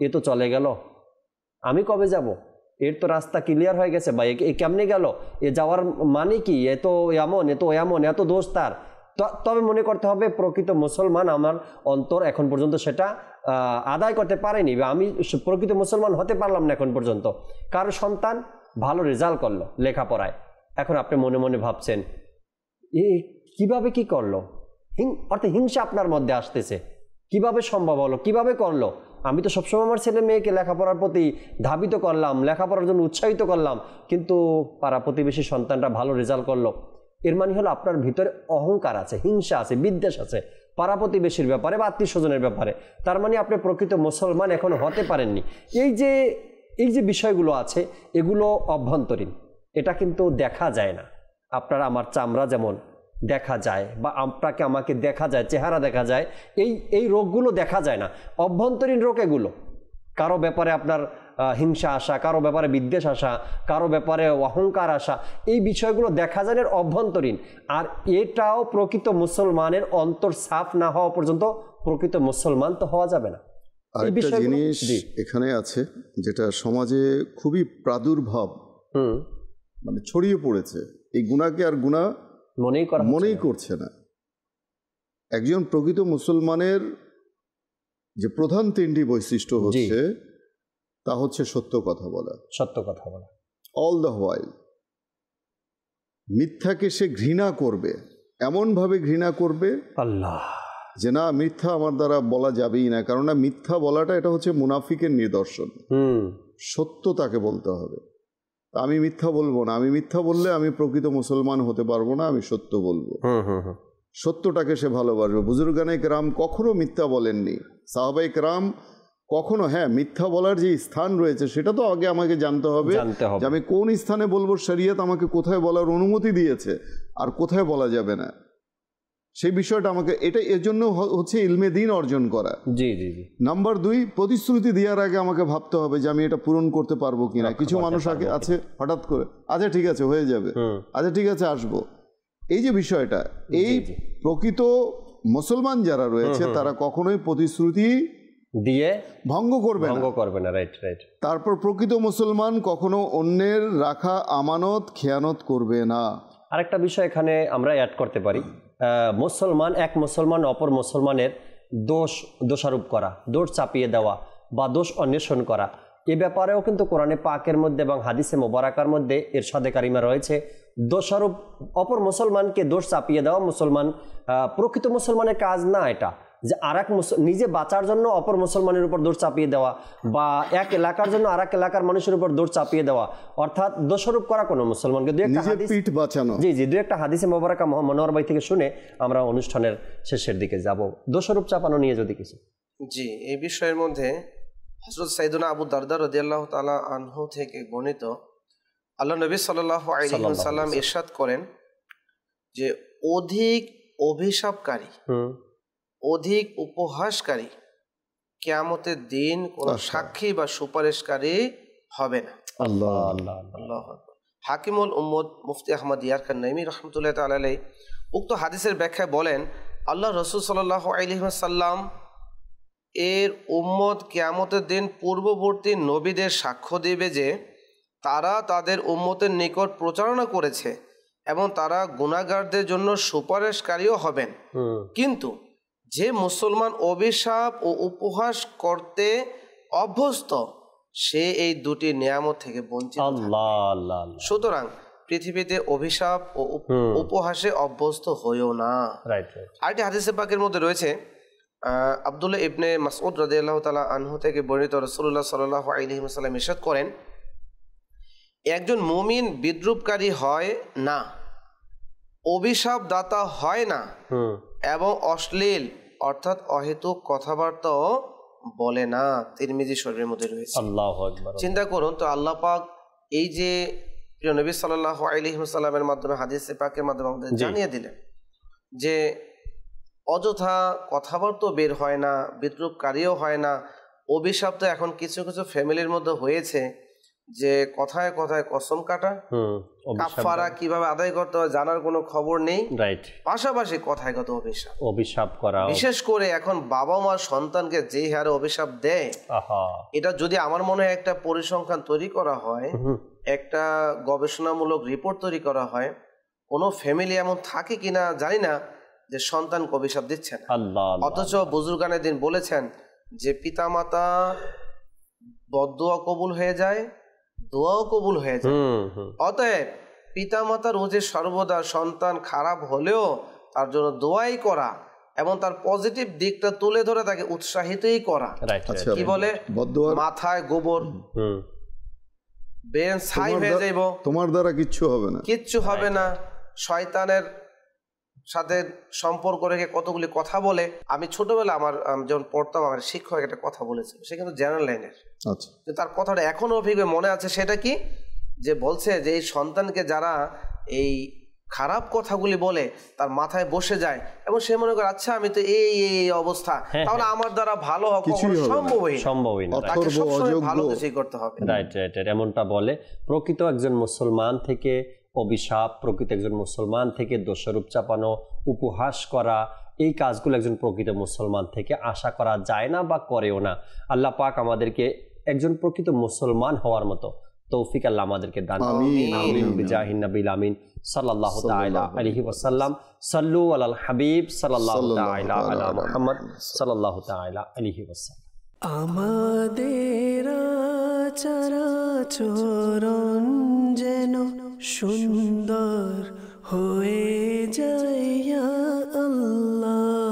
Speaker 2: এ তো চলে গেল, আমি কবে যাব, এর তো রাস্তা ক্লিয়ার হয়ে গেছে, বা এ কেমনে গেল, এ যাওয়ার মানে কি, এ তো এমন, এত দোষ তার। তবে মনে করতে হবে প্রকৃত মুসলমান আমার অন্তর এখন পর্যন্ত সেটা আদায় করতে পারেনি, বা আমি প্রকৃত মুসলমান হতে পারলাম না এখন পর্যন্ত। কারো সন্তান ভালো রেজাল্ট করলো লেখাপড়ায়, এখন আপনি মনে মনে ভাবছেন এ কিভাবে কি করলো, অর্থাৎ হিংসা আপনার মধ্যে আসতেছে, কিভাবে সম্ভব হলো, কিভাবে করলো, আমি তো সবসময় আমার ছেলে মেয়েকে লেখাপড়ার প্রতি ধাবিত করলাম, লেখাপড়ার জন্য উৎসাহিত করলাম, কিন্তু পাড়া প্রতিবেশী সন্তানটা ভালো রেজাল্ট করলো। এর মানে হলো আপনার ভিতরে অহংকার আছে, হিংসা আছে, বিদ্বেষ আছে পাড়া প্রতিবেশীর ব্যাপারে বা আত্মীয় স্বজনের ব্যাপারে। তার মানে আপনি প্রকৃত মুসলমান এখন হতে পারেননি। এই যে বিষয়গুলো আছে এগুলো অভ্যন্তরীণ, এটা কিন্তু দেখা যায় না। আপনার আমার চামড়া যেমন দেখা যায় বা আপনাকে আমাকে দেখা যায়, চেহারা দেখা যায়, এই রোগগুলো দেখা যায় না, অভ্যন্তরীণ রোগ এগুলো। কারো ব্যাপারে আপনার হিংসা আসা, কারো ব্যাপারে বিদ্বেষ আসা, কারো ব্যাপারে অহংকার আসা, এই বিষয়গুলো দেখা যায় এর অভ্যন্তরীণ। আর এটাও প্রকৃত মুসলমানের অন্তর সাফ না হওয়া পর্যন্ত প্রকৃত মুসলমান তো হওয়া যাবে না।
Speaker 4: আরেকটা জিনিস এখানে আছে যেটা সমাজে খুবই প্রাদুর্ভাব, মানে ছড়িয়ে পড়েছে, এই গুনাহকে আর গুনাহ মনেই করছে না। একজন প্রকৃত মুসলমানের যে প্রধান তিনটি বৈশিষ্ট্য হচ্ছে, তা হচ্ছে সত্য কথা বলা, অল দ্য হোয়াইল। মিথ্যাকে সে ঘৃণা করবে, এমনভাবে ঘৃণা করবে
Speaker 2: আল্লাহ
Speaker 4: যে না, মিথ্যা আমার দ্বারা বলা যাবেই না, কারণ মিথ্যা বলাটা এটা হচ্ছে মুনাফিকের নিদর্শন। সত্য তাকে বলতে হবে। আমি মিথ্যা বলবো না, আমি মিথ্যা বললে আমি প্রকৃত মুসলমান হতে পারবো না, আমি সত্য বলবো। সত্যটাকে সে ভালোবাসবে। বুজুর্গানে কেরাম কখনো মিথ্যা বলেননি, সাহাবায়ে কেরাম কখনো, হ্যাঁ মিথ্যা বলার যে স্থান রয়েছে সেটা তো আগে আমাকে জানতে হবে যে আমি কোন স্থানে বলবো, শরীয়ত আমাকে কোথায় বলার অনুমতি দিয়েছে আর কোথায় বলা যাবে না, সেই বিষয়টা আমাকে, এটা এর জন্য হচ্ছে ইলমে দ্বীন অর্জন করা। নাম্বার 2, প্রতিশ্রুতি দেওয়ার আগে আমাকে ভাবতে হবে যে আমি এটা পূরণ করতে পারবো কিনা। কিছু মানুষ আগে আছে হঠাৎ করে, আচ্ছা ঠিক আছে হয়ে যাবে, আচ্ছা ঠিক আছে আসবো, এই যে বিষয়টা, এই প্রকৃত মুসলমান যারা রয়েছে তারা কখনোই প্রতিশ্রুতি
Speaker 2: দিয়ে
Speaker 4: ভঙ্গ করবে না। তারপর প্রকৃত মুসলমান কখনো অন্যের রাখা আমানত খেয়ানত করবে না।
Speaker 2: আরেকটা বিষয় এখানে আমরা অ্যাড করতে পারি, মুসলমান এক মুসলমান অপর মুসলমানের দোষারোপ করা, দোষ চাপিয়ে দেওয়া বা দোষ অন্বেষণ করা, এ ব্যাপারেও কিন্তু কোরআনে পাকের মধ্যে এবং হাদিসে মোবারকার মধ্যে ইরশাদে কারিমা রয়েছে। দোষারোপ, অপর মুসলমানকে দোষ চাপিয়ে দেওয়া প্রকৃত মুসলমানের কাজ না। এটা যে নিজে বাঁচার জন্য অপর মুসলমানের উপর দোষ চাপিয়ে দেওয়া বা এক এলাকার জন্য আর এক এলাকার মানুষের উপর দোষ চাপিয়ে দেওয়া, অর্থাৎ দোষারোপ করা কোনো মুসলমানকে। দু একটা হাদিসে মোবারকা মনোয়ার ভাই থেকে শুনে আমরা অনুষ্ঠানের শেষের দিকে যাব। দোষারোপ চাপানো নিয়ে যদি কিছু।
Speaker 3: জি, এই বিষয়ের মধ্যে হযরত সাইয়েদুনা আবু দারদা রাদিয়াল্লাহু তাআলা আনহু থেকে বর্ণিত, আল্লাহ নবী সাল্লাল্লাহু আলাইহি ওয়াসাল্লাম ইরশাদ করেন যে অধিক অভিশাপকারী, অধিক উপহাসকারী কিয়ামতের দিন কোন সাক্ষী বা সুপারিশকারী হবে না। আল্লাহু আকবার। হাকিমুল উম্মত মুফতি আহমদ ইয়ারকান নাইমি রাহমাতুল্লাহ তাআলা আলাইহি উক্ত হাদিসের ব্যাখ্যায় বলেন, আল্লাহ রাসূল সাল্লাল্লাহু আলাইহি ওয়াসাল্লাম এর উম্মত কিয়ামতের দিন পূর্ববর্তী নবীদের সাক্ষ্য দেবে যে তারা তাদের উম্মতের নিকট প্রচারণা করেছে এবং তারা গুনাহগারদের জন্য সুপারিশকারীও হবেন। কিন্তু যে মুসলমান অভিশাপ ও উপহাস করতে অভ্যস্ত সে এই দুটি নিয়ামত থেকে বঞ্চিত। সুতরাং পৃথিবীতে অভিশাপ ও উপহাসে অভ্যস্ত হইও না। আরেকটি হাদিসে পাকের মধ্যে রয়েছে, আব্দুল্লাহ ইবনে মাসউদ রাদিয়াল্লাহু তাআলা আনহু থেকে বর্ণিত, রাসূলুল্লাহ সাল্লাল্লাহু আলাইহি ওয়াসাল্লাম ইরশাদ করেন, একজন মুমিন বিদ্রূপকারী হয় না, অভিশাপ দাতা হয় না এবং অশ্লীল অর্থাৎ অহেতুক কথাবার্তাও বলে না। তিরমিজি শরীফের মধ্যে রয়েছে। আল্লাহু আকবার। চিন্তা করুন তো, আল্লাহ পাক এই যে প্রিয় নবী সাল্লাল্লাহু আলাইহি ওয়াসাল্লামের মাধ্যমে হাদিসে পাকের মাধ্যমে আমাদের জানিয়ে দিলেন যে অযথা কথাবার্তা বের হয় না, বিদ্রূপকারীও হয় না। অভিশাপ তো এখন কিছু কিছু ফ্যামিলির মধ্যে হয়েছে যে কথায় কথায় কসম কাটা, কাফারা কিভাবে আদায় করতে হয় জানার কোনো খবর নেই, পাশাপাশি কথায় কথা অভিশাপ করা। বিশেষ করে এখন বাবা মা সন্তানকে যে হারে অভিশাপ দেয়, এটা যদি আমার মনে হয় একটা পরিসংখ্যান তৈরি করা হয়, একটা গবেষণামূলক রিপোর্ট তৈরি করা হয়, কোনো ফ্যামিলি এমন থাকে কিনা জানি না যে সন্তানকে অভিশাপ দিচ্ছেন, অথচ বুজুর্গানের দিন বলেছেন যে পিতামাতা বদদুয়া কবুল হয়ে যায়, দোয়াও কবুল হয়ে যায়। অতএব পিতামাতার উচিত সর্বদা সন্তান খারাপ হলেও তার জন্য দোয়াই করা এবং তার পজিটিভ দিকটা তুলে ধরে তাকে উৎসাহিতই করা। কি বলে, মাথায় গোবর, বেন ছাই হয়ে যাইব, তোমার দ্বারা কিচ্ছু হবে না, কিচ্ছু হবে না, শয়তানের সাথে সম্পর্ক রেখে কতগুলি কথা বলে। আমি ছোটবেলা আমার যখন পড়তাম, আমার শিক্ষক একটা কথা বলেছিল, সে কিন্তু জেনারেল লাইনের, তার কথাটা এখনো অভিজ্ঞ মনে আছে। সেটা কি, যে বলছে যে এই সন্তানকে যারা এই খারাপ কথাগুলি বলে তার মাথায় বসে যায় এবং সে মনে করে আচ্ছা আমি তো এই অবস্থা, তাহলে আমার দ্বারা ভালো হওয়া সম্ভবই না, তাকে সবসময় ভালো কিছুই করতে হবে।
Speaker 2: রাইট, এমনটা বলে। প্রকৃত একজন মুসলমান থেকে অভিশাপ, প্রকৃত একজন মুসলমান থেকে দোষারোপ চাপানো, উপহাস করা, এই কাজগুলো একজন প্রকৃত মুসলমান থেকে আশা করা যায় না বা করেও না। আল্লাহ পাক আমাদেরকে একজন প্রকৃত মুসলমান হওয়ার মতো তৌফিক আল্লাহ আমাদেরকে দান করুন। আমিন বিজাহিন নবিল আমিন সাল্লাল্লাহু তাআলা আলাইহি ওয়াসাল্লাম। সাল্লু আলাল হাবিব সাল্লাল্লাহু তাআলা আলা মুহাম্মদ সাল্লাল্লাহু তাআলা আলাইহি ওয়াসাল্লাম।
Speaker 1: আমাদের চরাচরণ যেন সুন্দর হয়ে যায় ইয়া আল্লাহ।